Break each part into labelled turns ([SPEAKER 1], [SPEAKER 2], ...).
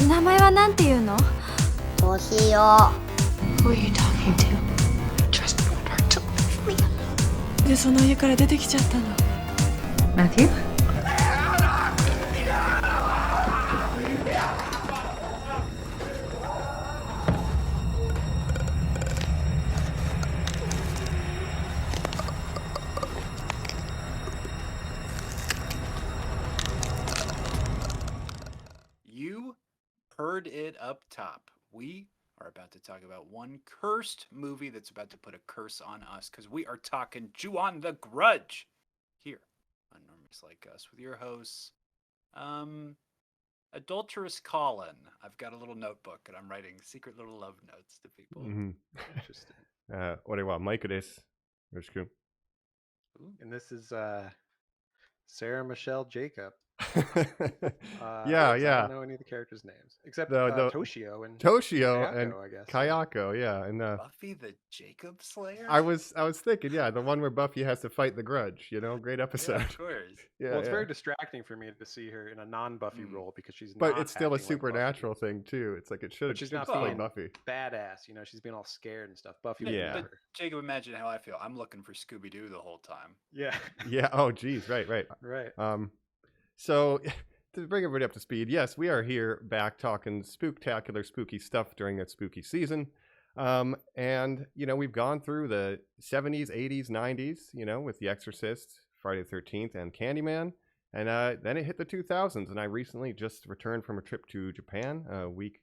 [SPEAKER 1] 名前はなんていうの？
[SPEAKER 2] トシオ。
[SPEAKER 1] Who are you talking to?
[SPEAKER 2] Just want her to leave me.
[SPEAKER 1] で、その家から出てきちゃったの。Matthew?
[SPEAKER 3] You heard it up top. We are about to talk about one cursed movie that's about to put a curse on us because we are talking Ju-on the Grudge here on Normies Like Us with your hosts, adulterous Colin. I've got a little notebook and I'm writing secret little love notes to people.
[SPEAKER 4] Interesting. 俺はマイクです。よろしく。
[SPEAKER 5] And this is Sarah Michelle Jacob.
[SPEAKER 4] Yeah,
[SPEAKER 5] I
[SPEAKER 4] yeah.
[SPEAKER 5] don't know any of the characters' names except
[SPEAKER 4] The
[SPEAKER 5] Toshio and
[SPEAKER 4] Toshio
[SPEAKER 5] Kayako,
[SPEAKER 4] and
[SPEAKER 5] I guess.
[SPEAKER 4] Kayako, yeah. And
[SPEAKER 3] Buffy the Jacob Slayer?
[SPEAKER 4] I was thinking, yeah, the one where Buffy has to fight the Grudge, you know, great episode.
[SPEAKER 3] Yeah, of course.
[SPEAKER 4] Yeah,
[SPEAKER 5] Well, it's
[SPEAKER 4] yeah.
[SPEAKER 5] very distracting for me to see her in a non-Buffy role because she's
[SPEAKER 4] But
[SPEAKER 5] not
[SPEAKER 4] it's still a
[SPEAKER 5] acting like
[SPEAKER 4] supernatural thing too. It's like it should
[SPEAKER 5] But she's not
[SPEAKER 4] play
[SPEAKER 5] being
[SPEAKER 4] Buffy.
[SPEAKER 5] badass, you know, she's being all scared and stuff. Buffy would
[SPEAKER 4] Yeah.
[SPEAKER 3] But
[SPEAKER 5] never.
[SPEAKER 3] Jacob, imagine how I feel. I'm looking for Scooby-Doo the whole time.
[SPEAKER 5] Yeah.
[SPEAKER 4] Yeah. Oh, geez. Right.
[SPEAKER 5] Right.
[SPEAKER 4] So to bring everybody up to speed, yes, we are here back talking spooktacular, spooky stuff during that spooky season. And you know, we've gone through the 70s, 80s, 90s, you know, with The Exorcist, Friday the 13th, and Candyman. And then it hit the 2000s, and I recently just returned from a trip to Japan a week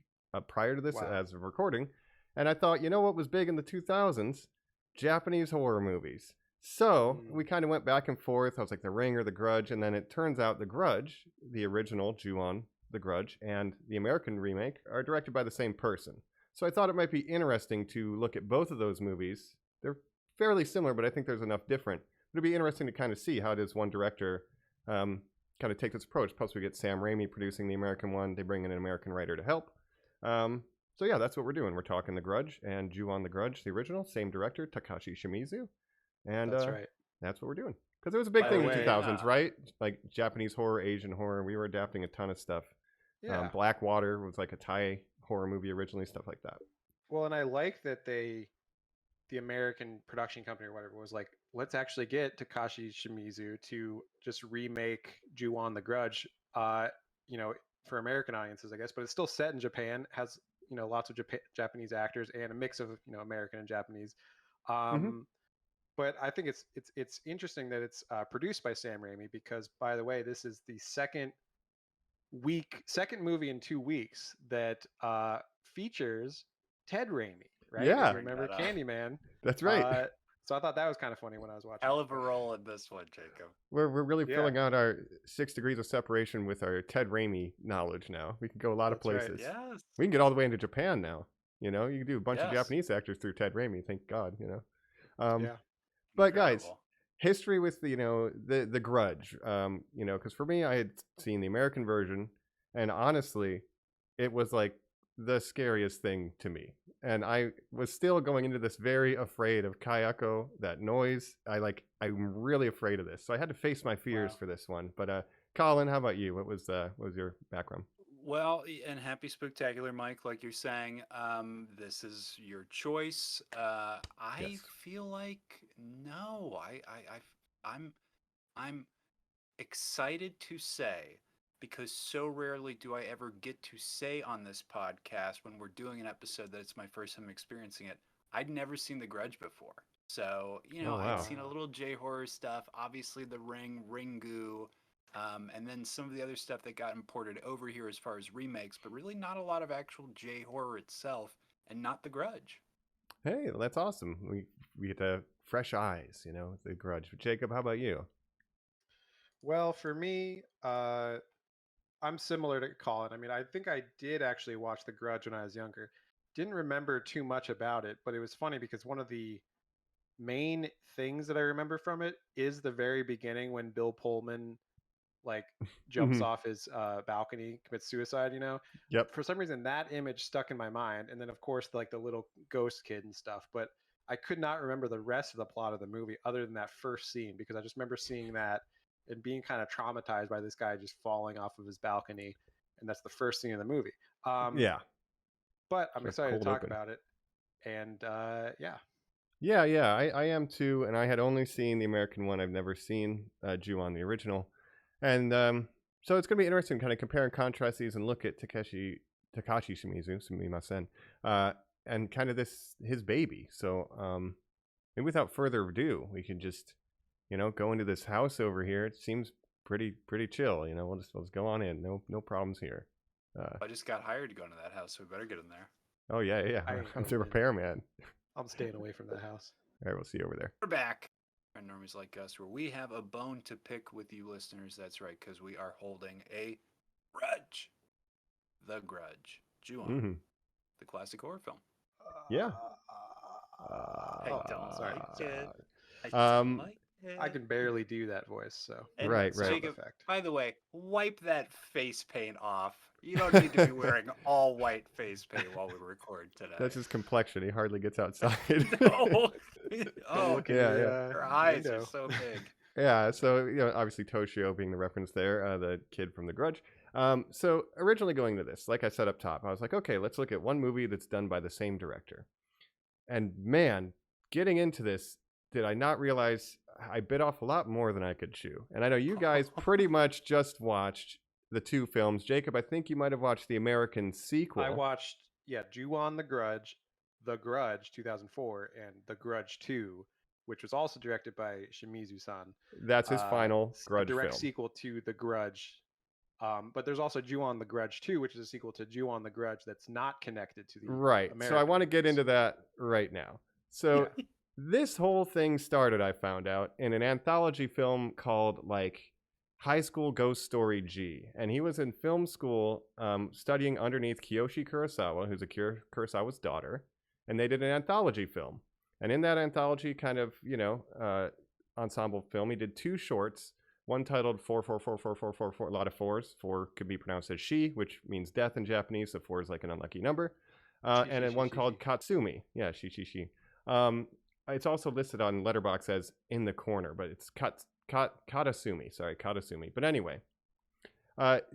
[SPEAKER 4] prior to this as of recording. And I thought, you know what was big in the 2000s? Japanese horror movies. So we kind of went back and forth. I was like, The Ring or The Grudge. And then it turns out The Grudge, the original Ju-on The Grudge, and the American remake are directed by the same person. So I thought it might be interesting to look at both of those movies. They're fairly similar, but I think there's enough different. It'd be interesting to kind of see how does one director kind of take this approach. Plus, we get Sam Raimi producing the American one. They bring in an American writer to help. So yeah, that's what we're doing. We're talking The Grudge and Ju-on The Grudge, the original, same director, Takashi Shimizu. And
[SPEAKER 5] That's right.
[SPEAKER 4] That's what we're doing. Because it was a big thing in the
[SPEAKER 5] way,
[SPEAKER 4] 2000s, right? Like Japanese horror, Asian horror. We were adapting a ton of stuff.
[SPEAKER 5] Yeah.
[SPEAKER 4] Blackwater was like a Thai horror movie originally, stuff like that.
[SPEAKER 5] Well, and I like that the American production company or whatever was like, let's actually get Takashi Shimizu to just remake Ju-on the Grudge, you know, for American audiences, I guess. But it's still set in Japan, has, you know, lots of Japanese actors and a mix of, you know, American and Japanese. But I think it's interesting that it's produced by Sam Raimi because, by the way, this is the second movie in 2 weeks that features Ted Raimi, right?
[SPEAKER 4] Yeah.
[SPEAKER 5] You remember Candyman?
[SPEAKER 4] That's right.
[SPEAKER 5] So I thought that was kind of funny when I was watching.
[SPEAKER 3] Hell of a role in this one, Jacob.
[SPEAKER 4] We're really filling out our 6 degrees of separation with our Ted Raimi knowledge now. We can go a lot of places.
[SPEAKER 3] Right. Yes.
[SPEAKER 4] We can get all the way into Japan now. You know, you can do a bunch of
[SPEAKER 3] Yes.
[SPEAKER 4] Japanese actors through Ted Raimi. Thank God. You know.
[SPEAKER 5] Yeah.
[SPEAKER 4] But
[SPEAKER 3] Incredible.
[SPEAKER 4] guys, history with the Grudge. You know, because for me, I had seen the American version, and honestly, it was like the scariest thing to me. And I was still going into this very afraid of Kayako, that noise. I'm really afraid of this. So I had to face my fears for this one. But Colin, how about you? What was your background?
[SPEAKER 3] Well, and happy spooktacular, Mike. Like you're saying, this is your choice. I feel like no. I'm excited to say, because so rarely do I ever get to say on this podcast when we're doing an episode that it's my first time experiencing it. I'd never seen The Grudge before, so you know, I'd seen a little J horror stuff. Obviously, The Ring, Ringu. And then some of the other stuff that got imported over here as far as remakes, but really not a lot of actual J horror itself, and not The Grudge.
[SPEAKER 4] Hey, well, that's awesome. We get fresh eyes, you know, The Grudge. But Jacob, how about you?
[SPEAKER 5] Well, for me, I'm similar to Colin. I mean, I think I did actually watch The Grudge when I was younger. Didn't remember too much about it, but it was funny because one of the main things that I remember from it is the very beginning when Bill Pullman jumps off his balcony, commits suicide, you know?
[SPEAKER 4] Yep.
[SPEAKER 5] For some reason, that image stuck in my mind. And then, of course, the little ghost kid and stuff. But I could not remember the rest of the plot of the movie other than that first scene, because I just remember seeing that and being kind of traumatized by this guy just falling off of his balcony. and that's the first scene in the movie.
[SPEAKER 4] Yeah.
[SPEAKER 5] But I'm
[SPEAKER 4] Sort of
[SPEAKER 5] excited to
[SPEAKER 4] cold
[SPEAKER 5] talk
[SPEAKER 4] open.
[SPEAKER 5] about it, and yeah.
[SPEAKER 4] Yeah, I am too, and I had only seen the American one. I've never seen Ju-on, the original, and so it's gonna be interesting, kind of compare and contrast these, and look at Takashi Shimizu, sumimasen, and kind of his baby. So maybe without further ado, we can just go into this house over here. It seems pretty chill. We'll just go on in. No problems here.
[SPEAKER 3] I just got hired to go into that house, so we better get in there.
[SPEAKER 4] Oh yeah.
[SPEAKER 5] I ain't
[SPEAKER 4] I'm the
[SPEAKER 5] going in.
[SPEAKER 4] repairman.
[SPEAKER 5] I'm staying away from that house.
[SPEAKER 4] All right, we'll see you over there.
[SPEAKER 3] We're back. And Normies Like Us, where we have a bone to pick with you listeners. That's right, because we are holding a Grudge. The Grudge. Ju-on.
[SPEAKER 4] Mm-hmm.
[SPEAKER 3] The classic horror film.
[SPEAKER 4] Yeah.
[SPEAKER 3] I don't
[SPEAKER 5] sorry.
[SPEAKER 3] like it. I
[SPEAKER 4] Um,
[SPEAKER 3] don't like it.
[SPEAKER 5] I can barely do that voice, so
[SPEAKER 3] And
[SPEAKER 4] Right.
[SPEAKER 3] Jacob,
[SPEAKER 5] effect.
[SPEAKER 3] by the way, wipe that face paint off. You don't need to be wearing all white face paint while we record today.
[SPEAKER 4] That's his complexion. He hardly gets outside.
[SPEAKER 3] No. Oh,
[SPEAKER 5] Look in
[SPEAKER 4] yeah,
[SPEAKER 5] the,
[SPEAKER 4] yeah.
[SPEAKER 3] your eyes
[SPEAKER 5] window.
[SPEAKER 3] are so big.
[SPEAKER 4] Yeah, so obviously Toshio being the reference there, the kid from The Grudge. So originally going to this, like I said up top, I was like, okay, let's look at one movie that's done by the same director. And man, getting into this, did I not realize I bit off a lot more than I could chew. And I know you guys pretty much just watched the two films. Jacob, I think you might have watched the American sequel.
[SPEAKER 5] I watched Ju-on the Grudge 2004, and The Grudge 2, which was also directed by Shimizu-san.
[SPEAKER 4] That's his final Grudge
[SPEAKER 5] a direct
[SPEAKER 4] film.
[SPEAKER 5] sequel to The Grudge. But there's also Ju-on the Grudge 2, which is a sequel to Ju-on the Grudge that's not connected to the
[SPEAKER 4] Right.
[SPEAKER 5] American
[SPEAKER 4] So I want to get
[SPEAKER 5] movies.
[SPEAKER 4] into that right now. So this whole thing started, I found out, in an anthology film called High School Ghost Story G. And he was in film school studying underneath Kiyoshi Kurosawa, who's Akira Kurosawa's daughter. And they did an anthology film. And in that anthology kind of, ensemble film, he did two shorts. One titled 4444444, a lot of fours. 4 could be pronounced as she, which means death in Japanese, so 4 is like an unlucky number. And then one called Katsumi. Yeah, she. It's also listed on Letterboxd as In the Corner, but it's Katasumi. Sorry, Katasumi. But anyway,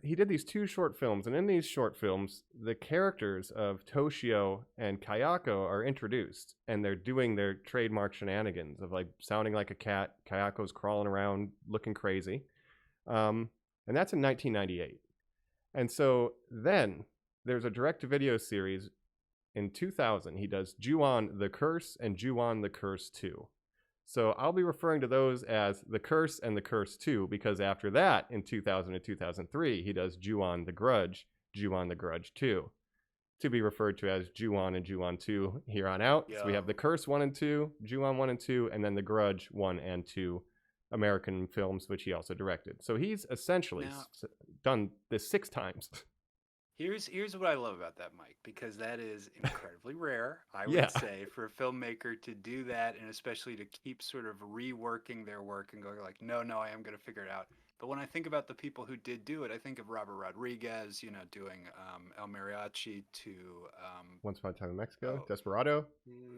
[SPEAKER 4] he did these two short films, and in these short films, the characters of Toshio and Kayako are introduced, and they're doing their trademark shenanigans of sounding like a cat. Kayako's crawling around, looking crazy, and that's in 1998. And so then there's a direct-to-video series in 2000. He does Ju-on the Curse and Ju-on the Curse 2. So I'll be referring to those as The Curse and The Curse 2, because after that, in 2000 and 2003, he does Ju-on the Grudge, Ju-on the Grudge 2, to be referred to as Ju-on and Ju-on 2 here on out. So we have The Curse 1 and 2, Ju-on 1 and 2, and then The Grudge 1 and 2 American films, which he also directed. So he's essentially done this 6 times.
[SPEAKER 3] Here's what I love about that, Mike, because that is incredibly rare, I would say, for a filmmaker to do that, and especially to keep sort of reworking their work and going no, I am going to figure it out. But when I think about the people who did do it, I think of Robert Rodriguez, doing El Mariachi to...
[SPEAKER 4] Once Upon a Time in Mexico, Desperado.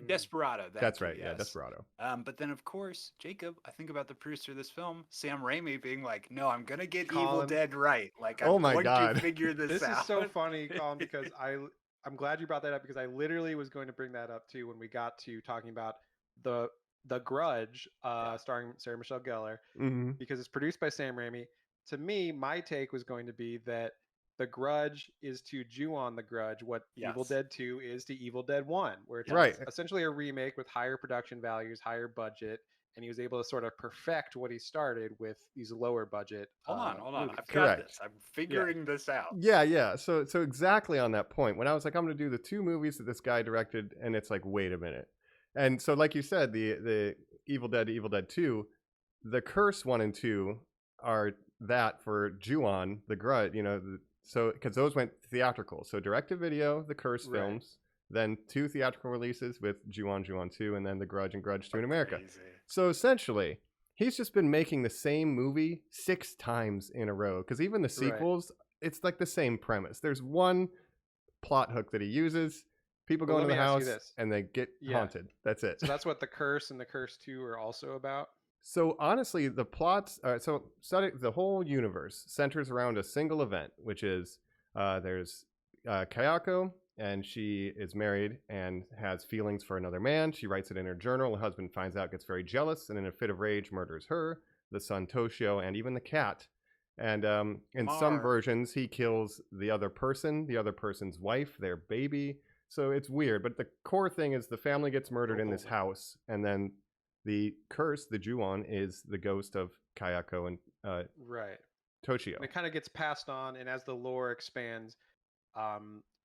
[SPEAKER 3] Desperado.
[SPEAKER 4] That's right,
[SPEAKER 3] yes.
[SPEAKER 4] yeah, Desperado.
[SPEAKER 3] But then, of course, Jacob, I think about the producer of this film, Sam Raimi, being no, I'm going to get
[SPEAKER 5] Colin.
[SPEAKER 3] Evil Dead right.
[SPEAKER 4] Oh my
[SPEAKER 3] going
[SPEAKER 4] God.
[SPEAKER 3] to figure this out.
[SPEAKER 5] This is so funny, Colin, because I'm glad you brought that up, because I literally was going to bring that up too when we got to talking about the Grudge, starring Sarah Michelle Gellar, because it's produced by Sam Raimi. To me, my take was going to be that The Grudge is to Ju-on the Grudge what Evil Dead 2 is to Evil Dead 1, where it's essentially a remake with higher production values, higher budget, and he was able to sort of perfect what he started with these lower budget.
[SPEAKER 3] Hold on.
[SPEAKER 5] movies.
[SPEAKER 3] I've got this. I'm figuring this out.
[SPEAKER 4] Yeah. So exactly on that point, when I was I'm going to do the 2 movies that this guy directed, and it's wait a minute. And so, like you said, the Evil Dead to Evil Dead 2, The Curse 1 and 2 are that for Ju-on the Grudge, so because those went theatrical. So direct-to-video, The Curse films, then 2 theatrical releases with Ju-on 2, and then The Grudge and Grudge 2 in America.
[SPEAKER 3] Crazy.
[SPEAKER 4] So essentially, he's just been making the same movie 6 times in a row, because even the sequels, it's the same premise. There's one plot hook that he uses. People go into the house and they get haunted. That's it.
[SPEAKER 5] So that's what The Curse and The Curse 2 are also about?
[SPEAKER 4] So honestly, the plots, the whole universe centers around a single event, which is There's Kayako, and she is married and has feelings for another man. She writes it in her journal. Her husband finds out, gets very jealous, and in a fit of rage murders her, the son Toshio, and even the cat. And in some
[SPEAKER 3] Mar.
[SPEAKER 4] versions, he kills the other person's wife, their baby. So it's weird. But the core thing is the family gets murdered in this house, and then the curse, the Ju-on, is the ghost of Kayako and
[SPEAKER 5] Right.
[SPEAKER 4] Toshio.
[SPEAKER 5] And it kind of gets passed on, and as the lore expands,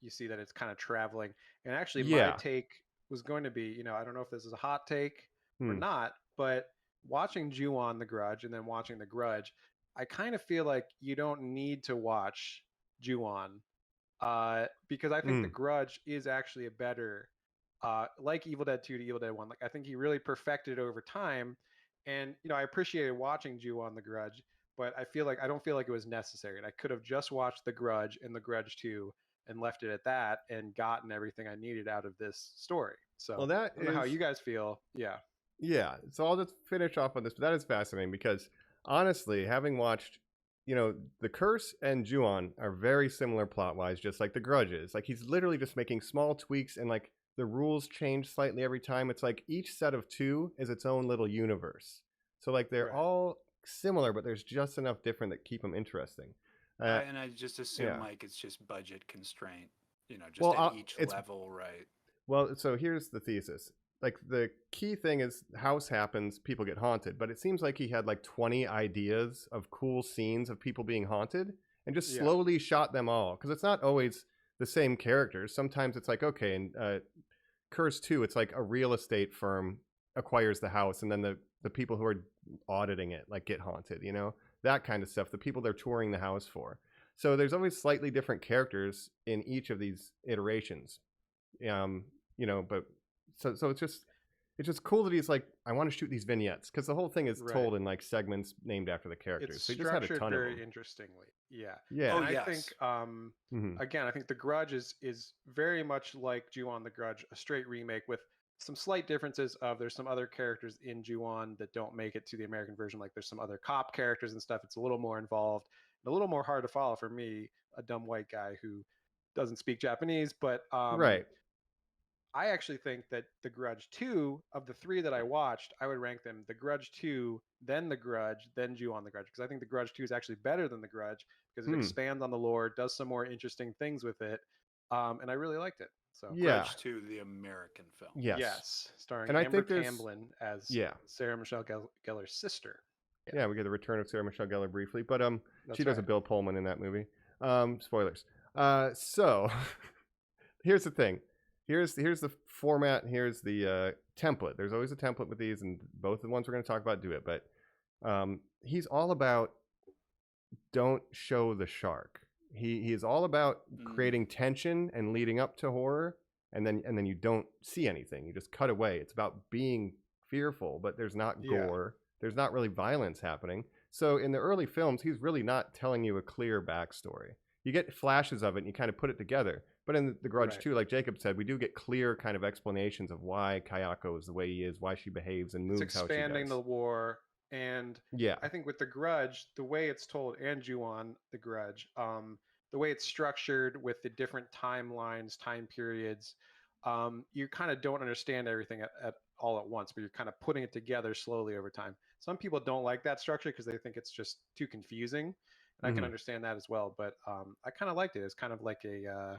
[SPEAKER 5] you see that it's kind of traveling. And actually, my take was going to be, I don't know if this is a hot take or not, but watching Ju-on the Grudge and then watching the Grudge, I kind of feel like you don't need to watch Ju-on because I think the Grudge is actually a better, like Evil Dead 2 to Evil Dead 1. Like I think he really perfected it over time, and I appreciated watching Ju-on the Grudge, but I don't feel like it was necessary, and I could have just watched the Grudge and the Grudge 2 and left it at that and gotten everything I needed out of this story. So
[SPEAKER 4] well, that
[SPEAKER 5] I don't know how you guys feel.
[SPEAKER 4] Yeah. So I'll just finish off on this, but that is fascinating because honestly, having watched, The Curse and Ju-on are very similar plot-wise, just like The Grudge is. Like, he's literally just making small tweaks, and, like, the rules change slightly every time. It's like each set of two is its own little universe. So, like, they're all similar, but there's just enough different that keep them interesting.
[SPEAKER 3] And I just assume, like, it's just budget constraint, just at each level, right?
[SPEAKER 4] Well, so here's the thesis. Like, the key thing is house happens, people get haunted, but it seems like he had like 20 ideas of cool scenes of people being haunted and just slowly shot them all, because it's not always the same characters. Sometimes it's like, okay, in Curse 2, it's like a real estate firm acquires the house, and then the people who are auditing it like get haunted, that kind of stuff, the people they're touring the house for. So there's always slightly different characters in each of these iterations, but so it's just cool that he's like, I want to shoot these vignettes, because the whole thing is told in like segments named after the characters.
[SPEAKER 5] It's
[SPEAKER 4] so he just had a ton
[SPEAKER 5] very
[SPEAKER 4] of them.
[SPEAKER 5] interestingly.
[SPEAKER 4] Yeah.
[SPEAKER 5] And I think again, I think the Grudge is very much like Ju-on the Grudge, a straight remake with some slight differences of there's some other characters in Ju-on that don't make it to the American version. Like there's some other cop characters and stuff. It's a little more involved, and a little more hard to follow for me, a dumb white guy who doesn't speak Japanese. But I actually think that The Grudge 2, of the three that I watched, I would rank them The Grudge 2, then The Grudge, then Ju-on the Grudge, because I think The Grudge 2 is actually better than The Grudge because it expands on the lore, does some more interesting things with it, and I really liked it. So
[SPEAKER 3] Grudge 2, the American film.
[SPEAKER 5] Yes, starring Amber Tamblyn as Sarah Michelle Gellar's sister.
[SPEAKER 4] Yeah, we get the return of Sarah Michelle Gellar briefly, but she does a Bill Pullman in that movie. Spoilers. So here's the thing. Here's the format. Here's the template. There's always a template with these, and both the ones we're going to talk about do it. But he's all about don't show the shark. He is all about creating tension and leading up to horror, and then you don't see anything. You just cut away. It's about being fearful, but there's not gore. There's not really violence happening. So in the early films, he's really not telling you a clear backstory. You get flashes of it, and you kind of put it together. But in The Grudge 2, like Jacob said, we do get clear kind of explanations of why Kayako is the way he is, why she behaves and moves how she does.
[SPEAKER 5] It's expanding the war, and I think with The Grudge, the way it's told, and Ju-on the Grudge, the way it's structured with the different timelines, time periods, you kind of don't understand everything at all at once, but you're kind of putting it together slowly over time. Some people don't like that structure because they think it's just too confusing, and I can understand that as well. But I kind of liked it. It's kind of like a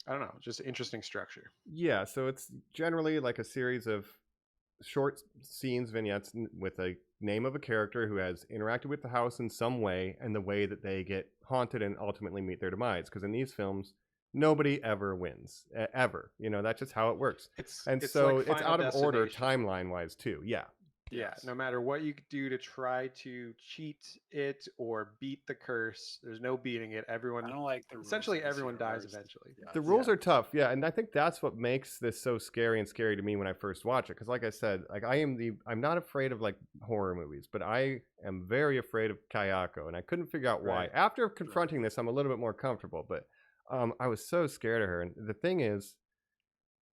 [SPEAKER 5] I don't know, just interesting structure.
[SPEAKER 4] Yeah, so it's generally like a series of short scenes, vignettes with a name of a character who has interacted with the house in some way and the way that they get haunted and ultimately meet their demise. Because in these films, nobody ever wins, ever. That's just how it works. It's like it's out of order timeline-wise too.
[SPEAKER 5] Yeah, no matter what you do to try to cheat it or beat the curse, there's no beating it. Everyone,
[SPEAKER 3] I don't like the
[SPEAKER 5] essentially everyone dies eventually.
[SPEAKER 4] The rules are tough, and I think that's what makes this so scary to me when I first watch it. Because, like I said, like I'm not afraid of like horror movies, but I am very afraid of Kayako, and I couldn't figure out why. After confronting this, I'm a little bit more comfortable, but I was so scared of her. And the thing is,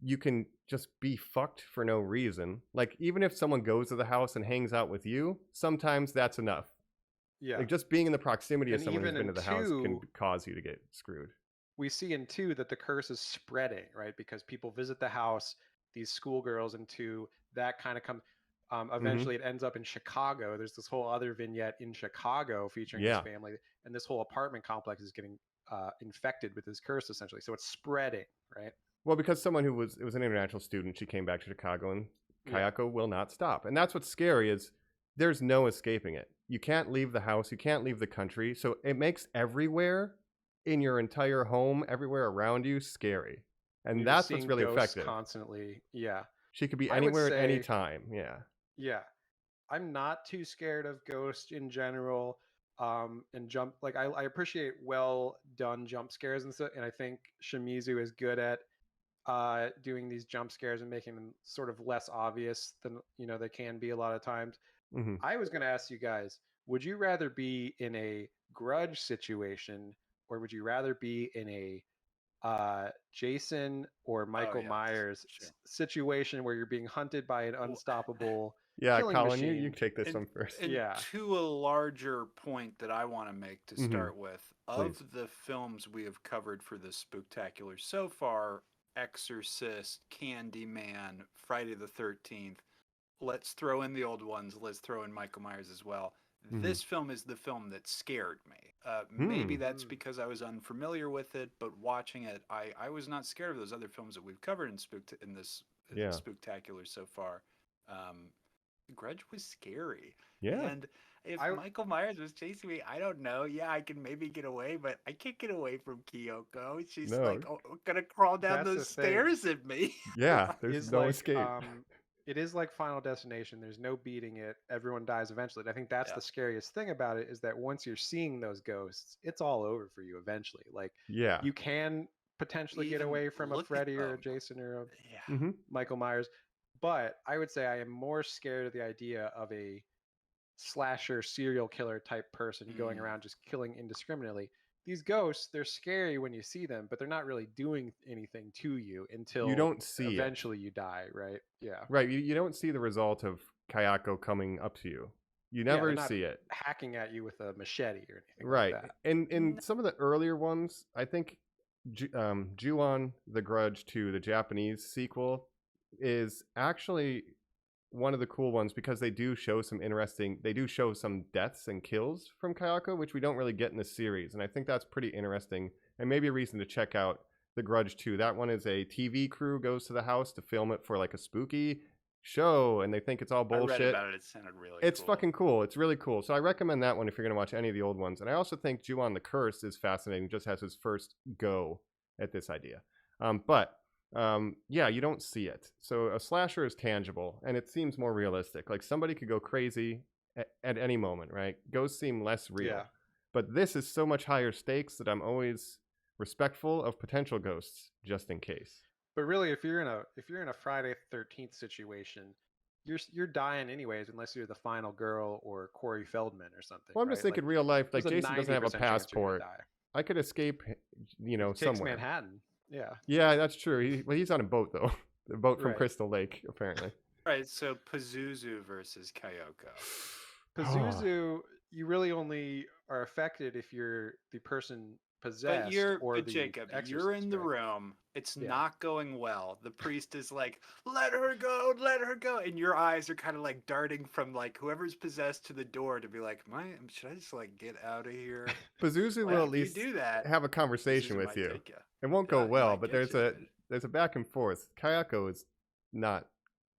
[SPEAKER 4] you can just be fucked for no reason. Like, even if someone goes to the house and hangs out with you, sometimes that's enough.
[SPEAKER 5] Yeah.
[SPEAKER 4] Like just being in the proximity of
[SPEAKER 5] And
[SPEAKER 4] someone who's
[SPEAKER 5] even
[SPEAKER 4] been to
[SPEAKER 5] in
[SPEAKER 4] the house can
[SPEAKER 5] 2,
[SPEAKER 4] cause you to get screwed.
[SPEAKER 5] we see in 2 that the curse is spreading, right? Because people visit the house, these schoolgirls in 2, that kind of come. Eventually, it ends up in Chicago. There's this whole other vignette in Chicago featuring this
[SPEAKER 4] Yeah.
[SPEAKER 5] family, and this whole apartment complex is getting infected with this curse, essentially. So it's spreading, right?
[SPEAKER 4] Well, because someone who was, it was an international student, she came back to Chicago, and
[SPEAKER 5] Yeah.
[SPEAKER 4] Kayako will not stop. And that's what's scary is there's no escaping it. You can't leave the house. You can't leave the country. So it makes everywhere in your entire home, everywhere around you, scary. And
[SPEAKER 5] You're
[SPEAKER 4] that's
[SPEAKER 5] seeing
[SPEAKER 4] what's really
[SPEAKER 5] ghosts
[SPEAKER 4] effective.
[SPEAKER 5] constantly. Yeah.
[SPEAKER 4] She could be
[SPEAKER 5] I would
[SPEAKER 4] anywhere at any
[SPEAKER 5] say,
[SPEAKER 4] time. Yeah.
[SPEAKER 5] yeah, I'm not too scared of ghosts in general. And jump, like I appreciate well done jump scares and stuff, and I think Shimizu is good at doing these jump scares and making them sort of less obvious than they can be a lot of times.
[SPEAKER 4] hmm
[SPEAKER 5] I was going to ask you guys, would you rather be in a Grudge situation, or would you rather be in a Jason or Michael
[SPEAKER 3] yes,
[SPEAKER 5] Myers
[SPEAKER 3] sure.
[SPEAKER 5] situation where you're being hunted by an unstoppable
[SPEAKER 4] Yeah,
[SPEAKER 5] killing
[SPEAKER 4] Colin, you
[SPEAKER 5] machine?
[SPEAKER 4] take this
[SPEAKER 3] And,
[SPEAKER 4] one first.
[SPEAKER 3] and
[SPEAKER 5] Yeah.
[SPEAKER 3] to a larger point that I want to make to start with, of
[SPEAKER 4] Please.
[SPEAKER 3] the films we have covered for this spooktacular so far, Exorcist, Candyman, Friday the 13th, let's throw in the old ones, let's throw in Michael Myers as well. This film is the film that scared me. Maybe that's because I was unfamiliar with it, but watching it, I was not scared of those other films that we've covered in this
[SPEAKER 4] Yeah.
[SPEAKER 3] spooktacular so far. Grudge was scary.
[SPEAKER 4] Yeah.
[SPEAKER 3] And if
[SPEAKER 5] I-
[SPEAKER 3] Michael Myers was chasing me, I don't know. Yeah, I can maybe get away, but I can't get away from Kyoko. She's
[SPEAKER 4] No.
[SPEAKER 3] like gonna crawl down
[SPEAKER 5] That's
[SPEAKER 3] those
[SPEAKER 5] the thing.
[SPEAKER 3] stairs at me.
[SPEAKER 4] Yeah, there's
[SPEAKER 5] is
[SPEAKER 4] no
[SPEAKER 5] like
[SPEAKER 4] escape.
[SPEAKER 5] it is like Final Destination. There's no beating it. Everyone dies eventually. And I think that's
[SPEAKER 3] Yeah.
[SPEAKER 5] the scariest thing about it, is that once you're seeing those ghosts, it's all over for you eventually. Like
[SPEAKER 4] Yeah.
[SPEAKER 5] you can potentially get
[SPEAKER 3] Even
[SPEAKER 5] away from a
[SPEAKER 3] look at
[SPEAKER 5] Freddy or a
[SPEAKER 3] them.
[SPEAKER 5] Jason or a
[SPEAKER 3] Yeah.
[SPEAKER 4] hmm
[SPEAKER 5] Michael Myers, but I would say I am more scared of the idea of a slasher serial killer type person going around just killing indiscriminately. These ghosts, they're scary when you see them, but they're not really doing anything to you until
[SPEAKER 4] You don't see it.
[SPEAKER 5] eventually you die, right? Yeah.
[SPEAKER 4] Right. You don't see the result of Kayako coming up to you. You
[SPEAKER 5] Yeah,
[SPEAKER 4] never
[SPEAKER 5] they're not
[SPEAKER 4] see it.
[SPEAKER 5] hacking at you with a machete or anything
[SPEAKER 4] Right.
[SPEAKER 5] like that.
[SPEAKER 4] And in some of the earlier ones, I think Ju-on the Grudge 2, the Japanese sequel, is actually one of the cool ones because they do show some deaths and kills from Kayako, which we don't really get in the series. And I think that's pretty interesting and maybe a reason to check out the Grudge 2. That one is a TV crew goes to the house to film it for like a spooky show, and they think it's all bullshit.
[SPEAKER 3] I read about it. It sounded really
[SPEAKER 4] It's
[SPEAKER 3] cool.
[SPEAKER 4] fucking cool. It's really cool. So I recommend that one if you're going to watch any of the old ones. And I also think Ju-on the Curse is fascinating, just has his first go at this idea. Yeah, you don't see it. So a slasher is tangible, and it seems more realistic. Like somebody could go crazy at any moment, right? Ghosts seem less real.
[SPEAKER 5] Yeah.
[SPEAKER 4] But this is so much higher stakes that I'm always respectful of potential ghosts just in case.
[SPEAKER 5] But really, if you're in a Friday the 13th situation, you're dying anyways, unless you're the final girl or Corey Feldman or something.
[SPEAKER 4] Well, I'm just
[SPEAKER 5] right?
[SPEAKER 4] thinking real life. Like
[SPEAKER 5] there's a
[SPEAKER 4] Jason doesn't have a
[SPEAKER 5] 90% chance you're gonna
[SPEAKER 4] passport.
[SPEAKER 5] die.
[SPEAKER 4] I could escape,
[SPEAKER 5] Takes
[SPEAKER 4] somewhere.
[SPEAKER 5] Manhattan. Yeah.
[SPEAKER 4] Yeah, that's true. He's on a boat though. The boat from
[SPEAKER 5] Right.
[SPEAKER 4] Crystal Lake, apparently.
[SPEAKER 3] Right, so Pazuzu versus Kyoko.
[SPEAKER 5] Pazuzu, you really only are affected if you're the person possessed or the
[SPEAKER 3] Jacob, you're
[SPEAKER 5] exorcist,
[SPEAKER 3] in the
[SPEAKER 5] right?
[SPEAKER 3] room. It's
[SPEAKER 5] Yeah.
[SPEAKER 3] not going well. The priest is like, let her go, and your eyes are kind of like darting from like whoever's possessed to the door to be like, should I just like get out of here?
[SPEAKER 4] Pazuzu
[SPEAKER 3] Like,
[SPEAKER 4] will at
[SPEAKER 3] if
[SPEAKER 4] least
[SPEAKER 3] you do that,
[SPEAKER 4] have a conversation
[SPEAKER 3] Pazuzu
[SPEAKER 4] with
[SPEAKER 3] might
[SPEAKER 4] you.
[SPEAKER 3] take ya.
[SPEAKER 4] It won't
[SPEAKER 3] Yeah,
[SPEAKER 4] go
[SPEAKER 3] he
[SPEAKER 4] well,
[SPEAKER 3] might
[SPEAKER 4] but
[SPEAKER 3] get
[SPEAKER 4] there's a back and forth. Kayako is not.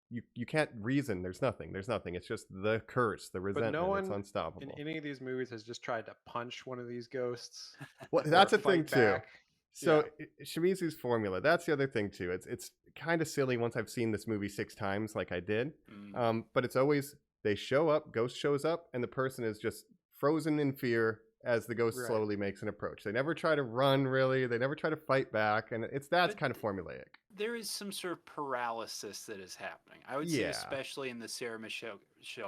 [SPEAKER 4] You can't reason. There's nothing. It's just the curse, the resentment.
[SPEAKER 5] no
[SPEAKER 4] It's
[SPEAKER 5] one
[SPEAKER 4] unstoppable.
[SPEAKER 5] in any of these movies has just tried to punch one of these ghosts.
[SPEAKER 4] Well,
[SPEAKER 5] or
[SPEAKER 4] that's a thing
[SPEAKER 5] fight
[SPEAKER 4] too.
[SPEAKER 5] back.
[SPEAKER 4] So Shimizu's formula. That's the other thing too. It's kind of silly once I've seen this movie 6 times, like I did. But it's always they show up, ghost shows up, and the person is just frozen in fear as the ghost
[SPEAKER 5] Right.
[SPEAKER 4] slowly makes an approach. They never try to run, really. They never try to fight back, and that's
[SPEAKER 3] But
[SPEAKER 4] kind of formulaic.
[SPEAKER 3] There is some sort of paralysis that is happening. I would say,
[SPEAKER 4] Yeah.
[SPEAKER 3] especially in the Sarah Michelle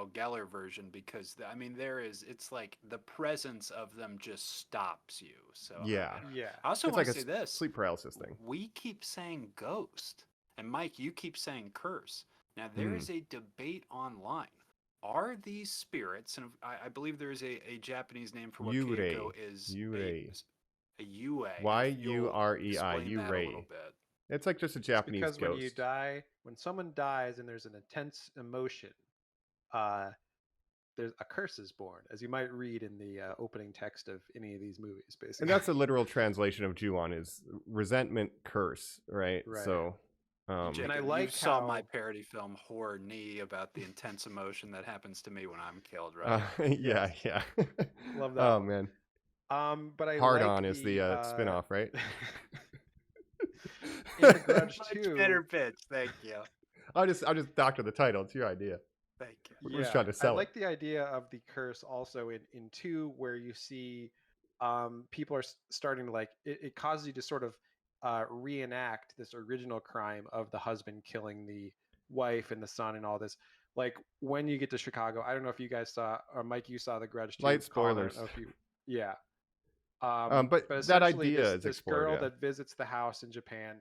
[SPEAKER 3] Gellar version, because it's like the presence of them just stops you. So
[SPEAKER 4] Yeah.
[SPEAKER 5] Yeah.
[SPEAKER 3] I also
[SPEAKER 4] It's
[SPEAKER 3] want
[SPEAKER 4] like
[SPEAKER 3] to
[SPEAKER 4] a
[SPEAKER 3] say this:
[SPEAKER 4] sleep paralysis thing.
[SPEAKER 3] we keep saying ghost, and Mike, you keep saying curse. Now there is a debate online are these spirits, and I believe there is a Japanese name for what
[SPEAKER 4] Yurei.
[SPEAKER 3] Kayako is,
[SPEAKER 4] Yurei.
[SPEAKER 3] a yue. If you'll
[SPEAKER 4] Yurei.
[SPEAKER 3] explain that a
[SPEAKER 4] Yurei.
[SPEAKER 3] little bit.
[SPEAKER 4] It's like just a
[SPEAKER 5] It's
[SPEAKER 4] Japanese
[SPEAKER 5] because when you
[SPEAKER 4] ghost.
[SPEAKER 5] die, when someone dies and there's an intense emotion, there's a curse is born, as you might read in the opening text of any of these movies, basically.
[SPEAKER 4] And that's a literal translation of Ju-on is resentment curse, right?
[SPEAKER 5] Right.
[SPEAKER 4] So,
[SPEAKER 3] Jacob,
[SPEAKER 5] And I
[SPEAKER 3] you
[SPEAKER 5] like
[SPEAKER 3] saw
[SPEAKER 5] how-
[SPEAKER 3] my parody film Horror Knee about the intense emotion that happens to me when I'm killed, right?
[SPEAKER 4] yeah, yeah.
[SPEAKER 5] Love that
[SPEAKER 4] Oh
[SPEAKER 5] one.
[SPEAKER 4] man,
[SPEAKER 5] but I
[SPEAKER 4] Hard
[SPEAKER 5] like
[SPEAKER 4] On is the spin-off, right?
[SPEAKER 5] in the Grudge
[SPEAKER 3] Much
[SPEAKER 5] 2.
[SPEAKER 3] better pitch, thank you.
[SPEAKER 4] I'll just doctor the title. It's your idea.
[SPEAKER 3] Thank you.
[SPEAKER 4] We're just trying to sell
[SPEAKER 5] I like
[SPEAKER 4] it.
[SPEAKER 5] the idea of the curse also in 2, where you see people are starting to like it causes you to sort of reenact this original crime of the husband killing the wife and the son and all this. Like when you get to Chicago, I don't know if you guys saw, or Mike, you saw the Grudge 2.
[SPEAKER 4] Light
[SPEAKER 5] Colin, I
[SPEAKER 4] spoilers.
[SPEAKER 5] don't know if you, yeah.
[SPEAKER 4] But that
[SPEAKER 5] essentially
[SPEAKER 4] idea is
[SPEAKER 5] this
[SPEAKER 4] explored,
[SPEAKER 5] girl
[SPEAKER 4] yeah.
[SPEAKER 5] that visits the house in Japan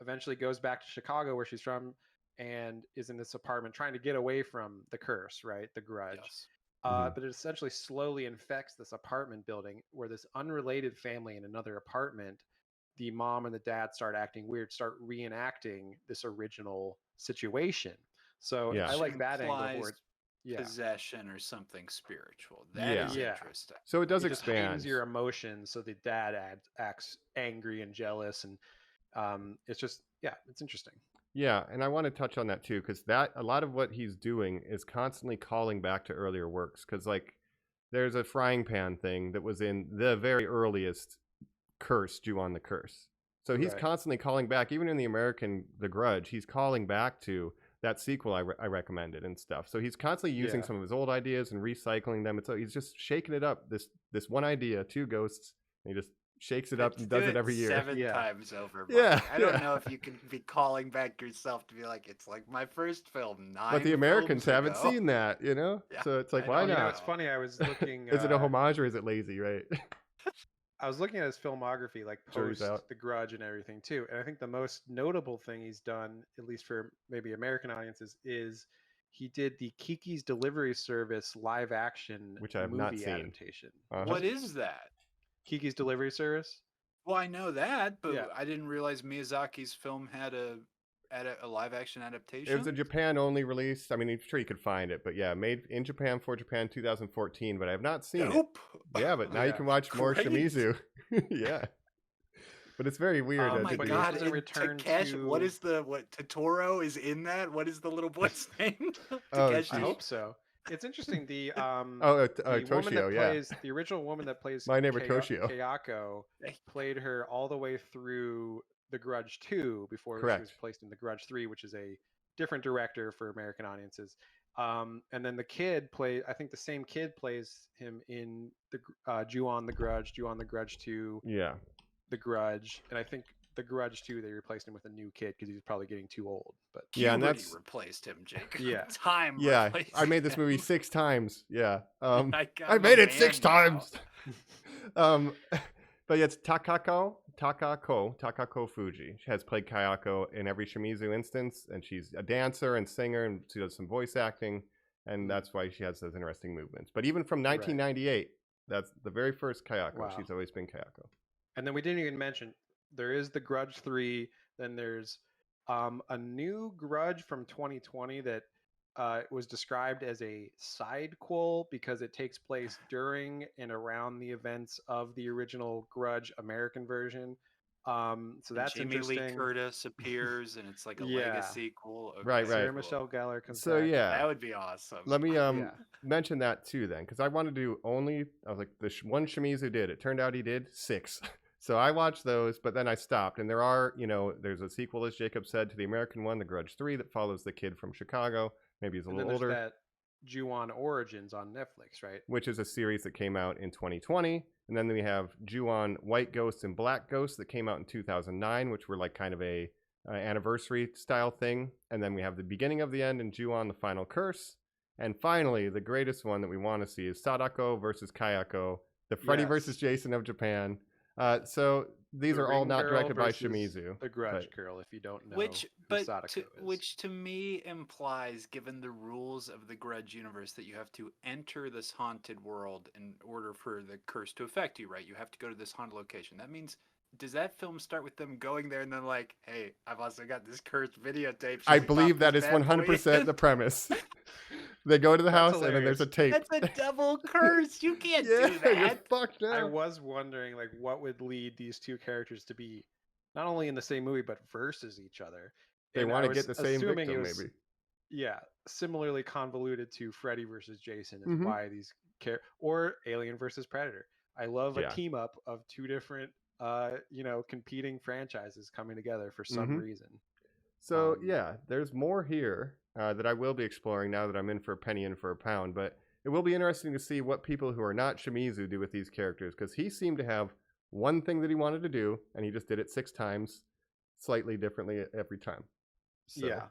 [SPEAKER 5] eventually goes back to Chicago, where she's from, and is in this apartment trying to get away from the curse, right? The Grudge.
[SPEAKER 3] Yes.
[SPEAKER 5] But it essentially slowly infects this apartment building, where this unrelated family in another apartment, the mom and the dad start acting weird, start reenacting this original situation. So
[SPEAKER 4] Yeah.
[SPEAKER 5] I like that angle
[SPEAKER 3] Implies
[SPEAKER 5] where
[SPEAKER 3] possession or something spiritual.
[SPEAKER 4] Yeah.
[SPEAKER 3] That is
[SPEAKER 5] Yeah.
[SPEAKER 3] interesting.
[SPEAKER 4] So it does
[SPEAKER 5] it just
[SPEAKER 4] expand.
[SPEAKER 5] heightenens your emotions, so the dad acts angry and jealous, and it's just it's interesting.
[SPEAKER 4] Yeah, and I want to touch on that too, because that a lot of what he's doing is constantly calling back to earlier works. Because like, there's a frying pan thing that was in the very earliest Curse, Ju-on the Curse. So he's
[SPEAKER 5] Right.
[SPEAKER 4] constantly calling back, even in the American The Grudge, he's calling back to that sequel I recommended and stuff. So he's constantly using
[SPEAKER 5] Yeah.
[SPEAKER 4] some of his old ideas and recycling them. So he's just shaking it up. This one idea, 2 ghosts, and he just shakes it up and does it every year.
[SPEAKER 3] 7
[SPEAKER 5] Yeah.
[SPEAKER 3] times over.
[SPEAKER 4] Yeah,
[SPEAKER 3] Mike. I don't
[SPEAKER 4] yeah.
[SPEAKER 3] know if you can be calling back yourself to be like, it's like my first film. 9
[SPEAKER 4] But the Americans
[SPEAKER 3] films
[SPEAKER 4] haven't
[SPEAKER 3] ago.
[SPEAKER 4] seen that, you know?
[SPEAKER 3] Yeah,
[SPEAKER 4] So it's like,
[SPEAKER 3] I
[SPEAKER 4] why
[SPEAKER 3] don't
[SPEAKER 5] You know,
[SPEAKER 4] not?
[SPEAKER 5] it's funny. I was looking.
[SPEAKER 4] Is it a homage or is it lazy, right?
[SPEAKER 5] I was looking at his filmography, like
[SPEAKER 4] Jury's
[SPEAKER 5] post
[SPEAKER 4] out.
[SPEAKER 5] The Grudge and everything too. And I think the most notable thing he's done, at least for maybe American audiences, is he did the Kiki's Delivery Service live action
[SPEAKER 4] Which I have
[SPEAKER 5] movie
[SPEAKER 4] not seen.
[SPEAKER 5] adaptation.
[SPEAKER 4] Uh-huh.
[SPEAKER 3] What is that?
[SPEAKER 5] Kiki's Delivery Service?
[SPEAKER 3] Well, I know that, but
[SPEAKER 5] Yeah.
[SPEAKER 3] I didn't realize Miyazaki's film had a live action adaptation.
[SPEAKER 4] It was a Japan only release. I mean, I'm sure you could find it, but yeah, made in Japan for Japan 2014, but I have not seen
[SPEAKER 3] Nope.
[SPEAKER 4] it. Yeah, but now you
[SPEAKER 5] Yeah.
[SPEAKER 4] can watch more
[SPEAKER 3] Great.
[SPEAKER 4] Shimizu. Yeah. But it's very weird.
[SPEAKER 3] Oh
[SPEAKER 4] that
[SPEAKER 3] my
[SPEAKER 4] they
[SPEAKER 5] But
[SPEAKER 4] do-
[SPEAKER 5] he
[SPEAKER 3] god!
[SPEAKER 5] doesn't
[SPEAKER 3] and
[SPEAKER 5] return
[SPEAKER 3] Takeshi, what
[SPEAKER 5] to-
[SPEAKER 3] is what Totoro is in that? What is the little boy's name?
[SPEAKER 4] Oh,
[SPEAKER 3] Takeshi.
[SPEAKER 5] I hope so. It's interesting. The
[SPEAKER 4] Oh,
[SPEAKER 5] the woman
[SPEAKER 4] Toshio,
[SPEAKER 5] that
[SPEAKER 4] yeah.
[SPEAKER 5] plays the original woman that plays
[SPEAKER 4] My neighbor Toshio.
[SPEAKER 5] Kayako played her all the way through The Grudge 2 before she was
[SPEAKER 4] Correct.
[SPEAKER 5] placed in The Grudge 3, which is a different director for American audiences. And then the kid I think the same kid plays him in the Ju-on the Grudge, Ju-on the Grudge 2,
[SPEAKER 4] Yeah.
[SPEAKER 5] The Grudge, and I think The Grudge 2 they replaced him with a new kid because he was probably getting too old. But
[SPEAKER 4] Yeah, and
[SPEAKER 3] Puberty
[SPEAKER 4] that's-
[SPEAKER 3] replaced him, Jake.
[SPEAKER 5] Yeah.
[SPEAKER 3] Time.
[SPEAKER 4] Yeah.
[SPEAKER 3] replaced
[SPEAKER 4] I made this movie
[SPEAKER 3] him.
[SPEAKER 4] 6 times. Yeah.
[SPEAKER 3] I'm
[SPEAKER 4] I made
[SPEAKER 3] a
[SPEAKER 4] it 6
[SPEAKER 3] man now.
[SPEAKER 4] times. But yeah, it's Takako Fuji. She has played Kayako in every Shimizu instance, and she's a dancer and singer, and she does some voice acting, and that's why she has those interesting movements. But even from 1998, that's the very first Kayako.
[SPEAKER 5] Wow.
[SPEAKER 4] She's always been Kayako.
[SPEAKER 5] And then we didn't even mention there is the Grudge 3. Then there's a new Grudge from 2020 that was described as a sidequel because it takes place during and around the events of the original Grudge American version. So that's
[SPEAKER 3] Jamie
[SPEAKER 5] interesting.
[SPEAKER 3] Lee Curtis appears, and it's like a
[SPEAKER 5] Yeah.
[SPEAKER 3] legacy sequel. Okay,
[SPEAKER 4] Right, right.
[SPEAKER 5] Sarah
[SPEAKER 3] cool.
[SPEAKER 5] Michelle Gellar comes
[SPEAKER 4] So
[SPEAKER 5] back.
[SPEAKER 4] yeah,
[SPEAKER 3] That would be awesome.
[SPEAKER 4] let me
[SPEAKER 5] Yeah.
[SPEAKER 4] mention that too then, because I wanted to do only. I was like, the one Shimizu did. It turned out he did 6. So I watched those, but then I stopped. And there are, there's a sequel, as Jacob said, to the American one, The Grudge 3, that follows the kid from Chicago. Maybe he's a
[SPEAKER 5] And then
[SPEAKER 4] little
[SPEAKER 5] there's
[SPEAKER 4] older.
[SPEAKER 5] that Ju-on Origins on Netflix, right?
[SPEAKER 4] Which is a series that came out in 2020. And then we have Ju-on White Ghosts and Black Ghosts that came out in 2009, which were like kind of a anniversary style thing. And then we have the beginning of the end and Ju-on the Final Curse. And finally, the greatest one that we want to see is Sadako versus Kayako, the Freddy
[SPEAKER 5] Yes.
[SPEAKER 4] versus Jason of Japan. So these
[SPEAKER 5] the
[SPEAKER 4] are all
[SPEAKER 5] Ring
[SPEAKER 4] not
[SPEAKER 5] Girl
[SPEAKER 4] directed by
[SPEAKER 5] versus
[SPEAKER 4] Shimizu.
[SPEAKER 5] the Grudge
[SPEAKER 4] but-
[SPEAKER 5] Girl, if you don't know
[SPEAKER 3] Which,
[SPEAKER 5] who
[SPEAKER 3] but
[SPEAKER 5] Sadako is.
[SPEAKER 3] which to me implies, given the rules of the Grudge universe, that you have to enter this haunted world in order for the curse to affect you, right? You have to go to this haunted location. That means, does that film start with them going there and then like, hey, I've also got this cursed videotape?
[SPEAKER 4] I
[SPEAKER 3] Should we
[SPEAKER 4] believe
[SPEAKER 3] pop
[SPEAKER 4] that
[SPEAKER 3] this
[SPEAKER 4] is
[SPEAKER 3] bad boy
[SPEAKER 4] 100%
[SPEAKER 3] in?
[SPEAKER 4] the premise. They go to the
[SPEAKER 5] That's
[SPEAKER 4] house and then there's a tape.
[SPEAKER 3] That's a double curse. You can't
[SPEAKER 4] Yeah,
[SPEAKER 3] do
[SPEAKER 4] you're
[SPEAKER 3] that.
[SPEAKER 4] fucked now.
[SPEAKER 5] I was wondering like what would lead these two characters to be not only in the same movie but versus each other.
[SPEAKER 4] They
[SPEAKER 5] And
[SPEAKER 4] want
[SPEAKER 5] I
[SPEAKER 4] to
[SPEAKER 5] was
[SPEAKER 4] get the same
[SPEAKER 5] assuming
[SPEAKER 4] victim,
[SPEAKER 5] it was,
[SPEAKER 4] maybe.
[SPEAKER 5] yeah, similarly convoluted to Freddy versus Jason is
[SPEAKER 4] Mhm.
[SPEAKER 5] why these or Alien versus Predator. I love
[SPEAKER 4] Yeah.
[SPEAKER 5] a team up of two different competing franchises coming together for some
[SPEAKER 4] Mhm.
[SPEAKER 5] reason.
[SPEAKER 4] So yeah, there's more here that I will be exploring now that I'm in for a penny in for a pound. But it will be interesting to see what people who are not Shimizu do with these characters, because he seemed to have one thing that he wanted to do, and he just did it 6 times, slightly differently every time. So
[SPEAKER 5] Yeah.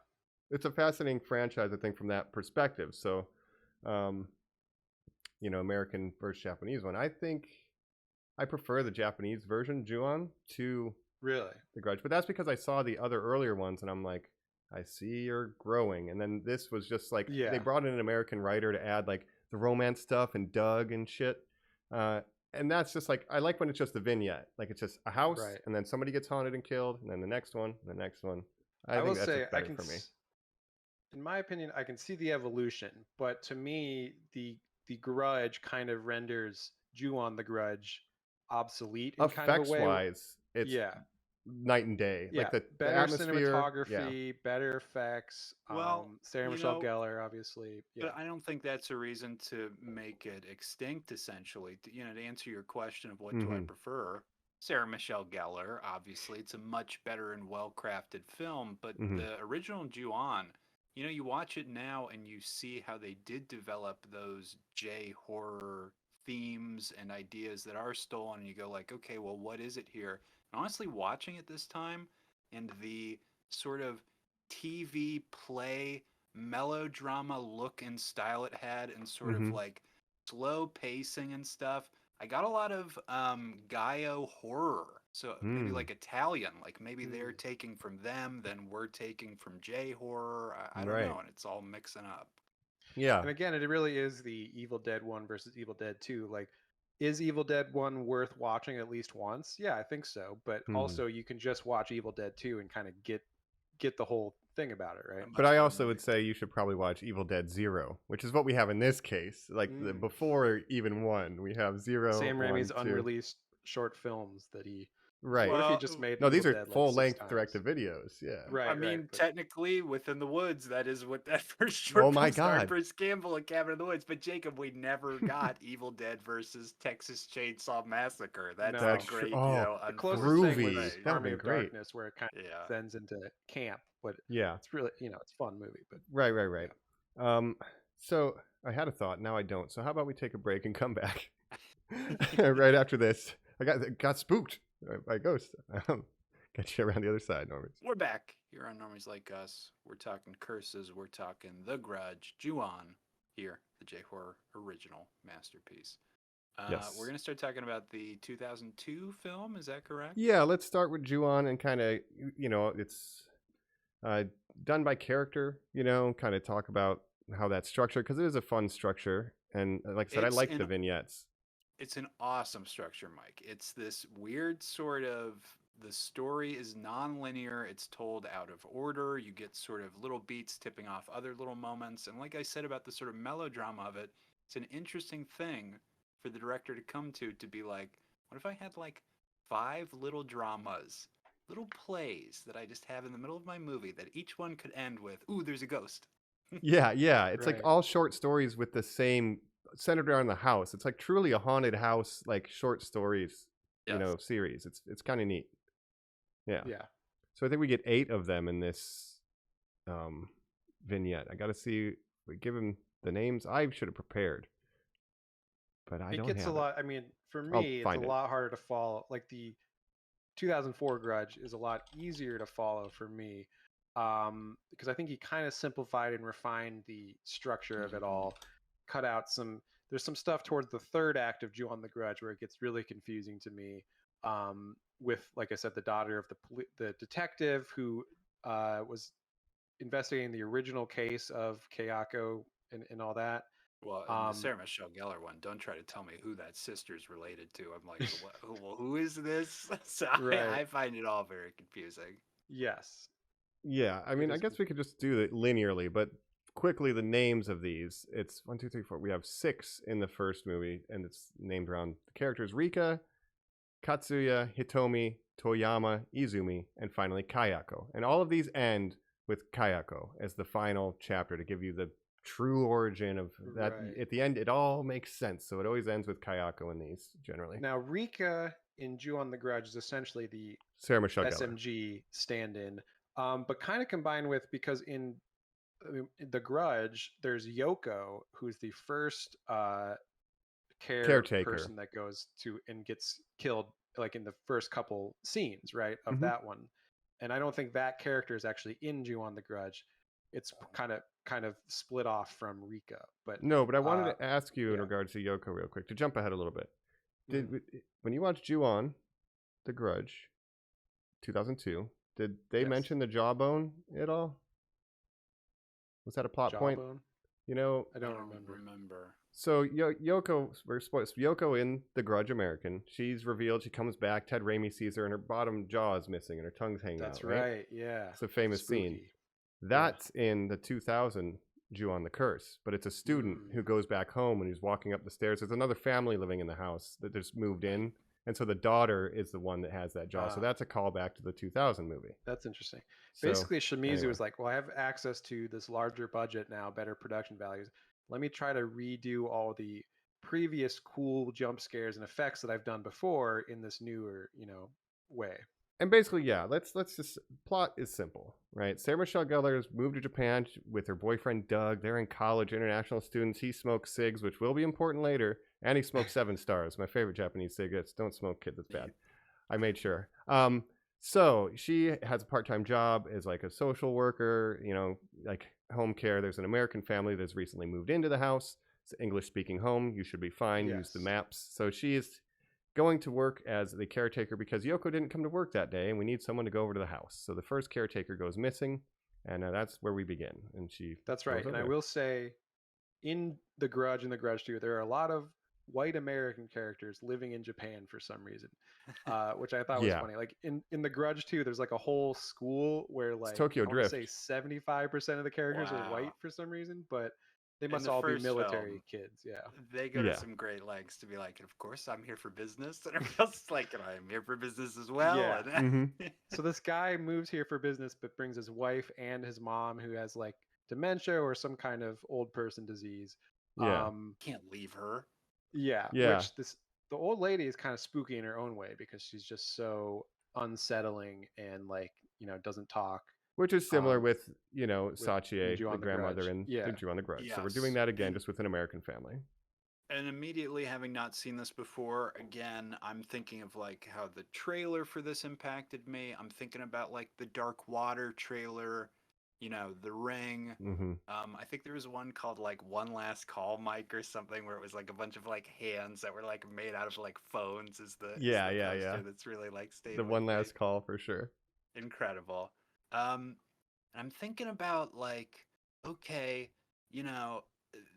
[SPEAKER 4] it's a fascinating franchise, I think, from that perspective. So, American versus Japanese one. I think I prefer the Japanese version, Ju-on, to
[SPEAKER 5] Really?
[SPEAKER 4] the Grudge, but that's because I saw the other earlier ones and I'm like, I see you're growing. And then this was just like,
[SPEAKER 5] Yeah.
[SPEAKER 4] they brought in an American writer to add like the romance stuff and Doug and shit. And that's just like, I like when it's just a vignette. Like it's just a house
[SPEAKER 5] Right.
[SPEAKER 4] and then somebody gets haunted and killed and then the next one, and the next one. I
[SPEAKER 5] will
[SPEAKER 4] think that's
[SPEAKER 5] say
[SPEAKER 4] just
[SPEAKER 5] I
[SPEAKER 4] better
[SPEAKER 5] can
[SPEAKER 4] for me.
[SPEAKER 5] In my opinion, I can see the evolution, but to me, the Grudge kind of renders Ju-on the Grudge obsolete in kind of a
[SPEAKER 4] Effects
[SPEAKER 5] way.
[SPEAKER 4] wise, it's
[SPEAKER 5] Yeah,
[SPEAKER 4] night and day.
[SPEAKER 5] yeah.
[SPEAKER 4] Like the
[SPEAKER 5] Better
[SPEAKER 4] atmosphere.
[SPEAKER 5] cinematography, better effects.
[SPEAKER 3] Well,
[SPEAKER 5] Sarah
[SPEAKER 3] you
[SPEAKER 5] Michelle
[SPEAKER 3] know,
[SPEAKER 5] Gellar, obviously. Yeah,
[SPEAKER 3] But I don't think that's a reason to make it extinct, essentially. To answer your question of what do I
[SPEAKER 4] Mhm.
[SPEAKER 3] prefer, Sarah Michelle Gellar, obviously, it's a much better and well-crafted film, but
[SPEAKER 4] Mhm.
[SPEAKER 3] the original Ju-on, you watch it now and you see how they did develop those J-horror themes and ideas that are stolen, and you go like, okay, well, what is it here? And honestly, watching it this time and the sort of TV play melodrama look and style it had, and sort of
[SPEAKER 4] Mhm.
[SPEAKER 3] like slow pacing and stuff, I got a lot of Gaio horror. So maybe like Italian, like maybe they're taking from them, then we're taking from J horror. I don't
[SPEAKER 4] Right.
[SPEAKER 3] know, and it's all mixing up.
[SPEAKER 4] Yeah.
[SPEAKER 5] and again, it really is the Evil Dead 1 versus Evil Dead 2. Like, is Evil Dead 1 worth watching at least once? Yeah, I think so. But
[SPEAKER 4] Mhm.
[SPEAKER 5] also, you can just watch Evil Dead 2 and kind of get the whole thing about it, right?
[SPEAKER 3] A
[SPEAKER 4] But
[SPEAKER 3] much
[SPEAKER 4] I
[SPEAKER 3] better
[SPEAKER 4] also
[SPEAKER 3] movie.
[SPEAKER 4] would say you should probably watch Evil Dead 0, which is what we have in this case. Like before even 1, we have 0,
[SPEAKER 5] Sam
[SPEAKER 4] 1,
[SPEAKER 5] Raimi's
[SPEAKER 4] 2.
[SPEAKER 5] unreleased short films that he.
[SPEAKER 4] Right.
[SPEAKER 5] What if he
[SPEAKER 3] Well,
[SPEAKER 5] just made?
[SPEAKER 4] No, these
[SPEAKER 5] Evil
[SPEAKER 4] are
[SPEAKER 5] Dead, like,
[SPEAKER 4] full-length
[SPEAKER 5] 6 times?
[SPEAKER 4] direct-to-videos. Yeah.
[SPEAKER 5] Right.
[SPEAKER 3] I mean,
[SPEAKER 5] but
[SPEAKER 3] technically, Within the Woods, that is what that first short
[SPEAKER 4] Oh my
[SPEAKER 3] film starred
[SPEAKER 4] God.
[SPEAKER 3] Bruce Campbell and Cabin in the Woods. But Jacob, we never got Evil Dead versus Texas Chainsaw Massacre. That's
[SPEAKER 5] No.
[SPEAKER 3] the great,
[SPEAKER 4] Oh,
[SPEAKER 5] the
[SPEAKER 3] unfortunate
[SPEAKER 5] closest thing
[SPEAKER 4] groovy.
[SPEAKER 5] was
[SPEAKER 3] way.
[SPEAKER 4] That would've
[SPEAKER 5] Army
[SPEAKER 4] been
[SPEAKER 5] of
[SPEAKER 4] great.
[SPEAKER 5] Darkness, where it kind of
[SPEAKER 3] Yeah.
[SPEAKER 5] descends into camp, but
[SPEAKER 4] Yeah.
[SPEAKER 5] it's really, it's a fun movie. But
[SPEAKER 4] Right. So I had a thought. Now I don't. So how about we take a break and come back right after this? I got spooked by a ghost. Get you around the other side, Normies.
[SPEAKER 3] We're back here on Normies Like Us. We're talking curses. We're talking The Grudge. Ju-on here, the J-horror original masterpiece.
[SPEAKER 4] Yes.
[SPEAKER 3] We're going to start talking about the 2002 film. Is that correct?
[SPEAKER 4] Yeah, let's start with Ju-on and kind of, it's done by character, kind of talk about how that's structured, because it is a fun structure. And like I said, I like the vignettes.
[SPEAKER 3] It's an awesome structure, Mike. It's this weird sort of, the story is non-linear. It's told out of order. You get sort of little beats tipping off other little moments. And like I said about the sort of melodrama of it, it's an interesting thing for the director to come to be like, what if I had like 5 little dramas, little plays that I just have in the middle of my movie that each one could end with, ooh, there's a ghost.
[SPEAKER 4] Yeah. It's like
[SPEAKER 5] Right.
[SPEAKER 4] all short stories with the same, centered around the house. It's like truly a haunted house, like short stories,
[SPEAKER 3] Yes.
[SPEAKER 4] series. It's kind of neat. Yeah.
[SPEAKER 5] yeah,
[SPEAKER 4] So I think we get 8 of them in this vignette. I got to see. We give him the names. I should have prepared, but I
[SPEAKER 5] it
[SPEAKER 4] don't
[SPEAKER 5] gets
[SPEAKER 4] have
[SPEAKER 5] a lot. I mean, for
[SPEAKER 4] I'll
[SPEAKER 5] me, it's a
[SPEAKER 4] find it.
[SPEAKER 5] lot harder to follow. Like the 2004 Grudge is a lot easier to follow for me, because I think he kind of simplified and refined the structure of it all. Cut out there's some stuff towards the third act of Ju-on the Grudge where it gets really confusing to me. with, like I said, the daughter of the detective who was investigating the original case of Kayako and all that.
[SPEAKER 3] Well, in the Sarah Michelle Gellar one, don't try to tell me who that sister's related to. I'm like, what, who is this? So
[SPEAKER 5] Right.
[SPEAKER 3] I find it all very confusing.
[SPEAKER 5] Yes.
[SPEAKER 4] Yeah, I mean, I guess we could just do it linearly, but quickly the names of these. It's 1, 2, 3, 4. We have 6 in the first movie, and it's named around the characters: Rika, Katsuya, Hitomi, Toyama, Izumi, and finally Kayako. And all of these end with Kayako as the final chapter to give you the true origin of that.
[SPEAKER 5] Right.
[SPEAKER 4] At the end, it all makes sense. So it always ends with Kayako in these, generally.
[SPEAKER 5] Now, Rika in Ju-on the Grudge is essentially the
[SPEAKER 4] Sarah Michelle Gellar.
[SPEAKER 5] SMG stand-in, but kind of combined with, because in the Grudge, there's Yoko, who's the first
[SPEAKER 4] Caretaker
[SPEAKER 5] person that goes to and gets killed, like in the first couple scenes, right, of
[SPEAKER 4] Mhm.
[SPEAKER 5] that one. And I don't think that character is actually in Ju-on the Grudge. It's kind of split off from Rika. But
[SPEAKER 4] No, but I wanted to ask you in
[SPEAKER 5] yeah.
[SPEAKER 4] regards to Yoko real quick, to jump ahead a little bit. When you watched Ju-on the Grudge 2002, did they mention the jawbone at all? Was that a plot point? You know,
[SPEAKER 5] I don't remember.
[SPEAKER 4] So Yoko, we're supposed Yoko in The Grudge American. She's revealed. She comes back. Ted Raimi sees her, and her bottom jaw is missing, and her tongue's hanging out.
[SPEAKER 5] That's right. Yeah.
[SPEAKER 4] It's a famous scene.
[SPEAKER 5] Spooky.
[SPEAKER 4] That's in the 2000 Ju-on the Curse, but it's a student who goes back home and he's walking up the stairs. There's another family living in the house that just moved in, and so the daughter is the one that has that jaw. So that's a callback to the 2000 movie.
[SPEAKER 5] That's interesting.
[SPEAKER 4] So,
[SPEAKER 5] basically, Shimizu
[SPEAKER 4] anyway.
[SPEAKER 5] was like, well, I have access to this larger budget now, better production values. Let me try to redo all the previous cool jump scares and effects that I've done before in this newer, way.
[SPEAKER 4] And basically, yeah, let's just, plot is simple, right? Sarah Michelle Gellar has moved to Japan with her boyfriend Doug. They're in college, international students. He smokes cigs, which will be important later, and he smokes 7 Stars, my favorite Japanese cigarettes. Don't smoke, kids, it's bad. I made sure. So she has a part-time job as like a social worker, like home care. There's an American family that's recently moved into the house. It's an English-speaking home. You should be fine.
[SPEAKER 5] Yes.
[SPEAKER 4] Use the maps. So she is going to work as the caretaker because Yoko didn't come to work that day, and we need someone to go over to the house. So the first caretaker goes missing, and that's where we begin. And she.
[SPEAKER 5] That's right. And I will say, in The Grudge and The Grudge 2, there are a lot of white American characters living in Japan for some reason, which I thought was funny. Like in The Grudge 2, there's like a whole school where like
[SPEAKER 4] Tokyo Drift.
[SPEAKER 5] I would say 75% of the characters are white for some reason, but they must all be military kids. Yeah,
[SPEAKER 3] they go to some great lengths to be like, of course I'm here for business, and everybody else is like, I'm here for business as well.
[SPEAKER 5] Yeah. So this guy moves here for business, but brings his wife and his mom, who has like dementia or some kind of old person disease.
[SPEAKER 4] Yeah,
[SPEAKER 3] can't leave her.
[SPEAKER 5] Yeah. Which the old lady is kind of spooky in her own way because she's just so unsettling and like doesn't talk.
[SPEAKER 4] Which is similar with Sachi, the grandmother, in Ju-on the Grudge.
[SPEAKER 3] Yes.
[SPEAKER 4] So we're doing that again, just with an American family.
[SPEAKER 3] And immediately, having not seen this before, again, I'm thinking of like how the trailer for this impacted me. I'm thinking about like the Dark Water trailer, The Ring. I think there was one called like One Last Call, Mike, or something, where it was like a bunch of like hands that were like made out of like phones. Is the poster that's really like stayed
[SPEAKER 4] the One Last Call for sure.
[SPEAKER 3] Incredible. I'm thinking about like, okay,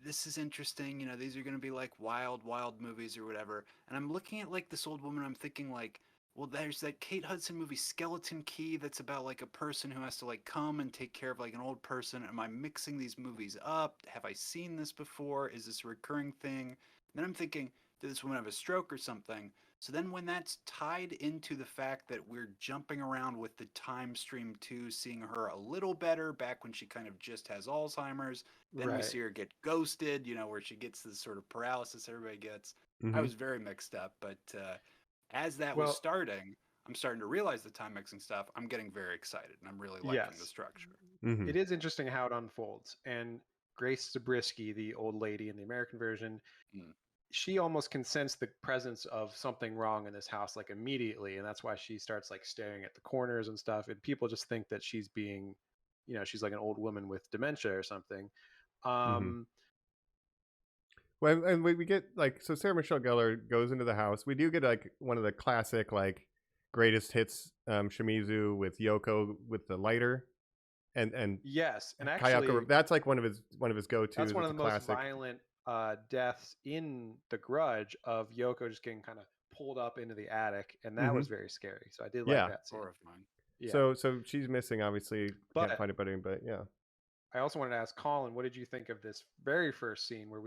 [SPEAKER 3] this is interesting. These are going to be like wild movies or whatever. And I'm looking at like this old woman. I'm thinking like, well, there's that Kate Hudson movie Skeleton Key that's about like a person who has to like come and take care of like an old person. Am I mixing these movies up? Have I seen this before? Is this a recurring thing? And then I'm thinking, did this woman have a stroke or something? So then when that's tied into the fact that we're jumping around with the time stream too, seeing her a little better back when she kind of just has Alzheimer's, then we see her get ghosted, where she gets this sort of paralysis everybody gets. I was very mixed up, but as that was starting, I'm starting to realize the time mixing stuff. I'm getting very excited, and I'm really liking the structure.
[SPEAKER 5] It is interesting how it unfolds. And Grace Zabriskie, the old lady in the American version, she almost can sense the presence of something wrong in this house like immediately, and that's why she starts like staring at the corners and stuff, and people just think that she's being she's like an old woman with dementia or something.
[SPEAKER 4] Well, and we get like, so Sarah Michelle Gellar goes into the house. We do get like one of the classic like greatest hits Shimizu with Yoko with the lighter, and
[SPEAKER 5] Yes, and
[SPEAKER 4] Kayako.
[SPEAKER 5] actually,
[SPEAKER 4] That's like one of his go-tos.
[SPEAKER 5] that's one of
[SPEAKER 4] It's
[SPEAKER 5] the
[SPEAKER 4] a
[SPEAKER 5] most
[SPEAKER 4] classic.
[SPEAKER 5] violent deaths in The Grudge of Yoko just getting kind of pulled up into the attic, and that was very scary. So I did like
[SPEAKER 4] Yeah.
[SPEAKER 5] that scene.
[SPEAKER 3] Horrifying.
[SPEAKER 5] Yeah.
[SPEAKER 4] So she's missing. Obviously, can't
[SPEAKER 5] But-
[SPEAKER 4] find it, but yeah.
[SPEAKER 5] I also wanted to ask Colin, what did you think of this very first scene where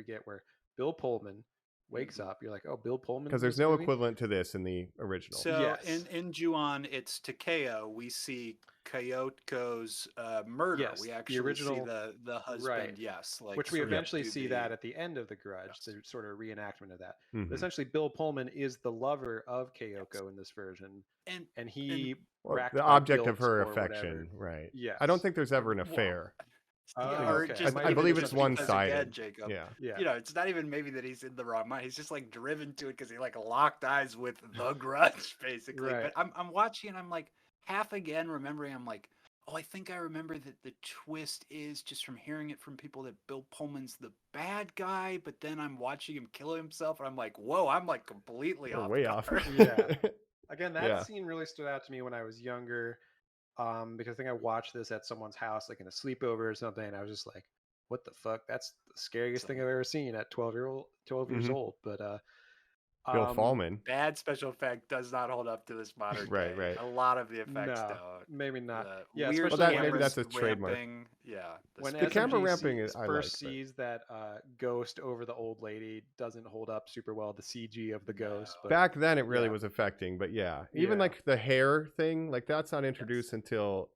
[SPEAKER 5] Bill Pullman wakes up? You're like, oh, Bill Pullman.
[SPEAKER 4] Because
[SPEAKER 5] in
[SPEAKER 4] there's
[SPEAKER 5] this
[SPEAKER 4] no
[SPEAKER 5] movie?
[SPEAKER 4] equivalent to this in the original.
[SPEAKER 3] So
[SPEAKER 5] Yes.
[SPEAKER 3] in Ju-on, it's Takeo. We see Kyoko's murder.
[SPEAKER 5] Yes,
[SPEAKER 3] We
[SPEAKER 5] the
[SPEAKER 3] actually
[SPEAKER 5] original-
[SPEAKER 3] see the husband.
[SPEAKER 5] right.
[SPEAKER 3] Yes, like
[SPEAKER 5] Which we
[SPEAKER 3] sort of
[SPEAKER 5] eventually
[SPEAKER 3] do
[SPEAKER 5] see
[SPEAKER 3] the-
[SPEAKER 5] that at the end of The Grudge,
[SPEAKER 3] Yes.
[SPEAKER 5] the sort of reenactment of that.
[SPEAKER 4] Mhm.
[SPEAKER 5] But essentially, Bill Pullman is the lover of Kyoko in this version, and he
[SPEAKER 4] Well,
[SPEAKER 5] racked
[SPEAKER 4] the
[SPEAKER 5] by
[SPEAKER 4] object of
[SPEAKER 5] guilt
[SPEAKER 4] her
[SPEAKER 5] or
[SPEAKER 4] affection,
[SPEAKER 5] whatever.
[SPEAKER 4] right?
[SPEAKER 5] Yes.
[SPEAKER 4] I don't think there's ever an
[SPEAKER 3] Well,
[SPEAKER 4] affair.
[SPEAKER 5] Oh,
[SPEAKER 3] Yeah, or
[SPEAKER 5] okay.
[SPEAKER 3] just
[SPEAKER 5] I
[SPEAKER 4] I
[SPEAKER 3] even
[SPEAKER 4] believe
[SPEAKER 3] just
[SPEAKER 4] it's
[SPEAKER 3] because,
[SPEAKER 4] one-sided.
[SPEAKER 3] again, Jacob.
[SPEAKER 4] Yeah.
[SPEAKER 5] Yeah.
[SPEAKER 3] You know, it's not even maybe that he's in the wrong mind. He's just like driven to it because he like locked eyes with the Grudge, basically.
[SPEAKER 5] Right.
[SPEAKER 3] But I'm watching and I'm like half again remembering. I'm like, oh, I think I remember that the twist is just from hearing it from people that Bill Pullman's the bad guy. But then I'm watching him kill himself, and I'm like, whoa, I'm like completely
[SPEAKER 4] We're
[SPEAKER 3] off.
[SPEAKER 4] way off.
[SPEAKER 3] guard.
[SPEAKER 5] Yeah. Again, that
[SPEAKER 4] Yeah.
[SPEAKER 5] scene really stood out to me when I was younger, because I think I watched this at someone's house, like in a sleepover or something, and I was just like, "What the fuck? That's the scariest thing I've ever seen at 12 years
[SPEAKER 4] Mhm.
[SPEAKER 5] old." But
[SPEAKER 4] Bill Fallman.
[SPEAKER 3] Bad special effect does not hold up to this modern
[SPEAKER 4] Right,
[SPEAKER 3] day.
[SPEAKER 4] right.
[SPEAKER 3] A lot of the effects
[SPEAKER 5] no,
[SPEAKER 3] don't.
[SPEAKER 5] maybe not.
[SPEAKER 3] The
[SPEAKER 5] Yeah,
[SPEAKER 3] weird
[SPEAKER 5] especially
[SPEAKER 4] maybe
[SPEAKER 3] cameras
[SPEAKER 4] that's its trademark.
[SPEAKER 3] ramping. Yeah.
[SPEAKER 5] when
[SPEAKER 4] The camera
[SPEAKER 5] SMG
[SPEAKER 4] ramping is- I
[SPEAKER 5] first
[SPEAKER 4] like, but-
[SPEAKER 5] sees that ghost over the old lady doesn't hold up super well, the CG of the ghost. But
[SPEAKER 4] Back then, it really
[SPEAKER 5] yeah.
[SPEAKER 4] was affecting, but yeah, even
[SPEAKER 5] Yeah.
[SPEAKER 4] like the hair thing, like that's not introduced until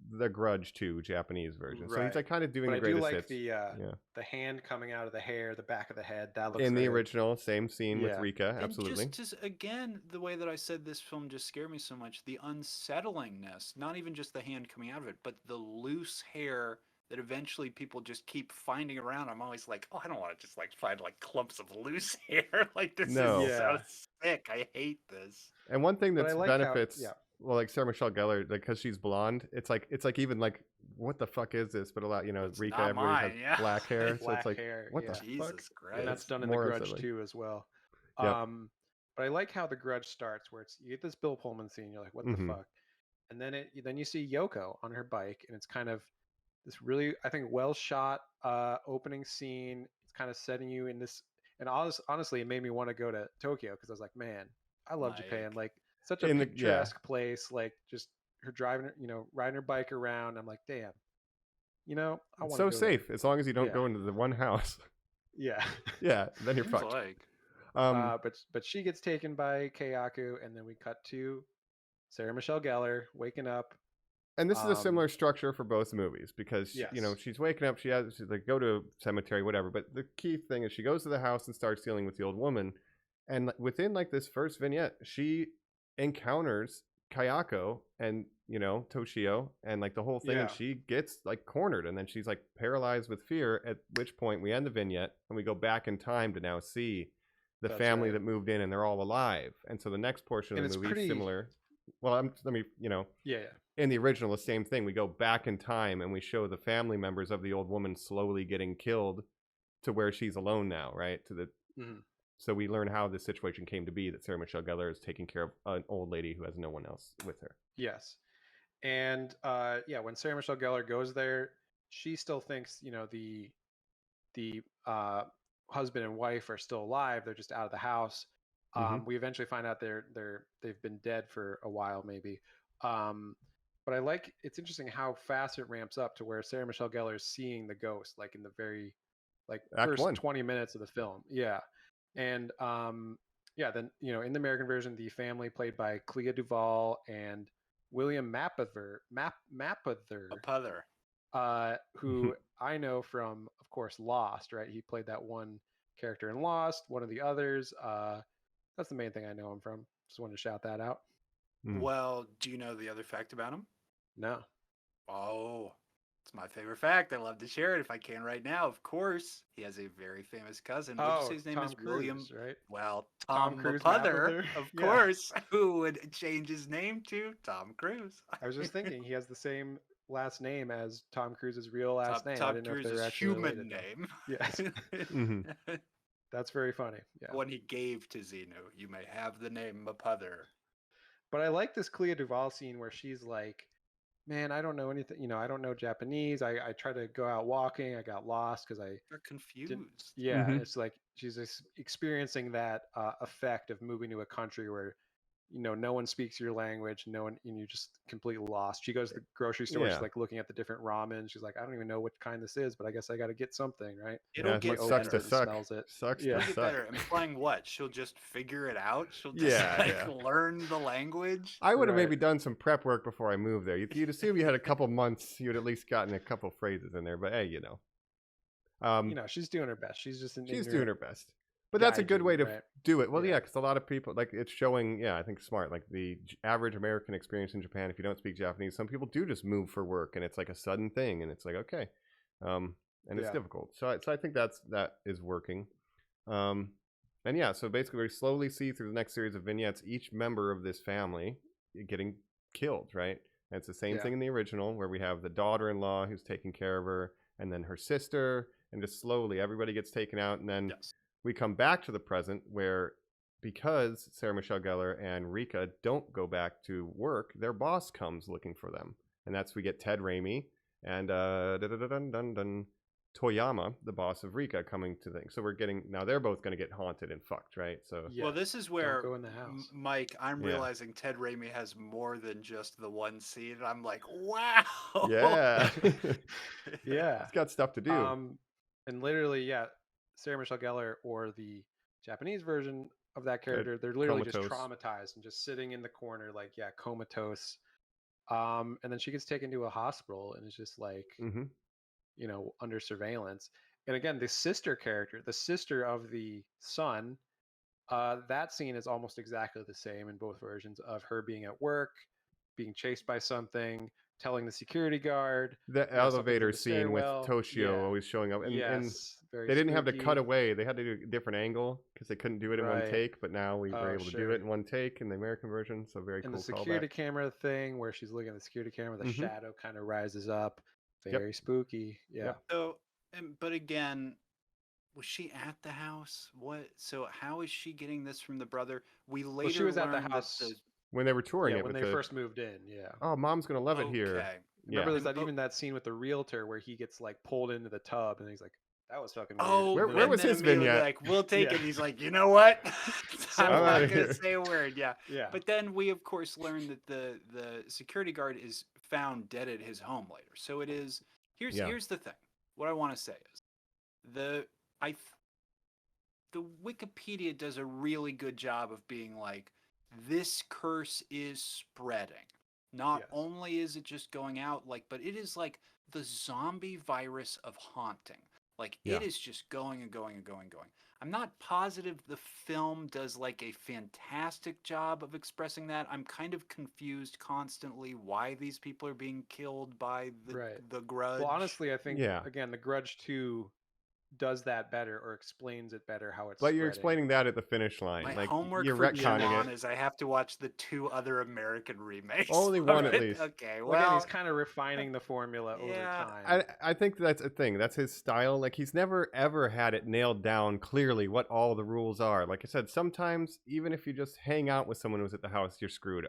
[SPEAKER 4] the Grudge 2 Japanese version. So he's
[SPEAKER 5] Right.
[SPEAKER 4] like kind of doing
[SPEAKER 5] but I
[SPEAKER 4] the
[SPEAKER 5] do
[SPEAKER 4] greatest
[SPEAKER 5] like
[SPEAKER 4] hits.
[SPEAKER 5] the
[SPEAKER 4] Yeah.
[SPEAKER 5] the hand coming out of the hair, the back of the head. That looks
[SPEAKER 4] In the
[SPEAKER 5] very-
[SPEAKER 4] original, same scene with
[SPEAKER 5] Yeah.
[SPEAKER 4] Rika,
[SPEAKER 3] And
[SPEAKER 4] absolutely.
[SPEAKER 3] just again, the way that I said this film just scared me so much, the unsettlingness, not even just the hand coming out of it, but the loose hair that eventually people just keep finding around. I'm always like, oh, I don't want to just like find like clumps of loose hair. Like this
[SPEAKER 4] No.
[SPEAKER 3] is
[SPEAKER 5] Yeah.
[SPEAKER 3] so sick. I hate this.
[SPEAKER 4] And one thing
[SPEAKER 5] But
[SPEAKER 4] that
[SPEAKER 5] I like how-
[SPEAKER 4] benefits,
[SPEAKER 5] yeah.
[SPEAKER 4] well, like Sarah Michelle Gellar, like because she's blonde, it's like even like, what the fuck is this? But a lot,
[SPEAKER 3] It's
[SPEAKER 4] Rika,
[SPEAKER 3] not
[SPEAKER 4] everybody
[SPEAKER 3] mine,
[SPEAKER 4] has
[SPEAKER 3] yeah.
[SPEAKER 4] black hair, so
[SPEAKER 5] Black
[SPEAKER 4] it's like,
[SPEAKER 5] hair,
[SPEAKER 4] what
[SPEAKER 5] yeah.
[SPEAKER 4] the
[SPEAKER 3] Jesus
[SPEAKER 4] fuck?
[SPEAKER 3] Christ.
[SPEAKER 5] and that's done in
[SPEAKER 4] More
[SPEAKER 5] the Grudge
[SPEAKER 4] unsettling.
[SPEAKER 5] too as well.
[SPEAKER 4] Yep.
[SPEAKER 5] But I like how the Grudge starts, where you get this Bill Pullman scene. You're like, what
[SPEAKER 4] Mhm.
[SPEAKER 5] the fuck? And then you see Yoko on her bike, and it's kind of this really, I think, well shot opening scene. It's kind of setting you in this, and honestly, it made me want to go to Tokyo because I was like, man, I love Japan, like such a
[SPEAKER 4] In the-
[SPEAKER 5] picturesque place, like just her driving, riding her bike around. I'm like, damn, I
[SPEAKER 4] It's
[SPEAKER 5] want to
[SPEAKER 4] so
[SPEAKER 5] go
[SPEAKER 4] safe as long as you don't
[SPEAKER 5] Yeah.
[SPEAKER 4] go into the one house.
[SPEAKER 5] there. Yeah.
[SPEAKER 4] Yeah, then you're
[SPEAKER 3] Seems
[SPEAKER 4] fucked.
[SPEAKER 3] like
[SPEAKER 5] But she gets taken by Keiyaku, and then we cut to Sarah Michelle Gellar waking up.
[SPEAKER 4] And this is a
[SPEAKER 5] Um,
[SPEAKER 4] similar structure for both movies because
[SPEAKER 5] Yes.
[SPEAKER 4] she's waking up, she's like go to a cemetery, whatever. But the key thing is she goes to the house and starts dealing with the old woman, and within like this first vignette, she encounters Kayako and Toshio and like the whole thing,
[SPEAKER 5] Yeah.
[SPEAKER 4] and she gets like cornered, and then she's like paralyzed with fear. At which point we end the vignette and we go back in time to now see the
[SPEAKER 5] That's
[SPEAKER 4] family
[SPEAKER 5] right.
[SPEAKER 4] that moved in and they're all alive. And so the next portion of
[SPEAKER 5] And
[SPEAKER 4] the
[SPEAKER 5] it's
[SPEAKER 4] movie
[SPEAKER 5] pretty-
[SPEAKER 4] is similar. Well, let me
[SPEAKER 5] Yeah.
[SPEAKER 4] in the original, the same thing. We go back in time and we show the family members of the old woman slowly getting killed to where she's alone now, right?
[SPEAKER 5] Mhm.
[SPEAKER 4] So we learn how this situation came to be, that Sarah Michelle Gellar is taking care of an old lady who has no one else with her.
[SPEAKER 5] Yes. And when Sarah Michelle Gellar goes there, she still thinks the husband and wife are still alive. They're just out of the house. We eventually find out they've been dead for a while, maybe. But I like, it's interesting how fast it ramps up to where Sarah Michelle Gellar is seeing the ghost, like in the very
[SPEAKER 4] Act
[SPEAKER 5] first
[SPEAKER 4] 1.
[SPEAKER 5] 20 minutes of the film. Yeah. And then in the American version, the family played by Clea Duvall and William Mapother, who I know from, of course, Lost, right? He played that one character in Lost, one of the others. That's the main thing I know him from. Just wanted to shout that out.
[SPEAKER 4] Mm.
[SPEAKER 3] Well, do you know the other fact about him?
[SPEAKER 5] No.
[SPEAKER 3] Oh, it's my favorite fact. I love to share it if I can right now. Of course, he has a very famous cousin. What did you say his name
[SPEAKER 5] Tom
[SPEAKER 3] is? William.
[SPEAKER 5] Cruise, right?
[SPEAKER 3] Well,
[SPEAKER 5] Tom
[SPEAKER 3] Tom
[SPEAKER 5] Cruise
[SPEAKER 3] Mapother,
[SPEAKER 5] Mapother.
[SPEAKER 3] of
[SPEAKER 5] Yeah.
[SPEAKER 3] course, who would change his name to Tom Cruise.
[SPEAKER 5] I was just thinking he has the same last name as Tom Cruise's real last name. I
[SPEAKER 3] Tom
[SPEAKER 5] didn't know if they were
[SPEAKER 3] Cruise's
[SPEAKER 5] actually
[SPEAKER 3] human
[SPEAKER 5] related, though.
[SPEAKER 3] name.
[SPEAKER 5] Yes.
[SPEAKER 4] Mhm.
[SPEAKER 5] That's very funny. Yeah.
[SPEAKER 3] One he gave to Xenu. You may have the name Mapother.
[SPEAKER 5] But I like this Clea Duvall scene where she's like, man, I don't know anything. I don't know Japanese. I tried to go out walking. I got lost because I
[SPEAKER 3] They're confused.
[SPEAKER 5] didn't. Yeah,
[SPEAKER 4] Mhm.
[SPEAKER 5] it's like she's experiencing that effect of moving to a country where no one speaks your language, no one, and you're just completely lost. She goes to the grocery store, she's
[SPEAKER 4] Yeah.
[SPEAKER 5] like looking at the different ramen, she's like, I don't even know what kind this is, but I guess I got to get something, right?
[SPEAKER 3] It'll
[SPEAKER 4] Yeah,
[SPEAKER 3] get
[SPEAKER 4] what sucks
[SPEAKER 3] better.
[SPEAKER 4] to suck.
[SPEAKER 5] Smells it.
[SPEAKER 4] Sucks
[SPEAKER 5] Yeah.
[SPEAKER 3] It'll
[SPEAKER 4] to
[SPEAKER 3] get
[SPEAKER 4] suck.
[SPEAKER 3] better. Implying what? She'll just figure it out. She'll just
[SPEAKER 4] Yeah,
[SPEAKER 3] like
[SPEAKER 4] yeah.
[SPEAKER 3] learn the language.
[SPEAKER 4] I would have
[SPEAKER 5] Right.
[SPEAKER 4] maybe done some prep work before I moved there. You'd assume you had a couple months. You'd at least gotten a couple phrases in there. But hey,
[SPEAKER 5] She's doing her best. She's just an
[SPEAKER 4] she's doing
[SPEAKER 5] ignorant
[SPEAKER 4] her best. But that's a good way to
[SPEAKER 5] gaijin, right?
[SPEAKER 4] do it. Well,
[SPEAKER 5] Yeah.
[SPEAKER 4] yeah, because a lot of people like it's showing. Yeah, I think smart. Like the average American experience in Japan, if you don't speak Japanese, some people do just move for work, and it's like a sudden thing, and it's like okay, and it's
[SPEAKER 5] Yeah.
[SPEAKER 4] difficult. So I think that is working. And yeah, so basically we slowly see through the next series of vignettes each member of this family getting killed, right? And it's the same
[SPEAKER 5] Yeah.
[SPEAKER 4] thing in the original where we have the daughter-in-law who's taking care of her, and then her sister, and just slowly everybody gets taken out, and then
[SPEAKER 3] Yes.
[SPEAKER 4] we come back to the present where because Sarah Michelle Gellar and Rika don't go back to work, their boss comes looking for them. And that's we get Ted Raimi and Toyama, the boss of Rika, coming to things. So we're getting now they're both going to get haunted and fucked, right? So
[SPEAKER 3] Well, this is where
[SPEAKER 5] go in the house.
[SPEAKER 3] Mike, I'm
[SPEAKER 4] Yeah.
[SPEAKER 3] realizing Ted Raimi has more than just the one scene. And I'm like, wow.
[SPEAKER 4] yeah,
[SPEAKER 5] Yeah.
[SPEAKER 4] it's got stuff to do.
[SPEAKER 5] And literally, yeah, Sarah Michelle Gellar or the Japanese version of that character, they're literally just
[SPEAKER 4] comatose.
[SPEAKER 5] traumatized and just sitting in the corner, like, yeah, comatose. And then she gets taken to a hospital and is just like,
[SPEAKER 4] hmm
[SPEAKER 5] under surveillance. And again, the sister character, the sister of the son, that scene is almost exactly the same in both versions of her being at work, being chased by something, telling the security guard.
[SPEAKER 4] The
[SPEAKER 5] something's in
[SPEAKER 4] elevator
[SPEAKER 5] the
[SPEAKER 4] scene with
[SPEAKER 5] stairwell.
[SPEAKER 4] Toshio
[SPEAKER 5] Yeah.
[SPEAKER 4] always showing up, and
[SPEAKER 5] Yes, very
[SPEAKER 4] they didn't have to
[SPEAKER 5] spooky.
[SPEAKER 4] cut away. They had to do a different angle because they couldn't do it in one
[SPEAKER 5] Right.
[SPEAKER 4] take. But now we were
[SPEAKER 5] Oh,
[SPEAKER 4] able to do
[SPEAKER 5] sure.
[SPEAKER 4] it in one take in the American version. So very
[SPEAKER 5] And
[SPEAKER 4] cool
[SPEAKER 5] the security
[SPEAKER 4] callback.
[SPEAKER 5] camera thing where she's looking at the security camera, the
[SPEAKER 4] Mhm.
[SPEAKER 5] shadow kind of rises up.
[SPEAKER 4] Yep.
[SPEAKER 5] Very spooky. Yeah.
[SPEAKER 4] Yep.
[SPEAKER 3] So, but again, was she at the house? What? So how is she getting this from the brother? We later
[SPEAKER 5] Well, she was at the
[SPEAKER 3] learned that
[SPEAKER 5] house
[SPEAKER 4] When they were touring
[SPEAKER 5] yeah,
[SPEAKER 4] it
[SPEAKER 5] when
[SPEAKER 4] with
[SPEAKER 5] they
[SPEAKER 4] the
[SPEAKER 5] first moved in. Yeah.
[SPEAKER 4] oh, mom's gonna love it here.
[SPEAKER 3] Okay.
[SPEAKER 5] Remember,
[SPEAKER 4] Yeah.
[SPEAKER 5] there's that
[SPEAKER 3] But-
[SPEAKER 5] even that scene with the realtor where he gets like pulled into the tub and he's like, "That was fucking weird."
[SPEAKER 3] Oh,
[SPEAKER 4] Where
[SPEAKER 3] and
[SPEAKER 4] was
[SPEAKER 3] then
[SPEAKER 4] his
[SPEAKER 3] immediately
[SPEAKER 4] vignette?
[SPEAKER 3] Like, we'll take
[SPEAKER 5] Yeah.
[SPEAKER 3] it. He's like, you know what?
[SPEAKER 5] I'm
[SPEAKER 3] I'm
[SPEAKER 4] outta
[SPEAKER 3] not
[SPEAKER 4] here.
[SPEAKER 3] gonna say a word. Yeah.
[SPEAKER 5] Yeah.
[SPEAKER 3] But then we, of course, learn that the security guard is found dead at his home later. So it is. Here's
[SPEAKER 4] Yeah.
[SPEAKER 3] here's the thing. What I want to say is, the Wikipedia does a really good job of being like, this curse is spreading. Not
[SPEAKER 5] Yes.
[SPEAKER 3] only is it just going out, like, but it is like the zombie virus of haunting. Like,
[SPEAKER 4] Yeah.
[SPEAKER 3] it is just going and going and going and going. I'm not positive the film does like a fantastic job of expressing that. I'm kind of confused constantly why these people are being killed by
[SPEAKER 5] Right.
[SPEAKER 3] the Grudge.
[SPEAKER 5] Well, honestly, I think
[SPEAKER 4] Yeah.
[SPEAKER 5] again, the Grudge 2 does that better or explains it better how it's
[SPEAKER 4] But you're
[SPEAKER 5] spreading.
[SPEAKER 4] explaining that at the finish line.
[SPEAKER 3] My
[SPEAKER 4] like
[SPEAKER 3] homework
[SPEAKER 4] you're
[SPEAKER 3] for
[SPEAKER 4] retconning
[SPEAKER 3] John
[SPEAKER 4] it.
[SPEAKER 3] is I have to watch the 2 other American remakes.
[SPEAKER 4] Only
[SPEAKER 3] of
[SPEAKER 4] one at
[SPEAKER 3] it.
[SPEAKER 4] least.
[SPEAKER 3] Okay,
[SPEAKER 5] Well, again,
[SPEAKER 3] well,
[SPEAKER 5] he's kind of refining the formula over
[SPEAKER 3] Yeah.
[SPEAKER 5] time.
[SPEAKER 4] I think that's a thing. That's his style. Like he's never ever had it nailed down clearly what all the rules are. Like I said, sometimes even if you just hang out with someone who's at the house, you're screwed.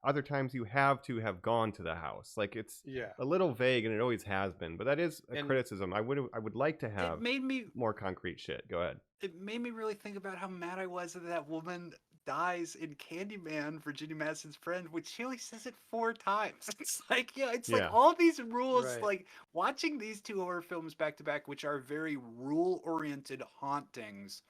[SPEAKER 4] Other times you have to have gone to the house. Like it's
[SPEAKER 5] Yeah.
[SPEAKER 4] a little vague, and it always has been. But that is a
[SPEAKER 5] And-
[SPEAKER 4] criticism. I would like to have
[SPEAKER 3] it made me
[SPEAKER 4] more concrete shit. Go ahead.
[SPEAKER 3] really think about how mad I was that woman dies in Candyman, Virginia Madsen's friend, which she only says it 4 times. It's like, it's
[SPEAKER 4] Yeah.
[SPEAKER 3] like all these rules,
[SPEAKER 5] Right.
[SPEAKER 3] like watching these 2 horror films back to back, which are very rule-oriented hauntings.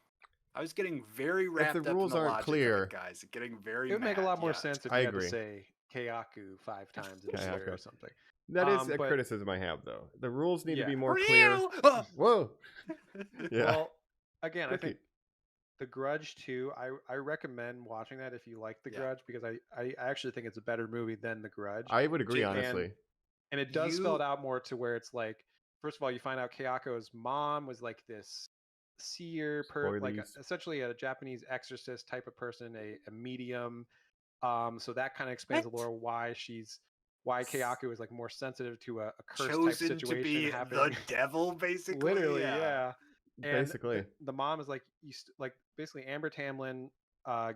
[SPEAKER 3] I was getting very wrapped up
[SPEAKER 4] rules
[SPEAKER 3] in the
[SPEAKER 4] aren't
[SPEAKER 3] logic
[SPEAKER 4] clear-
[SPEAKER 3] of it, guys. Getting very
[SPEAKER 5] It would make a
[SPEAKER 3] mad,
[SPEAKER 5] lot more
[SPEAKER 3] yeah.
[SPEAKER 5] sense if
[SPEAKER 4] I
[SPEAKER 5] you had
[SPEAKER 4] agree.
[SPEAKER 5] to say Keiaku 5 times instead
[SPEAKER 4] Keiaku.
[SPEAKER 5] or something.
[SPEAKER 4] That is a
[SPEAKER 5] but-
[SPEAKER 4] criticism I have, though. The rules need to be
[SPEAKER 5] Yeah.
[SPEAKER 4] more clear.
[SPEAKER 3] Ryu! Oh!
[SPEAKER 4] Whoa. Yeah.
[SPEAKER 5] Well, again, I
[SPEAKER 4] Tricky.
[SPEAKER 5] think The Grudge 2, I recommend watching that if you like The
[SPEAKER 3] Yeah.
[SPEAKER 5] Grudge, because I actually think it's a better movie than The Grudge.
[SPEAKER 4] I would agree,
[SPEAKER 3] And-
[SPEAKER 4] honestly.
[SPEAKER 5] And it does spell it
[SPEAKER 3] You-
[SPEAKER 5] out more to where it's like, first of all, you find out Keiko's mom was like this seer, like
[SPEAKER 4] Spoilies.
[SPEAKER 5] essentially a Japanese exorcist type of person, a medium. So that kind of explains a
[SPEAKER 3] What?
[SPEAKER 5] little why Keiko is like more sensitive to a curse type
[SPEAKER 3] Chosen
[SPEAKER 5] situation
[SPEAKER 3] to be
[SPEAKER 5] happening.
[SPEAKER 3] the devil, basically.
[SPEAKER 5] Literally, yeah. And
[SPEAKER 4] Basically.
[SPEAKER 5] the mom is like, like basically Amber Tamlin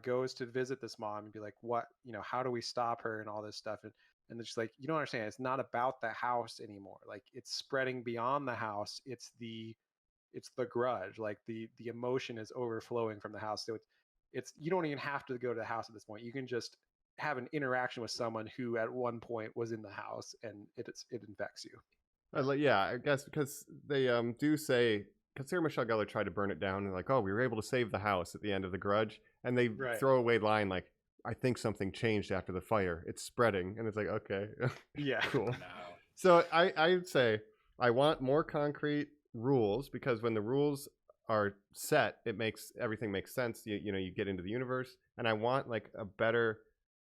[SPEAKER 5] goes to visit this mom and be like, what, how do we stop her and all this stuff, and it's just like, you don't understand, it's not about the house anymore, like it's spreading beyond the house, it's the grudge, like the emotion is overflowing from the house, so it's you don't even have to go to the house at this point, you can just have an interaction with someone who at one point was in the house, and it infects you.
[SPEAKER 4] Yeah, I guess because they do say, because Sarah Michelle Gellar tried to burn it down and like, oh, we were able to save the house at the end of The Grudge, and they
[SPEAKER 5] Right.
[SPEAKER 4] throw away line like, I think something changed after the fire. It's spreading, and it's like, okay,
[SPEAKER 5] Yeah.
[SPEAKER 4] cool.
[SPEAKER 3] No.
[SPEAKER 4] So I'd say I want more concrete rules, because when the rules are set, it makes everything make sense. You get into the universe, and I want like a better,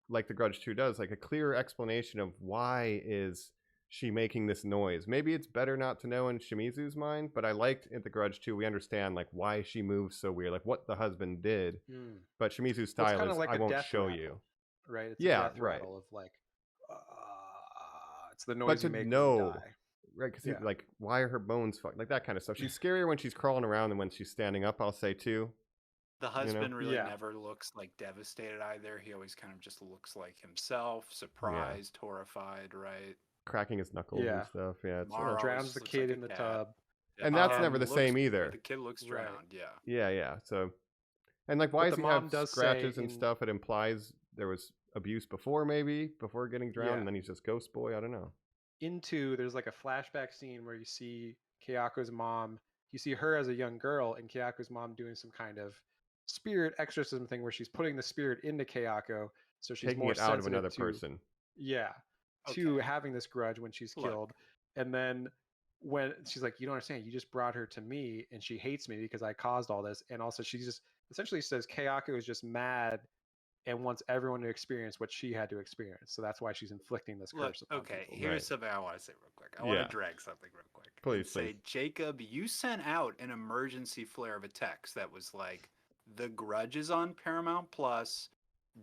[SPEAKER 4] like The Grudge 2 does, like a clearer explanation of why is she making this noise. Maybe it's better not to know in Shimizu's mind, but I liked in The Grudge 2 we understand like why she moves so weird, like what the husband did. But Shimizu's
[SPEAKER 5] Well, it's
[SPEAKER 4] style
[SPEAKER 5] kind
[SPEAKER 4] is
[SPEAKER 5] of like
[SPEAKER 4] I
[SPEAKER 5] a
[SPEAKER 4] won't
[SPEAKER 5] death
[SPEAKER 4] show
[SPEAKER 5] rattle,
[SPEAKER 4] you.
[SPEAKER 5] right? It's
[SPEAKER 4] Yeah,
[SPEAKER 5] a death
[SPEAKER 4] right.
[SPEAKER 5] rattle of like, it's the
[SPEAKER 4] But
[SPEAKER 5] noise
[SPEAKER 4] to
[SPEAKER 5] you make
[SPEAKER 4] know,
[SPEAKER 5] when you die.
[SPEAKER 4] right? Because
[SPEAKER 5] Yeah.
[SPEAKER 4] like, why are her bones fucked? Like that kind of stuff. She's scarier when she's crawling around than when she's standing up, I'll say too.
[SPEAKER 3] The husband really
[SPEAKER 5] Yeah.
[SPEAKER 3] never looks like devastated either. He always kind of just looks like himself, surprised, horrified, right?
[SPEAKER 4] Cracking his knuckles
[SPEAKER 5] Yeah.
[SPEAKER 4] and stuff. Yeah, it's
[SPEAKER 3] Mara
[SPEAKER 5] Drowns
[SPEAKER 3] always
[SPEAKER 5] the
[SPEAKER 3] looks
[SPEAKER 5] kid
[SPEAKER 3] like a
[SPEAKER 5] in the
[SPEAKER 3] cat.
[SPEAKER 5] tub.
[SPEAKER 4] And that's
[SPEAKER 3] kid
[SPEAKER 4] never the
[SPEAKER 3] looks-
[SPEAKER 4] same either.
[SPEAKER 3] The kid looks
[SPEAKER 5] Right.
[SPEAKER 3] drowned, yeah.
[SPEAKER 4] Yeah. So, and like, why
[SPEAKER 5] But
[SPEAKER 4] does
[SPEAKER 5] the
[SPEAKER 4] he have
[SPEAKER 5] mom does
[SPEAKER 4] scratches
[SPEAKER 5] say
[SPEAKER 4] and
[SPEAKER 5] in-
[SPEAKER 4] stuff? It implies there was abuse before getting drowned,
[SPEAKER 5] Yeah.
[SPEAKER 4] and then he's just ghost boy. I don't know.
[SPEAKER 5] Into there's like a flashback scene where you see Kayako's mom. You see her as a young girl, and Kayako's mom doing some kind of spirit exorcism thing where she's putting the spirit into Kayako, so she's
[SPEAKER 4] Taking
[SPEAKER 5] more
[SPEAKER 4] it out of
[SPEAKER 5] sensitive
[SPEAKER 4] another
[SPEAKER 5] to,
[SPEAKER 4] person.
[SPEAKER 5] yeah, to
[SPEAKER 3] Okay.
[SPEAKER 5] having this grudge when she's
[SPEAKER 3] Look.
[SPEAKER 5] killed. And then when she's like, you don't understand, you just brought her to me and she hates me because I caused all this. And also she just essentially says Kayako is just mad and wants everyone to experience what she had to experience. So that's why she's inflicting this
[SPEAKER 3] Look,
[SPEAKER 5] curse upon
[SPEAKER 3] okay,
[SPEAKER 5] people.
[SPEAKER 3] here's
[SPEAKER 4] Right.
[SPEAKER 3] something I want to say real quick. I want
[SPEAKER 4] Yeah.
[SPEAKER 3] to drag something real quick.
[SPEAKER 4] Please,
[SPEAKER 3] And say,
[SPEAKER 4] please.
[SPEAKER 3] Jacob, you sent out an emergency flare of a text that was like, The Grudge is on Paramount Plus.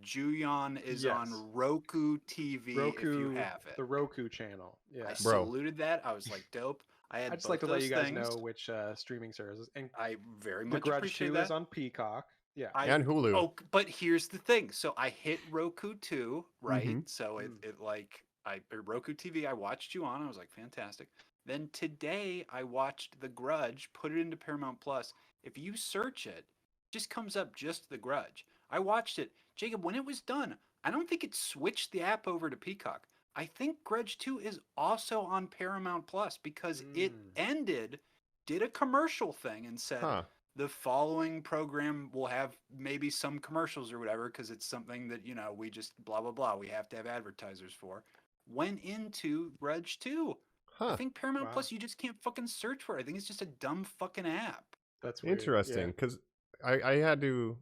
[SPEAKER 3] Juyon is
[SPEAKER 5] Yes.
[SPEAKER 3] on Roku TV if you have it.
[SPEAKER 5] The Roku channel. Yeah.
[SPEAKER 3] I
[SPEAKER 4] Bro.
[SPEAKER 3] saluted that. I was like, dope. I had
[SPEAKER 5] I'd just
[SPEAKER 3] both
[SPEAKER 5] like to let
[SPEAKER 3] those
[SPEAKER 5] you guys
[SPEAKER 3] things.
[SPEAKER 5] know which streaming services. And
[SPEAKER 3] I very
[SPEAKER 5] The
[SPEAKER 3] much
[SPEAKER 5] Grudge
[SPEAKER 3] appreciate
[SPEAKER 5] 2
[SPEAKER 3] that.
[SPEAKER 5] is on Peacock. Yeah.
[SPEAKER 4] And Hulu.
[SPEAKER 3] Oh, but here's the thing. So I hit Roku 2, right?
[SPEAKER 4] Mhm.
[SPEAKER 3] So it like Roku TV. I watched you on. I was like, fantastic. Then today I watched The Grudge. Put it into Paramount Plus. If you search it, just comes up just The Grudge. I watched it, Jacob. When it was done, I don't think it switched the app over to Peacock. I think Grudge 2 is also on Paramount Plus because it ended, did a commercial thing, and said,
[SPEAKER 4] Huh.
[SPEAKER 3] the following program will have maybe some commercials or whatever because it's something that, we just blah, blah, blah. We have to have advertisers for. Went into Grudge 2.
[SPEAKER 4] Huh.
[SPEAKER 3] I think Paramount
[SPEAKER 5] Wow.
[SPEAKER 3] Plus, you just can't fucking search for it. I think it's just a dumb fucking app.
[SPEAKER 5] That's weird.
[SPEAKER 4] Interesting, because I had to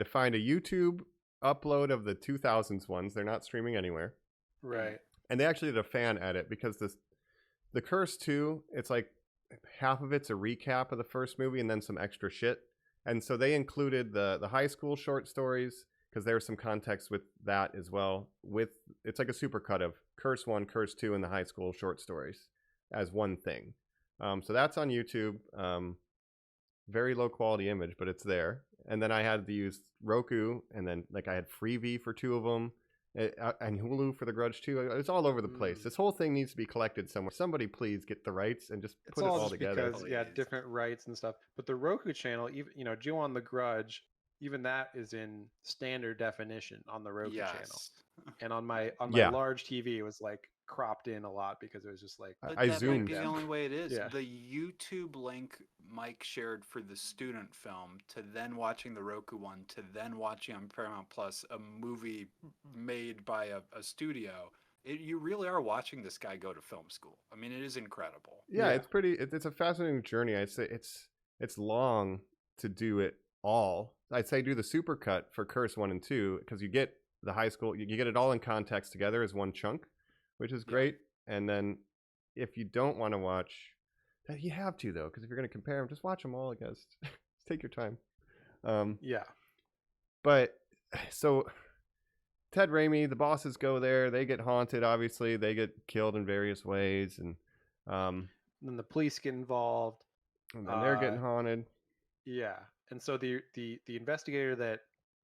[SPEAKER 4] find a YouTube upload of the 2000s ones. They're not streaming anywhere.
[SPEAKER 5] Yeah. Right.
[SPEAKER 4] And they actually did a fan edit because the Curse 2, it's like half of it's a recap of the first movie and then some extra shit. And so they included the high school short stories because there was some context with that as well. It's like a supercut of Curse 1, Curse 2, and the high school short stories as one thing. So that's on YouTube. Very low quality image, but it's there. And then I had to use Roku, and then like I had Freevee for 2 of them. And Hulu for The Grudge 2. It's all over the place. This whole thing needs to be collected somewhere. Somebody please get the rights and just
[SPEAKER 5] It's
[SPEAKER 4] put it all
[SPEAKER 5] just
[SPEAKER 4] together.
[SPEAKER 5] because
[SPEAKER 3] Please.
[SPEAKER 5] different rights and stuff. But the Roku channel, even Ju-on the Grudge, even that is in standard definition on the Roku channel.
[SPEAKER 3] Yes.
[SPEAKER 5] And on my
[SPEAKER 4] Yeah.
[SPEAKER 5] large TV, it was like cropped in a lot because it was just like
[SPEAKER 3] But
[SPEAKER 4] I
[SPEAKER 3] that
[SPEAKER 4] zoomed
[SPEAKER 3] might be the
[SPEAKER 5] them.
[SPEAKER 3] only way it is.
[SPEAKER 5] Yeah.
[SPEAKER 3] The YouTube link Mike shared for the student film to then watching the Roku one to then watching on Paramount Plus a movie made by a studio. You really are watching this guy go to film school. I mean, it is incredible.
[SPEAKER 4] Yeah,
[SPEAKER 5] Yeah.
[SPEAKER 4] it's pretty. It's a fascinating journey. I'd say it's long to do it all. I'd say do the supercut for Curse 1 and 2 because you get the high school. You get it all in context together as one chunk, which is great. And then if you don't want to watch, you have to though, because if you're going to compare them, just watch them all. I guess just take your time.
[SPEAKER 5] yeah.
[SPEAKER 4] But so Ted Raimi, the bosses go there. They get haunted. Obviously, they get killed in various ways, and
[SPEAKER 5] And then the police get involved.
[SPEAKER 4] then they're getting haunted.
[SPEAKER 5] Yeah. And so the investigator that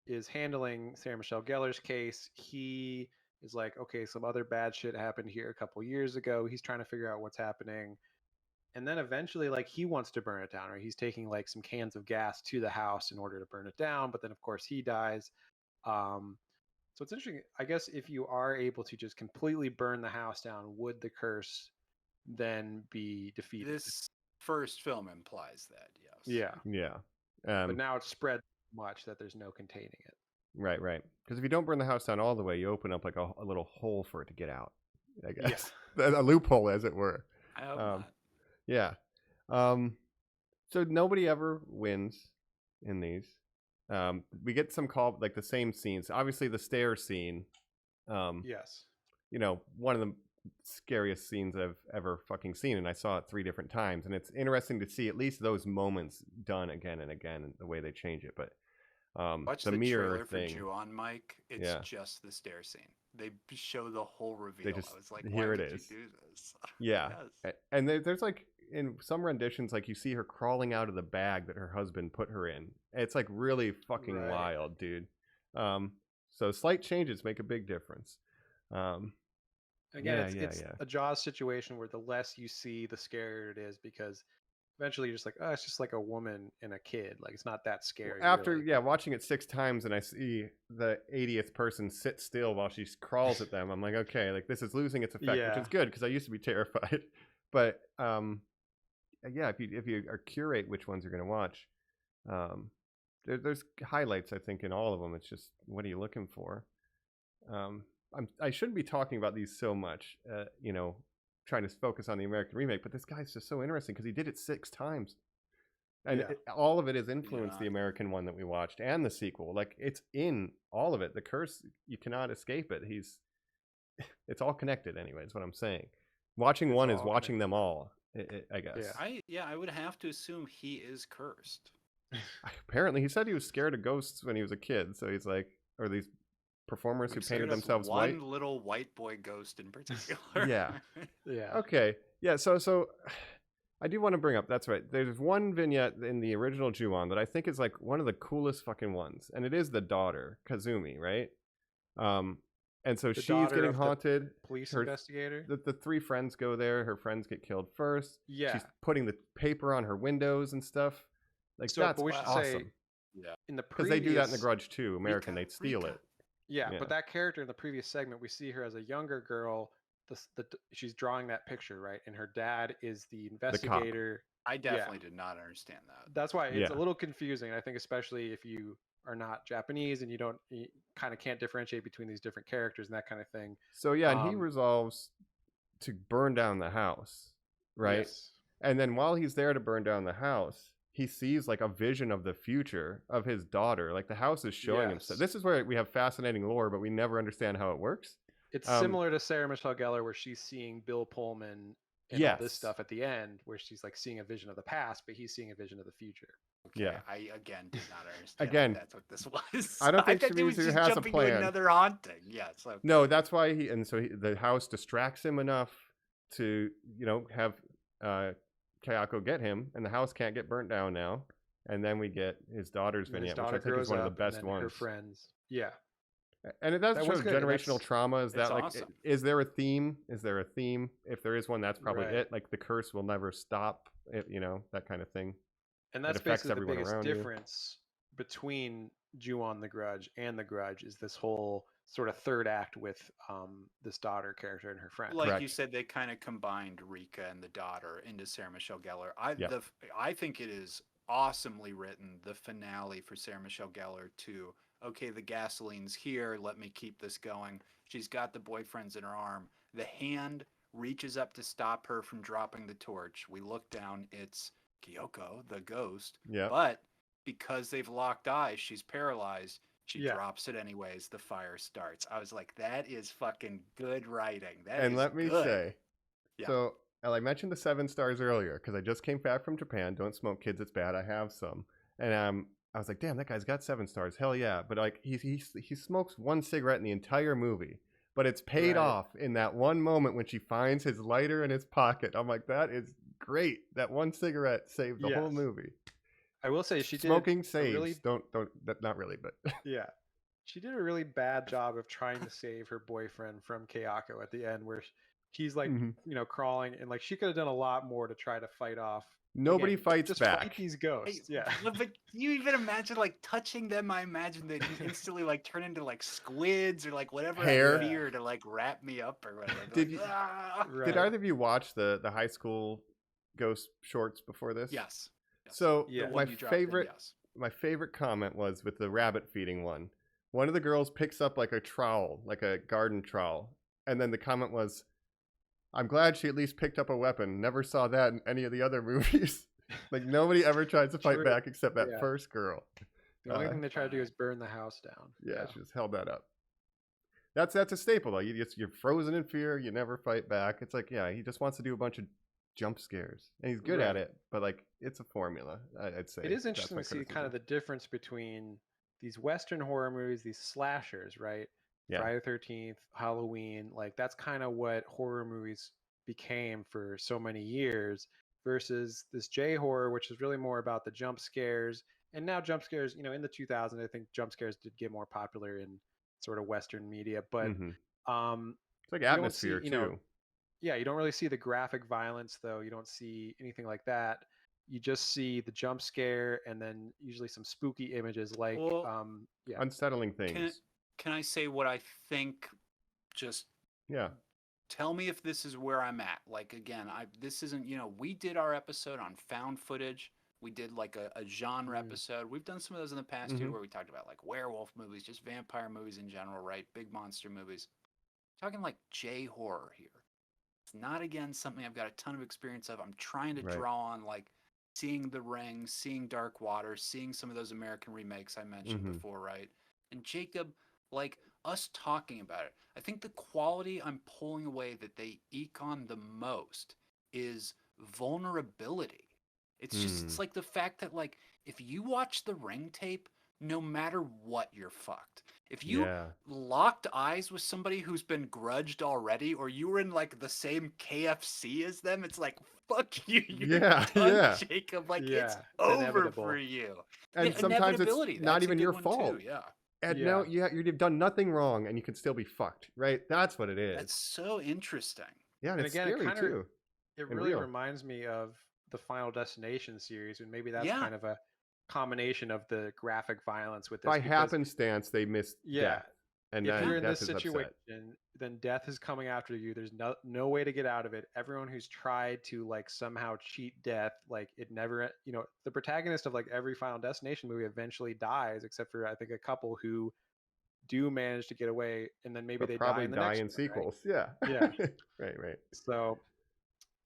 [SPEAKER 5] is handling Sarah Michelle Gellar's case. He is like, okay, some other bad shit happened here a couple years ago. He's trying to figure out what's happening. And then eventually, like, he wants to burn it down, right? He's taking like some cans of gas to the house in order to burn it down. But then, of course, he dies. So it's interesting. I guess if you are able to just completely burn the house down, would the curse then be defeated?
[SPEAKER 3] This first film implies that, yes.
[SPEAKER 5] Yeah.
[SPEAKER 4] Yeah.
[SPEAKER 5] But now it's spread so much that there's no containing it.
[SPEAKER 4] Right. Because if you don't burn the house down all the way, you open up like a little hole for it to get out, I guess. A loophole, as it were.
[SPEAKER 3] I hope not.
[SPEAKER 4] Yeah. So nobody ever wins in these. We get some like the same scenes. Obviously, the stair scene.
[SPEAKER 5] Yes.
[SPEAKER 4] You know, one of the scariest scenes I've ever fucking seen, and I saw it 3 different times. And it's interesting to see at least those moments done again and again, and the way they change it. But
[SPEAKER 3] watch
[SPEAKER 4] the
[SPEAKER 3] the
[SPEAKER 4] mirror
[SPEAKER 3] trailer
[SPEAKER 4] thing.
[SPEAKER 3] for Ju-on, Mike. It's just the stair scene. They show the whole reveal.
[SPEAKER 4] Just,
[SPEAKER 3] I was like,
[SPEAKER 4] here
[SPEAKER 3] why
[SPEAKER 4] it
[SPEAKER 3] did
[SPEAKER 4] is.
[SPEAKER 3] you do this?
[SPEAKER 4] Yeah.
[SPEAKER 3] Yes.
[SPEAKER 4] And there's like in some renditions, like you see her crawling out of the bag that her husband put her in. It's like really fucking wild, dude. So slight changes make a big difference.
[SPEAKER 5] Again, it's a Jaws situation where the less you see, the scarier it is, because eventually you're just like, oh, it's just like a woman and a kid. Like, it's not that scary.
[SPEAKER 4] After,
[SPEAKER 5] really.
[SPEAKER 4] watching it 6 times and I see the 80th person sit still while she crawls at them, I'm like, okay, like this is losing its effect, which is good because I used to be terrified. But if you curate which ones you're going to watch, there's highlights, I think, in all of them. It's just, what are you looking for? I shouldn't be talking about these so much, trying to focus on the American remake, but this guy's just so interesting because he did it 6 times. And all of it has influenced the American one that we watched and the sequel. Like, it's in all of it. The curse, you cannot escape it. It's all connected anyway, is what I'm saying. Watching one is watching them all, I guess.
[SPEAKER 3] I would have to assume he is cursed.
[SPEAKER 4] Apparently, he said he was scared of ghosts when he was a kid. So he's like, or these performers who painted themselves white.
[SPEAKER 3] One little white boy ghost in particular.
[SPEAKER 4] Yeah. Okay. Yeah. So I do want to bring up. That's right. There's one vignette in the original Ju-on that I think is like one of the coolest fucking ones, and it is the daughter Kazumi, right? And so she's getting haunted.
[SPEAKER 5] Police investigator.
[SPEAKER 4] The 3 friends go there. Her friends get killed first.
[SPEAKER 5] Yeah.
[SPEAKER 4] She's putting the paper on her windows and stuff. Like,
[SPEAKER 5] so,
[SPEAKER 4] that's
[SPEAKER 5] but we should
[SPEAKER 4] awesome.
[SPEAKER 5] say, in the
[SPEAKER 4] because they do that in the Grudge too. American, they steal it.
[SPEAKER 5] Yeah, but that character in the previous segment, we see her as a younger girl. She's drawing that picture, right? And her dad is the investigator.
[SPEAKER 3] I definitely did not understand that.
[SPEAKER 5] That's why it's a little confusing. I think especially if you are not Japanese and you kind of can't differentiate between these different characters and that kind of thing.
[SPEAKER 4] So and he resolves to burn down the house, right?
[SPEAKER 5] Yes.
[SPEAKER 4] And then while he's there to burn down the house, he sees like a vision of the future of his daughter. Like, the house is showing him stuff. This is where we have fascinating lore, but we never understand how it works.
[SPEAKER 5] It's similar to Sarah Michelle Gellar, where she's seeing Bill Pullman and all this stuff at the end, where she's like seeing a vision of the past, but he's seeing a vision of the future.
[SPEAKER 3] Okay, yeah, I again did not understand.
[SPEAKER 4] Again,
[SPEAKER 3] that's what this was.
[SPEAKER 4] I don't think Shimizu has a plan.
[SPEAKER 3] To another haunting. Yes. Okay.
[SPEAKER 4] No, that's why the house distracts him enough to have Kayako get him, and the house can't get burnt down now. And then we get his daughter's vignette, which I think is one of the best ones.
[SPEAKER 5] Her friends,
[SPEAKER 4] and it does show generational trauma. Is that like,
[SPEAKER 3] awesome.
[SPEAKER 4] Is there a theme? Is there a theme? If there is one, that's probably it. Like, the curse will never stop. That kind of thing.
[SPEAKER 5] And that's basically the biggest difference between Ju-on the Grudge and the Grudge, is this whole sort of third act with this daughter character and her friend.
[SPEAKER 3] Like you said, they kind of combined Rika and the daughter into Sarah Michelle Gellar. I think it is awesomely written, the finale for Sarah Michelle Gellar to, okay, the gasoline's here, let me keep this going. She's got the boyfriends in her arm. The hand reaches up to stop her from dropping the torch. We look down, it's Kyoko, the ghost.
[SPEAKER 4] Yeah.
[SPEAKER 3] But because they've locked eyes, she's paralyzed. She drops it anyways. The fire starts. I was like, that is fucking good writing.
[SPEAKER 4] Let me say, so I mentioned the 7 stars earlier because I just came back from Japan. Don't smoke, kids. It's bad. I have some. And I was like, damn, that guy's got 7 stars. Hell yeah. But like, he smokes 1 cigarette in the entire movie. But it's paid off in that one moment when she finds his lighter in his pocket. I'm like, that is great. That 1 cigarette saved the whole movie.
[SPEAKER 5] I will say she did
[SPEAKER 4] Smoking
[SPEAKER 5] a
[SPEAKER 4] saves.
[SPEAKER 5] really
[SPEAKER 4] Don't not really, but
[SPEAKER 5] yeah. She did a really bad job of trying to save her boyfriend from Kayako at the end, where he's like,
[SPEAKER 4] Mhm.
[SPEAKER 5] crawling, and like she could have done a lot more to try to fight off.
[SPEAKER 4] Nobody
[SPEAKER 5] Again,
[SPEAKER 4] fights
[SPEAKER 5] just
[SPEAKER 4] back.
[SPEAKER 5] fight these
[SPEAKER 3] Hey,
[SPEAKER 5] ghosts. Yeah.
[SPEAKER 3] but you even imagine like touching them? I imagine they'd instantly like turn into like squids or like whatever
[SPEAKER 4] Hair.
[SPEAKER 3] I fear to like wrap me up or whatever.
[SPEAKER 4] Did
[SPEAKER 3] Like,
[SPEAKER 4] you-
[SPEAKER 3] "Ah!"
[SPEAKER 5] Right.
[SPEAKER 4] Did either of you watch the high school ghost shorts before this?
[SPEAKER 3] Yes.
[SPEAKER 4] So
[SPEAKER 5] Yeah.
[SPEAKER 3] The
[SPEAKER 4] my
[SPEAKER 3] one you dropped in,
[SPEAKER 4] favorite
[SPEAKER 3] yes.
[SPEAKER 4] my favorite comment was with the rabbit feeding one. One of the girls picks up like a trowel, like a garden trowel, and then the comment was, "I'm glad she at least picked up a weapon. Never saw that in any of the other movies." Like nobody ever tries to fight
[SPEAKER 5] True.
[SPEAKER 4] back except that
[SPEAKER 5] Yeah.
[SPEAKER 4] first girl.
[SPEAKER 5] The only
[SPEAKER 4] Uh,
[SPEAKER 5] thing they try to do is burn the house down.
[SPEAKER 4] Yeah, she just held that up. That's a staple though. You're frozen in fear. You never fight back. It's like, yeah, he just wants to do a bunch of jump scares, and he's good at
[SPEAKER 5] Right.
[SPEAKER 4] it. But like, it's a formula. I'd say
[SPEAKER 5] It is
[SPEAKER 4] that's
[SPEAKER 5] interesting
[SPEAKER 4] my
[SPEAKER 5] to see kind
[SPEAKER 4] criticism.
[SPEAKER 5] of the difference between these Western horror movies, these slashers, right?
[SPEAKER 4] Yeah.
[SPEAKER 5] Friday the 13th, Halloween, like that's kind of what horror movies became for so many years versus this J horror, which is really more about the jump scares. And now jump scares, in the 2000s, I think jump scares did get more popular in sort of Western media, but
[SPEAKER 4] Mhm.
[SPEAKER 5] um,
[SPEAKER 4] It's like
[SPEAKER 5] you don't see,
[SPEAKER 4] atmosphere too.
[SPEAKER 5] yeah, you don't really see the graphic violence though. You don't see anything like that. You just see the jump scare and then usually some spooky images like
[SPEAKER 3] Well,
[SPEAKER 5] yeah.
[SPEAKER 4] Unsettling
[SPEAKER 3] Can
[SPEAKER 4] things.
[SPEAKER 3] can I say what I think? Just
[SPEAKER 4] Yeah.
[SPEAKER 3] tell me if this is where I'm at. Like again, this isn't, we did our episode on found footage. We did like a genre episode. We've done some of those in the past too,
[SPEAKER 4] Mhm.
[SPEAKER 3] where we talked about like werewolf movies, just vampire movies in general, right? Big monster movies. Talking like J horror here. It's not again something I've got a ton of experience of. I'm trying to
[SPEAKER 4] Right.
[SPEAKER 3] draw on like seeing The Ring, seeing Dark Water, seeing some of those American remakes I mentioned
[SPEAKER 4] Mhm.
[SPEAKER 3] before, right? And Jacob, like us talking about it, I think the quality I'm pulling away that they eke on the most is vulnerability. It's just it's
[SPEAKER 4] Hmm.
[SPEAKER 3] like the fact that like if you watch the Ring tape, no matter what, you're fucked. If you
[SPEAKER 4] Yeah.
[SPEAKER 3] locked eyes with somebody who's been grudged already, or you were in like the same KFC as them, it's like fuck you, you're
[SPEAKER 4] Yeah.
[SPEAKER 3] done,
[SPEAKER 4] Yeah.
[SPEAKER 3] Jacob. Like
[SPEAKER 5] Yeah,
[SPEAKER 3] it's
[SPEAKER 5] it's
[SPEAKER 3] over
[SPEAKER 5] inevitable.
[SPEAKER 3] for you.
[SPEAKER 4] And
[SPEAKER 3] Yeah,
[SPEAKER 4] sometimes it's
[SPEAKER 3] inevitability.
[SPEAKER 4] not
[SPEAKER 3] That's a
[SPEAKER 4] even
[SPEAKER 3] good
[SPEAKER 4] your
[SPEAKER 3] one
[SPEAKER 4] fault.
[SPEAKER 3] too. Yeah,
[SPEAKER 4] And
[SPEAKER 5] Yeah.
[SPEAKER 4] no, you've done nothing wrong, and you can still be fucked, right? That's what it is.
[SPEAKER 3] that's so interesting.
[SPEAKER 4] Yeah, and
[SPEAKER 5] And
[SPEAKER 4] it's
[SPEAKER 5] again,
[SPEAKER 4] scary too.
[SPEAKER 5] it
[SPEAKER 4] And
[SPEAKER 5] really
[SPEAKER 4] real.
[SPEAKER 5] reminds me of the Final Destination series, and maybe that's
[SPEAKER 3] Yeah.
[SPEAKER 5] kind of a combination of the graphic violence with this
[SPEAKER 4] By
[SPEAKER 5] because
[SPEAKER 4] happenstance, they missed
[SPEAKER 5] yeah,
[SPEAKER 4] death, and
[SPEAKER 5] if
[SPEAKER 4] then
[SPEAKER 5] you're in
[SPEAKER 4] death
[SPEAKER 5] this
[SPEAKER 4] is upset.
[SPEAKER 5] situation, then death is coming after you. There's no way to get out of it. Everyone who's tried to like somehow cheat death, like it never, the protagonist of like every Final Destination movie eventually dies, except for I think a couple who do manage to get away, and then maybe
[SPEAKER 4] But
[SPEAKER 5] they die
[SPEAKER 4] probably
[SPEAKER 5] in the
[SPEAKER 4] die
[SPEAKER 5] next
[SPEAKER 4] in
[SPEAKER 5] one, right?
[SPEAKER 4] sequels. Yeah.
[SPEAKER 5] Yeah.
[SPEAKER 4] Right.
[SPEAKER 5] So,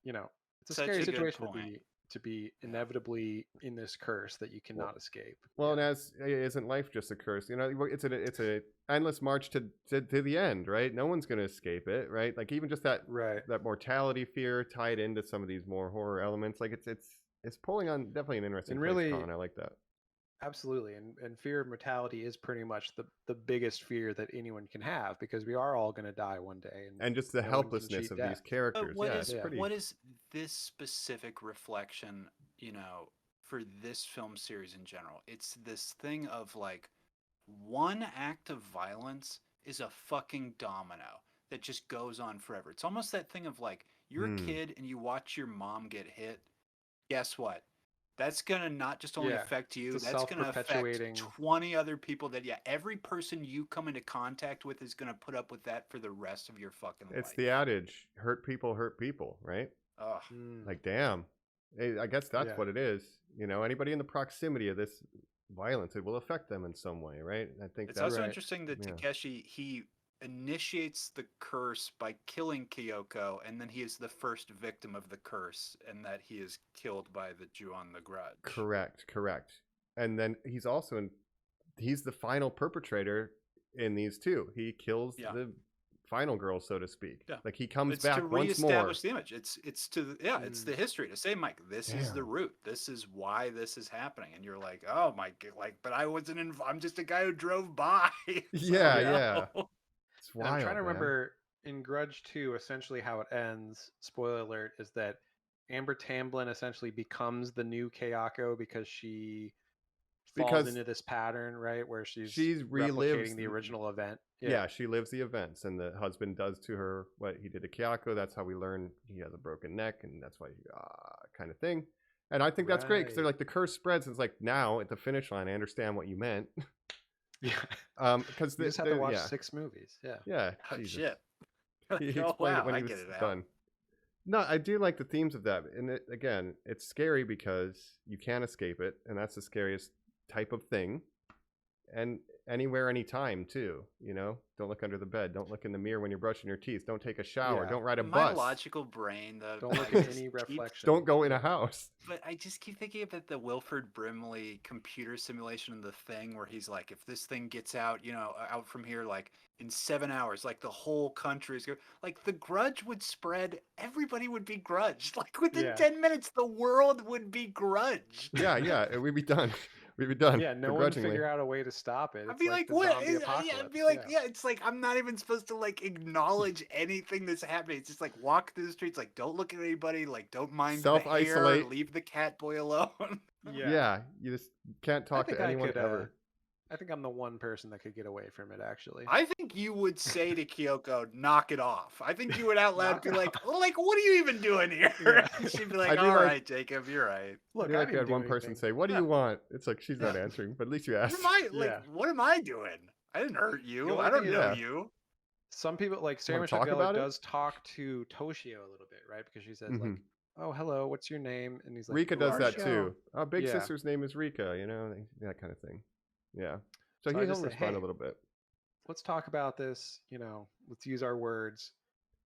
[SPEAKER 5] it's a
[SPEAKER 3] Such
[SPEAKER 5] scary
[SPEAKER 3] a good
[SPEAKER 5] situation
[SPEAKER 3] point.
[SPEAKER 5] to be inevitably in this curse that you cannot escape.
[SPEAKER 4] Well,
[SPEAKER 5] Yeah.
[SPEAKER 4] and as isn't life just a curse? It's a endless march to the end, right? No one's going to escape it, right? Like even just that
[SPEAKER 5] Right.
[SPEAKER 4] that mortality fear tied into some of these more horror elements, like it's pulling on definitely an interesting
[SPEAKER 5] And
[SPEAKER 4] place,
[SPEAKER 5] really-
[SPEAKER 4] Colin. I like that.
[SPEAKER 5] Absolutely. And fear of mortality is pretty much the biggest fear that anyone can have because we are all going to die one day.
[SPEAKER 4] And just the
[SPEAKER 5] no one can
[SPEAKER 4] helplessness
[SPEAKER 5] cheat
[SPEAKER 4] of
[SPEAKER 5] death.
[SPEAKER 4] these characters.
[SPEAKER 3] But what
[SPEAKER 4] Yeah,
[SPEAKER 3] is
[SPEAKER 4] it's pretty.
[SPEAKER 3] what is this specific reflection, for this film series in general? It's this thing of like one act of violence is a fucking domino that just goes on forever. It's almost that thing of like you're a kid and you watch your mom get hit. Guess what? That's gonna not just only
[SPEAKER 5] Yeah,
[SPEAKER 3] affect you,
[SPEAKER 5] it's a
[SPEAKER 3] that's gonna affect
[SPEAKER 5] self-perpetuating-
[SPEAKER 3] 20 other people every person you come into contact with is gonna put up with that for the rest of your fucking life.
[SPEAKER 4] It's the adage: hurt people, right?
[SPEAKER 3] Ugh.
[SPEAKER 5] Mm.
[SPEAKER 4] Like, damn. I guess that's
[SPEAKER 5] Yeah.
[SPEAKER 4] what it is. Anybody in the proximity of this violence, it will affect them in some way, right? I think
[SPEAKER 3] It's
[SPEAKER 4] that's
[SPEAKER 3] also
[SPEAKER 5] right.
[SPEAKER 3] interesting that
[SPEAKER 4] Yeah.
[SPEAKER 3] Takeshi, he initiates the curse by killing Kyoko, and then he is the first victim of the curse, and that he is killed by the Jew on the Grudge.
[SPEAKER 4] Correct. And then he's also he's the final perpetrator in these two. He kills
[SPEAKER 3] Yeah.
[SPEAKER 4] the final girl, so to speak.
[SPEAKER 3] Yeah.
[SPEAKER 4] Like he comes
[SPEAKER 3] It's
[SPEAKER 4] back
[SPEAKER 3] to
[SPEAKER 4] once more.
[SPEAKER 3] reestablish the image. It's it's the history to say, Mike, this is the
[SPEAKER 4] Damn.
[SPEAKER 3] root. This is why this is happening, and you're like, oh my, like, but I wasn't. I'm just a guy who drove by.
[SPEAKER 4] Yeah,
[SPEAKER 3] you
[SPEAKER 4] yeah.
[SPEAKER 3] know?
[SPEAKER 4] It's
[SPEAKER 5] And
[SPEAKER 4] wild.
[SPEAKER 5] I'm trying to
[SPEAKER 4] man.
[SPEAKER 5] remember in Grudge 2, essentially how it ends, spoiler alert, is that Amber Tamblyn essentially becomes the new Kayako because she falls into this pattern, right, where she's replicating the original event.
[SPEAKER 4] Yeah, she lives the events, and the husband does to her what he did to Kayako. That's how we learn he has a broken neck, and that's why kind of thing. And I think that's great because they're like the curse spreads. And it's like now at the finish line, I understand what you meant.
[SPEAKER 5] Yeah, because you just have to watch 6 movies. Yeah.
[SPEAKER 4] Yeah.
[SPEAKER 3] Oh, shit.
[SPEAKER 4] He explained it when he was done. No, I do like the themes of that, and again, it's scary because you can't escape it, and that's the scariest type of thing. And anywhere, anytime, too. You know, don't look under the bed. Don't look in the mirror when you're brushing your teeth. Don't take a shower. Don't ride a bus.
[SPEAKER 3] My logical brain, though.
[SPEAKER 5] Don't look at any reflection.
[SPEAKER 4] Don't go in a house.
[SPEAKER 3] But I just keep thinking about the Wilford Brimley computer simulation of The Thing, where he's like, if this thing gets out, you know, out from here, like in 7 hours, like the whole country is going, like the Grudge would spread. Everybody would be grudged. Like within 10 minutes, the world would be grudged.
[SPEAKER 4] Yeah, we'd be done. We'd be done.
[SPEAKER 5] Yeah, no one would figure out a way to stop it.
[SPEAKER 3] I'd be like, what? I'd be like, it's like, I'm not even supposed to like acknowledge anything that's happening. It's just like walk through the streets, like don't look at anybody, like don't mind
[SPEAKER 4] self-isolate,
[SPEAKER 3] the hair, leave the cat boy alone.
[SPEAKER 4] Yeah, you just can't talk to anyone ever.
[SPEAKER 5] I think I'm the one person that could get away from it, actually.
[SPEAKER 3] I think you would say to Kyoko, knock it off. I think you would out loud be like, what are you even doing here? Yeah. She'd be like, all right, Jacob, you're right.
[SPEAKER 4] Look, I had one person say, what do you want? It's like, she's not answering, but at least you asked.
[SPEAKER 3] What am I doing? I didn't hurt you. I don't know you.
[SPEAKER 5] Some people, like Sarah Michelle Gellar does talk to Toshio a little bit, right? Because she says, like, oh, hello, what's your name? And he's like,
[SPEAKER 4] Rika does that too. Oh, big sister's name is Rika, you know, that kind of thing. Yeah. So he'll respond a little bit.
[SPEAKER 5] Let's talk about this. You know, let's use our words.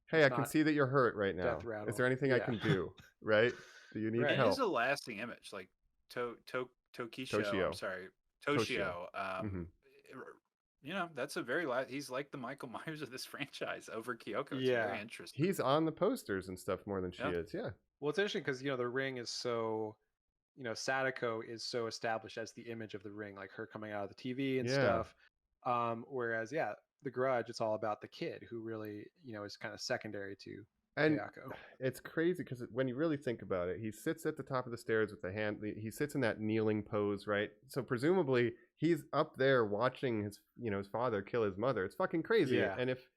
[SPEAKER 4] Hey, I can see that you're hurt right now. Is there anything I can do? Right? Do you need help?
[SPEAKER 3] It is a lasting image. Like Toshio. I'm sorry. Toshio. You know, that's a very he's like the Michael Myers of this franchise over Kyoko. It's very interesting.
[SPEAKER 4] He's on the posters and stuff more than she is. Yeah.
[SPEAKER 5] Well, it's interesting because, you know, the Ring is so, you know, Sadako is so established as the image of the Ring, like her coming out of the TV and stuff. Whereas, the Grudge, it's all about the kid who really, you know, is kind of secondary to Kayako.
[SPEAKER 4] It's crazy because when you really think about it, he sits at the top of the stairs with the hand. He sits in that kneeling pose, right? So presumably he's up there watching his father kill his mother. It's fucking crazy.
[SPEAKER 5] Yeah.
[SPEAKER 4] And if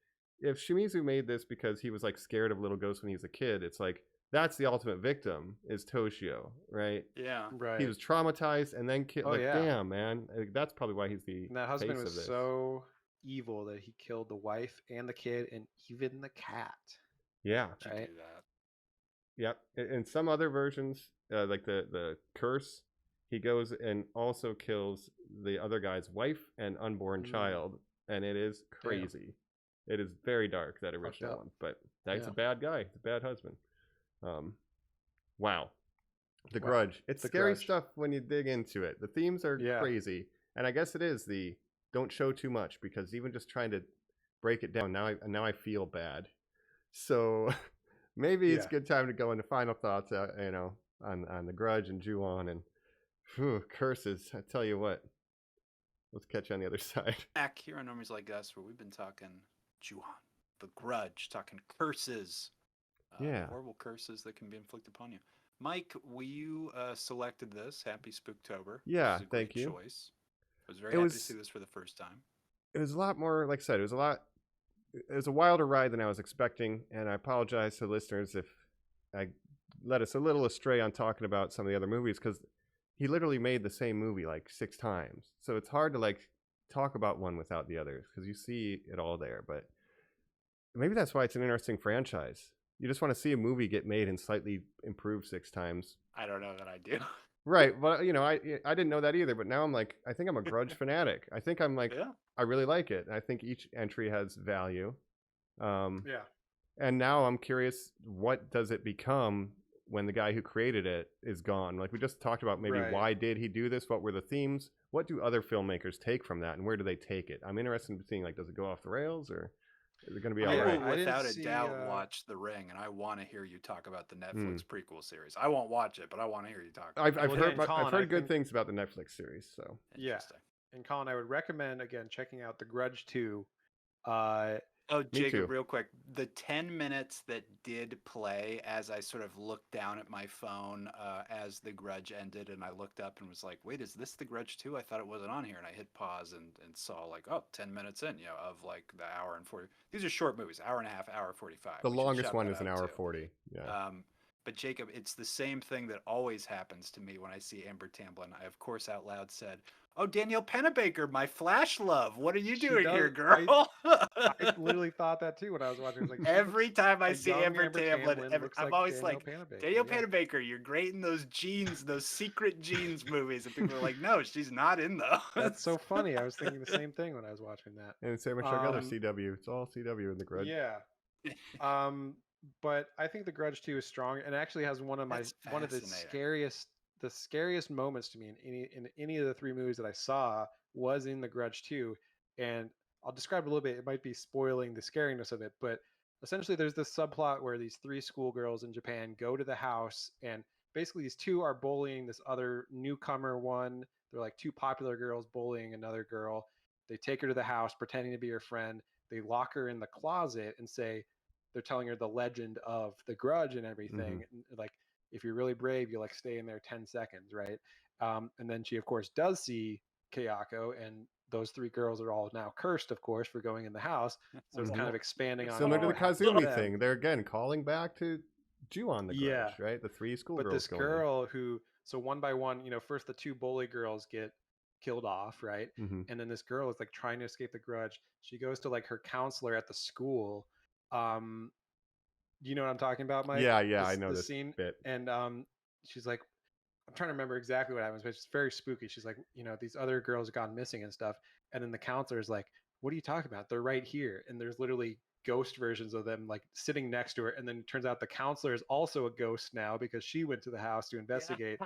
[SPEAKER 4] Shimizu made this because he was like scared of little ghosts when he was a kid, it's like, that's the ultimate victim is Toshio, right?
[SPEAKER 3] Yeah,
[SPEAKER 4] right. He was traumatized and then killed. Damn, man, that's probably why he's the.
[SPEAKER 5] And that husband was so evil that he killed the wife and the kid and even the cat.
[SPEAKER 4] Yeah,
[SPEAKER 5] right.
[SPEAKER 3] Do that.
[SPEAKER 4] Yep. In some other versions, like the curse, he goes and also kills the other guy's wife and unborn child, and it is crazy. Damn. It is very dark, that original one, but that's a bad guy. It's a bad husband. Wow. The Grudge. It's scary stuff when you dig into it. The themes are crazy. And I guess it is the don't show too much, because even just trying to break it down, now I feel bad. So maybe it's a good time to go into final thoughts, on The Grudge and Ju-on and curses. I tell you what. Let's catch you on the other side.
[SPEAKER 3] Back here on Normies Like Us, where we've been talking Ju-on, The Grudge, talking curses. Horrible curses that can be inflicted upon you. Mike, you selected this. Happy Spooktober.
[SPEAKER 4] Yeah, thank you.
[SPEAKER 3] Choice. I was very happy to see this for the first time.
[SPEAKER 4] It was a lot more, like I said, it was a wilder ride than I was expecting, and I apologize to listeners if I led us a little astray on talking about some of the other movies, because he literally made the same movie like 6 times. So it's hard to like talk about one without the others, because you see it all there. But maybe that's why it's an interesting franchise. You just want to see a movie get made and slightly improved 6 times.
[SPEAKER 3] I don't know that I do.
[SPEAKER 4] Right. Well, I didn't know that either, but now I'm like, I think I'm a Grudge fanatic. I think I'm like, I really like it. And I think each entry has value. And now I'm curious, what does it become when the guy who created it is gone? Like we just talked about, maybe why did he do this? What were the themes? What do other filmmakers take from that? And where do they take it? I'm interested in seeing, like, does it go off the rails, or is it going to be all right?
[SPEAKER 3] I will without a doubt watch The Ring, and I want to hear you talk about the Netflix prequel series. I won't watch it, but I want to hear you talk about it.
[SPEAKER 4] I've heard good things about the Netflix series. So
[SPEAKER 5] And Colin, I would recommend, again, checking out The Grudge 2.
[SPEAKER 3] Oh,
[SPEAKER 4] Me
[SPEAKER 3] Jacob,
[SPEAKER 4] too.
[SPEAKER 3] real quick. The 10 minutes that did play as I sort of looked down at my phone as The Grudge ended, and I looked up and was like, wait, is this The Grudge 2? I thought it wasn't on here. And I hit pause and saw, like, 10 minutes in, of like the hour and 40. These are short movies, hour and a half, hour 45.
[SPEAKER 4] The
[SPEAKER 3] We should
[SPEAKER 4] longest
[SPEAKER 3] shout
[SPEAKER 4] one
[SPEAKER 3] that
[SPEAKER 4] is an
[SPEAKER 3] out,
[SPEAKER 4] hour
[SPEAKER 3] too.
[SPEAKER 4] 40. Yeah.
[SPEAKER 3] But Jacob, it's the same thing that always happens to me when I see Amber Tamblyn. I, of course, out loud said, "Oh, Danielle Pennebaker, my flash love. What are you
[SPEAKER 5] She
[SPEAKER 3] doing here,
[SPEAKER 5] does-
[SPEAKER 3] girl?"
[SPEAKER 5] I literally thought that too when I was watching. I was like, she
[SPEAKER 3] Every
[SPEAKER 5] looks-
[SPEAKER 3] time I
[SPEAKER 5] a
[SPEAKER 3] see
[SPEAKER 5] young
[SPEAKER 3] Amber Tamblyn,
[SPEAKER 5] looks
[SPEAKER 3] I'm
[SPEAKER 5] like
[SPEAKER 3] always
[SPEAKER 5] Danielle
[SPEAKER 3] like,
[SPEAKER 5] Pennebaker.
[SPEAKER 3] Danielle
[SPEAKER 5] Yeah.
[SPEAKER 3] Pennebaker, you're great in those jeans, those secret jeans movies. And people are like, no, she's not in those.
[SPEAKER 5] That's so funny. I was thinking the same thing when I was watching that.
[SPEAKER 4] And Sarah Michelle Gellar,
[SPEAKER 5] Um,
[SPEAKER 4] CW. It's all CW in The Grudge.
[SPEAKER 5] Yeah. But I think The Grudge 2 is strong and actually has one of
[SPEAKER 3] That's
[SPEAKER 5] the
[SPEAKER 3] fascinating.
[SPEAKER 5] scariest moments to me in any of the three movies that I saw was in The Grudge 2. And I'll describe it a little bit. It might be spoiling the scariness of it, but essentially there's this subplot where these three schoolgirls in Japan go to the house, and basically these two are bullying this other newcomer one. They're like two popular girls bullying another girl. They take her to the house pretending to be her friend. They lock her in the closet and say, they're telling her the legend of the Grudge and everything. Like, if you're really brave, you like stay in there 10 seconds, right? And then she, of course, does see Kayako, and those three girls are all now cursed, of course, for going in the house. So it's kind of expanding on
[SPEAKER 4] Similar to the
[SPEAKER 5] what happened to
[SPEAKER 4] Kazumi
[SPEAKER 5] them.
[SPEAKER 4] thing. They're again calling back to Ju-on the Grudge,
[SPEAKER 5] Yeah.
[SPEAKER 4] right? The three schoolgirls.
[SPEAKER 5] But this
[SPEAKER 4] going in.
[SPEAKER 5] girl who, so one by one, first the two bully girls get killed off, right?
[SPEAKER 4] Mhm.
[SPEAKER 5] And then this girl is like trying to escape the Grudge. She goes to like her counselor at the school. Do you know what I'm talking about, Mike?
[SPEAKER 4] Yeah, I know this
[SPEAKER 5] scene.
[SPEAKER 4] bit.
[SPEAKER 5] And she's like, I'm trying to remember exactly what happens, but it's very spooky. She's like, these other girls have gone missing and stuff. And then the counselor is like, what are you talking about? They're right here. And there's literally ghost versions of them like sitting next to her. And then it turns out the counselor is also a ghost now because she went to the house to investigate.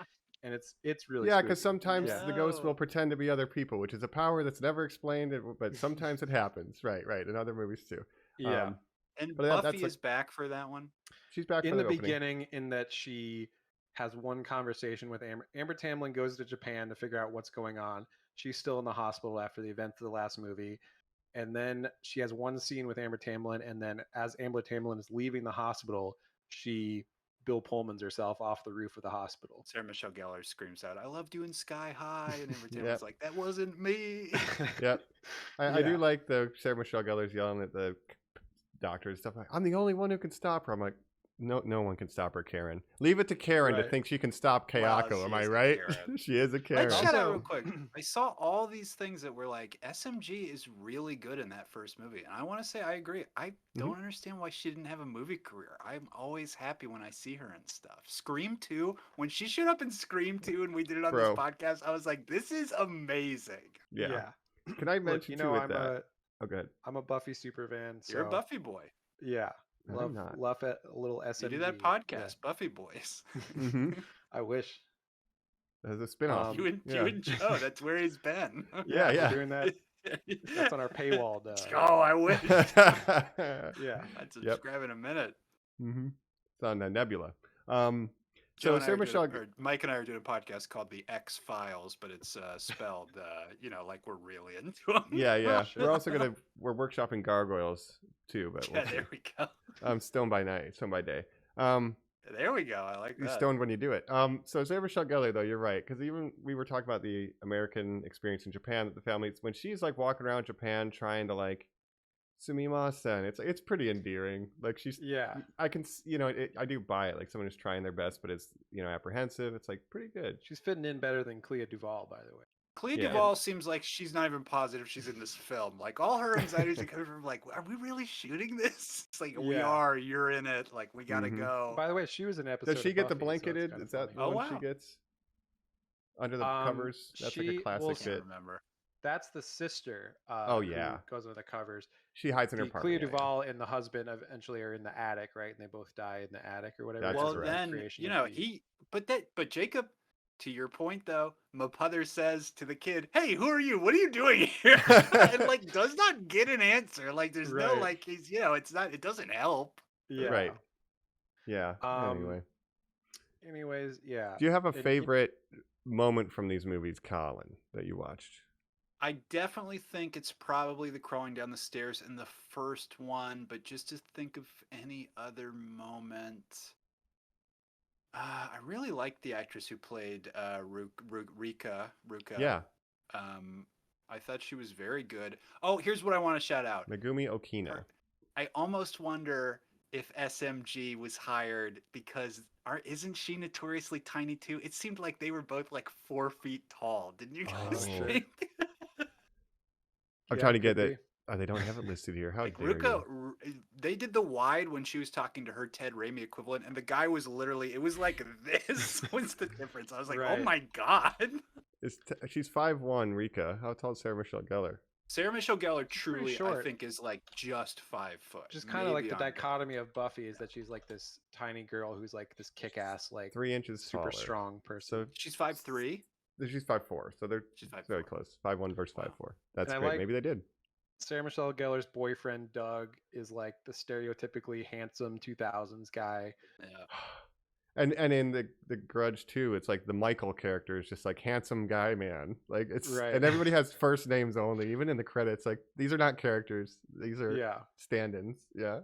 [SPEAKER 5] And it's really
[SPEAKER 4] Yeah,
[SPEAKER 5] spooky.
[SPEAKER 4] because sometimes
[SPEAKER 5] Yeah.
[SPEAKER 4] the ghost will pretend to be other people, which is a power that's never explained, but sometimes it happens. Right. In other movies too.
[SPEAKER 5] Yeah.
[SPEAKER 3] And
[SPEAKER 4] but
[SPEAKER 3] Buffy
[SPEAKER 4] that's
[SPEAKER 3] is back for that one.
[SPEAKER 4] She's back
[SPEAKER 5] in
[SPEAKER 4] for
[SPEAKER 5] the
[SPEAKER 4] the opening.
[SPEAKER 5] beginning, in that she has one conversation with Amber. Amber Tamblyn goes to Japan to figure out what's going on. She's still in the hospital after the events of the last movie. And then she has one scene with Amber Tamblyn, and then as Amber Tamblyn is leaving the hospital, she Bill Pullman's herself off the roof of the hospital.
[SPEAKER 3] Sarah Michelle Gellar screams out, "I love doing Sky High," and Amber Tamblyn's
[SPEAKER 4] Yep.
[SPEAKER 3] like, "That wasn't me."
[SPEAKER 4] Yep. I do like the Sarah Michelle Gellar's yelling at the doctor and stuff like, I'm the only one who can stop her. I'm like, no one can stop her, Karen. Leave it to Karen to
[SPEAKER 5] Right.
[SPEAKER 4] think she can stop Kayako.
[SPEAKER 3] Well, she
[SPEAKER 4] Am I
[SPEAKER 3] is a
[SPEAKER 4] right?
[SPEAKER 3] Karen.
[SPEAKER 4] She is a Karen.
[SPEAKER 3] Let's shout out
[SPEAKER 5] Also-
[SPEAKER 3] real quick. I saw all these things that were like, SMG is really good in that first movie. And I want to say I agree. I don't understand why she didn't have a movie career. I'm always happy when I see her and stuff. Scream 2, when she showed up in Scream 2 and we did it on
[SPEAKER 4] Bro.
[SPEAKER 3] this podcast, I was like, this is amazing.
[SPEAKER 4] Yeah. Can I mention too with that? Oh, good.
[SPEAKER 5] I'm a Buffy super fan. So,
[SPEAKER 3] You're a Buffy boy.
[SPEAKER 5] Yeah.
[SPEAKER 4] I'm not.
[SPEAKER 5] Love it. A little SMG.
[SPEAKER 3] You do that podcast, Buffy Boys.
[SPEAKER 5] I wish.
[SPEAKER 4] As a spinoff.
[SPEAKER 3] You and Joe, that's where he's been.
[SPEAKER 4] Yeah.
[SPEAKER 5] We're doing that. That's on our paywall.
[SPEAKER 3] Oh, I wish.
[SPEAKER 5] Yeah.
[SPEAKER 3] I'd subscribe in a minute.
[SPEAKER 4] It's on Nebula.
[SPEAKER 3] Joe
[SPEAKER 4] So
[SPEAKER 3] and I
[SPEAKER 4] Sarah
[SPEAKER 3] are
[SPEAKER 4] Michelle,
[SPEAKER 3] Mike and I are doing a podcast called The X Files, but it's spelled, like we're really into them.
[SPEAKER 4] yeah. We're also we're workshopping gargoyles too, but
[SPEAKER 3] Yeah, there we go.
[SPEAKER 4] Stone by night, stone by day.
[SPEAKER 3] There we go. I like
[SPEAKER 4] You're
[SPEAKER 3] that.
[SPEAKER 4] stoned when you do it. So Sarah Michelle Gellar, though, you're right, because even we were talking about the American experience in Japan that the family, when she's like walking around Japan trying to like sumimasen, it's pretty endearing. Like she's, I can, I do buy it. Like someone who's trying their best, but it's apprehensive. It's like pretty good.
[SPEAKER 5] She's fitting in better than Clea Duvall, by the way.
[SPEAKER 3] Clea Duvall seems like she's not even positive she's in this film. Like all her anxieties are coming from like, are we really shooting this? It's like we are. You're in it. Like we gotta go.
[SPEAKER 5] By the way, she was an episode.
[SPEAKER 4] Does she get the
[SPEAKER 5] Buffy, so
[SPEAKER 4] blanketed?
[SPEAKER 5] it's
[SPEAKER 4] Is that
[SPEAKER 5] funny.
[SPEAKER 4] the one she gets under the covers? That's like a classic
[SPEAKER 3] I
[SPEAKER 4] bit.
[SPEAKER 3] remember.
[SPEAKER 5] That's the sister.
[SPEAKER 4] Who
[SPEAKER 5] goes under the covers.
[SPEAKER 4] She hides in her
[SPEAKER 5] Clea
[SPEAKER 4] apartment.
[SPEAKER 5] Duvall and the husband eventually are in the attic, right? And they both die in the attic or whatever.
[SPEAKER 4] That's
[SPEAKER 3] Well,
[SPEAKER 4] correct.
[SPEAKER 3] then but Jacob, to your point though, Mother says to the kid, "Hey, who are you? What are you doing here?" And like does not get an answer. Like there's no like he's it's not. It doesn't help.
[SPEAKER 5] Yeah.
[SPEAKER 4] Right. Yeah.
[SPEAKER 5] Anyways, yeah.
[SPEAKER 4] Do you have a favorite moment from these movies, Colin, that you watched?
[SPEAKER 3] I definitely think it's probably the crawling down the stairs in the first one, but just to think of any other moment. I really liked the actress who played Rika.
[SPEAKER 4] Yeah,
[SPEAKER 3] I thought she was very good. Oh, here's what I want to shout out.
[SPEAKER 4] Megumi Okina.
[SPEAKER 3] I almost wonder if SMG was hired because isn't she notoriously tiny too? It seemed like they were both like 4 feet tall. Didn't you guys
[SPEAKER 4] Oh.
[SPEAKER 3] think?
[SPEAKER 4] I'm
[SPEAKER 5] Yeah,
[SPEAKER 4] trying to
[SPEAKER 5] could
[SPEAKER 4] get that.
[SPEAKER 5] be.
[SPEAKER 4] Oh, they don't have it listed here. How
[SPEAKER 3] Like
[SPEAKER 4] dare you?
[SPEAKER 3] they did the wide when she was talking to her Ted Raimi equivalent, and the guy was literally, it was like this was the difference. I was like, oh
[SPEAKER 5] Right.
[SPEAKER 3] my god.
[SPEAKER 4] She's 5'1", Rika. How tall is Sarah Michelle Gellar?
[SPEAKER 3] Sarah Michelle Gellar
[SPEAKER 5] She's pretty
[SPEAKER 3] truly, I
[SPEAKER 5] short.
[SPEAKER 3] think, is like just 5 foot.
[SPEAKER 5] Just kind of like
[SPEAKER 3] maybe
[SPEAKER 5] the
[SPEAKER 3] on Gellar.
[SPEAKER 5] dichotomy of Buffy is that she's like this tiny girl who's like this kick-ass, like
[SPEAKER 4] 3 inches
[SPEAKER 5] super
[SPEAKER 4] taller.
[SPEAKER 5] strong person.
[SPEAKER 4] So
[SPEAKER 3] She's 5'3".
[SPEAKER 4] she's 5'4", so they're
[SPEAKER 3] She's 5'4".
[SPEAKER 4] very close. 5'1" versus
[SPEAKER 3] Wow.
[SPEAKER 4] 5'4". That's
[SPEAKER 5] And I
[SPEAKER 4] great.
[SPEAKER 5] like-
[SPEAKER 4] Maybe they did.
[SPEAKER 5] Sarah Michelle Gellar's boyfriend Doug is like the stereotypically handsome 2000s guy.
[SPEAKER 3] Yeah.
[SPEAKER 4] And in the Grudge 2, it's like the Michael character is just like handsome guy man. Like it's
[SPEAKER 5] Right.
[SPEAKER 4] and everybody has first names only. Even in the credits, like these are not characters. These are
[SPEAKER 5] Yeah.
[SPEAKER 4] stand-ins. Yeah.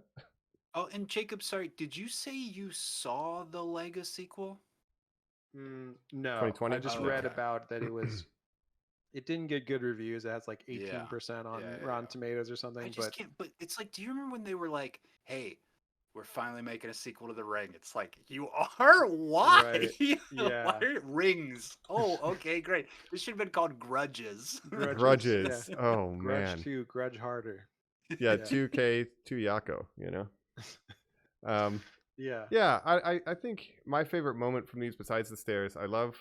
[SPEAKER 3] Oh, and Jacob, sorry, did you say you saw the Lego sequel?
[SPEAKER 5] No,
[SPEAKER 4] 2020?
[SPEAKER 5] I just
[SPEAKER 3] Oh,
[SPEAKER 5] read
[SPEAKER 3] okay.
[SPEAKER 5] about that it didn't get good reviews. It has like 18% on
[SPEAKER 3] Yeah,
[SPEAKER 5] Rotten
[SPEAKER 3] yeah.
[SPEAKER 5] Tomatoes or something.
[SPEAKER 3] I just
[SPEAKER 5] But
[SPEAKER 3] can't. But it's like, do you remember when they were like, "Hey, we're finally making a sequel to The Ring"? It's like, you are? Why?
[SPEAKER 5] Right. Yeah.
[SPEAKER 3] Why? Rings. Oh, okay, great. This should have been called Grudges.
[SPEAKER 4] Grudges.
[SPEAKER 5] yeah.
[SPEAKER 4] Oh
[SPEAKER 5] Grudge
[SPEAKER 4] man.
[SPEAKER 5] 2, Grudge harder.
[SPEAKER 4] Yeah,
[SPEAKER 5] Yeah.
[SPEAKER 4] 2K, 2 Yako, you know.
[SPEAKER 5] Yeah.
[SPEAKER 4] Yeah, I think my favorite moment from these, besides the stairs, I love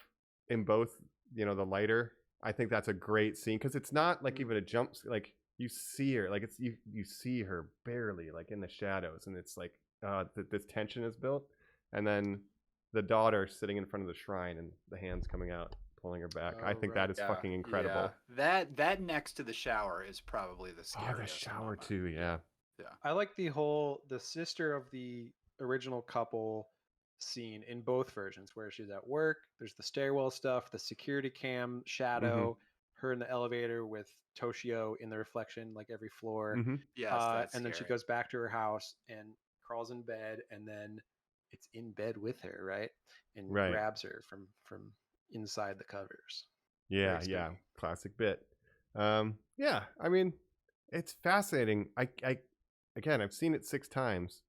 [SPEAKER 4] in both, you know, the lighter. I think that's a great scene because it's not like even a jump. Like you see her, like it's you see her barely, like in the shadows, and it's like this tension is built, and then the daughter sitting in front of the shrine and the hands coming out, pulling her back. I
[SPEAKER 5] Oh,
[SPEAKER 4] think
[SPEAKER 5] right.
[SPEAKER 4] that is fucking incredible.
[SPEAKER 3] Yeah. That next to the shower is probably the
[SPEAKER 4] Oh,
[SPEAKER 3] scariest.
[SPEAKER 4] the shower
[SPEAKER 3] moment.
[SPEAKER 4] too. Yeah.
[SPEAKER 5] I like the sister of the original couple scene in both versions where she's at work. There's the stairwell stuff, the security cam shadow, her in the elevator with Toshio in the reflection, like every floor.
[SPEAKER 4] Mm-hmm.
[SPEAKER 3] Yes, that's
[SPEAKER 5] and then she
[SPEAKER 3] scary.
[SPEAKER 5] goes back to her house and crawls in bed, and then it's in bed with her, right? And
[SPEAKER 4] Right.
[SPEAKER 5] grabs her from inside the covers.
[SPEAKER 4] Yeah,
[SPEAKER 5] Very
[SPEAKER 4] yeah,
[SPEAKER 5] spooky.
[SPEAKER 4] classic bit. Yeah, I mean, it's fascinating. I again, I've seen it 6 times,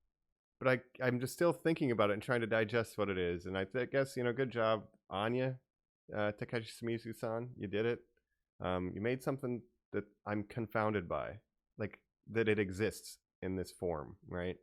[SPEAKER 4] but I'm just still thinking about it and trying to digest what it is. And I guess, you know, good job, Anya, Takeshi Shimizu-san, you did it. You made something that I'm confounded by, like that it exists in this form, right?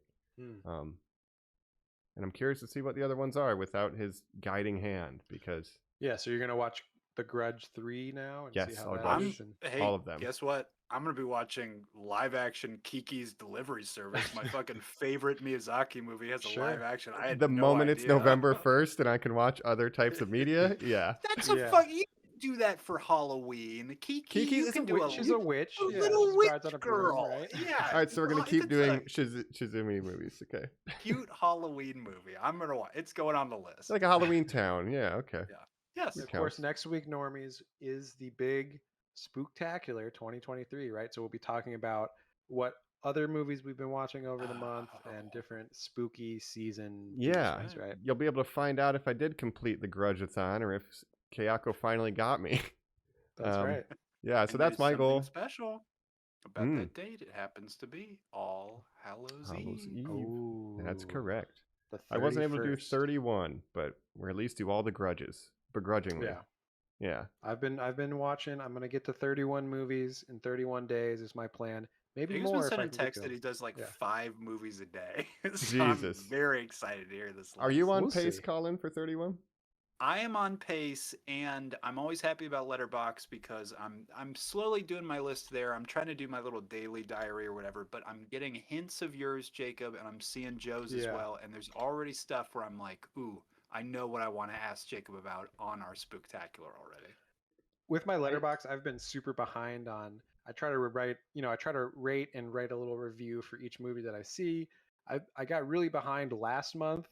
[SPEAKER 4] And I'm curious to see what the other ones are without his guiding hand, because
[SPEAKER 5] Yeah, so you're gonna watch The Grudge 3 now and
[SPEAKER 4] Yes,
[SPEAKER 5] see how
[SPEAKER 4] I'll
[SPEAKER 5] that
[SPEAKER 4] watch
[SPEAKER 5] is. And
[SPEAKER 3] Hey,
[SPEAKER 4] all of them.
[SPEAKER 3] guess what? I'm gonna be watching live action Kiki's Delivery Service. My fucking favorite Miyazaki movie has a
[SPEAKER 5] Sure.
[SPEAKER 3] live action. I had
[SPEAKER 4] the
[SPEAKER 3] no
[SPEAKER 4] moment it's
[SPEAKER 3] idea.
[SPEAKER 4] November 1st and I can watch other types of media, yeah.
[SPEAKER 3] That's a
[SPEAKER 5] Yeah.
[SPEAKER 3] fuck. You can do that for Halloween. Kiki you
[SPEAKER 4] is
[SPEAKER 3] can
[SPEAKER 4] a
[SPEAKER 3] do
[SPEAKER 4] witch.
[SPEAKER 3] a
[SPEAKER 5] she's a witch.
[SPEAKER 3] a
[SPEAKER 5] Yeah,
[SPEAKER 3] little
[SPEAKER 5] she
[SPEAKER 3] witch
[SPEAKER 5] rides on a broom,
[SPEAKER 3] girl.
[SPEAKER 5] right?
[SPEAKER 3] Yeah.
[SPEAKER 4] All right, so we're gonna
[SPEAKER 3] Well,
[SPEAKER 4] keep
[SPEAKER 3] it's
[SPEAKER 4] doing
[SPEAKER 3] a
[SPEAKER 4] Shizumi movies. Okay,
[SPEAKER 3] cute Halloween movie. I'm gonna watch. It's going on the list.
[SPEAKER 4] like a Halloween Town. Yeah, okay.
[SPEAKER 3] Yeah. Yes.
[SPEAKER 5] Of
[SPEAKER 4] It
[SPEAKER 5] course,
[SPEAKER 4] counts.
[SPEAKER 5] next week, Normies, is the big Spooktacular 2023, right? So we'll be talking about what other movies we've been watching over the month and different spooky season
[SPEAKER 4] Yeah,
[SPEAKER 5] themes, right?
[SPEAKER 4] you'll be able to find out if I did complete the Grudge-a-thon or if Kayako finally got me.
[SPEAKER 5] That's right.
[SPEAKER 4] Yeah, so
[SPEAKER 3] And
[SPEAKER 4] that's
[SPEAKER 3] there's
[SPEAKER 4] my
[SPEAKER 3] something
[SPEAKER 4] goal.
[SPEAKER 3] special about that date. It happens to be All Hallows
[SPEAKER 4] Hallows
[SPEAKER 3] Eve.
[SPEAKER 4] Eve. That's
[SPEAKER 5] Ooh,
[SPEAKER 4] correct.
[SPEAKER 5] the
[SPEAKER 4] I wasn't able to do
[SPEAKER 5] 31st.
[SPEAKER 4] 31, but we'll at least do all the Grudges begrudgingly.
[SPEAKER 5] Yeah.
[SPEAKER 4] Yeah.
[SPEAKER 5] I've been watching. I'm gonna get to 31 movies in 31 days is my plan. Maybe
[SPEAKER 3] Jake's been
[SPEAKER 5] more if I
[SPEAKER 3] sending
[SPEAKER 5] can get
[SPEAKER 3] texts
[SPEAKER 5] to
[SPEAKER 3] that he
[SPEAKER 5] them.
[SPEAKER 3] does like
[SPEAKER 5] Yeah.
[SPEAKER 3] 5 movies a day. So
[SPEAKER 4] Jesus.
[SPEAKER 3] I'm very excited to hear this list.
[SPEAKER 4] Are you on
[SPEAKER 5] We'll
[SPEAKER 4] pace,
[SPEAKER 5] see.
[SPEAKER 4] Colin, for 31?
[SPEAKER 3] I am on pace, and I'm always happy about Letterboxd because I'm slowly doing my list there. I'm trying to do my little daily diary or whatever, but I'm getting hints of yours, Jacob, and I'm seeing Joe's as
[SPEAKER 5] Yeah.
[SPEAKER 3] well. And there's already stuff where I'm like, ooh, I know what I want to ask Jacob about on our Spooktacular already.
[SPEAKER 5] With my letterbox, I've been super behind on. I try to rate and write a little review for each movie that I see. I got really behind last month,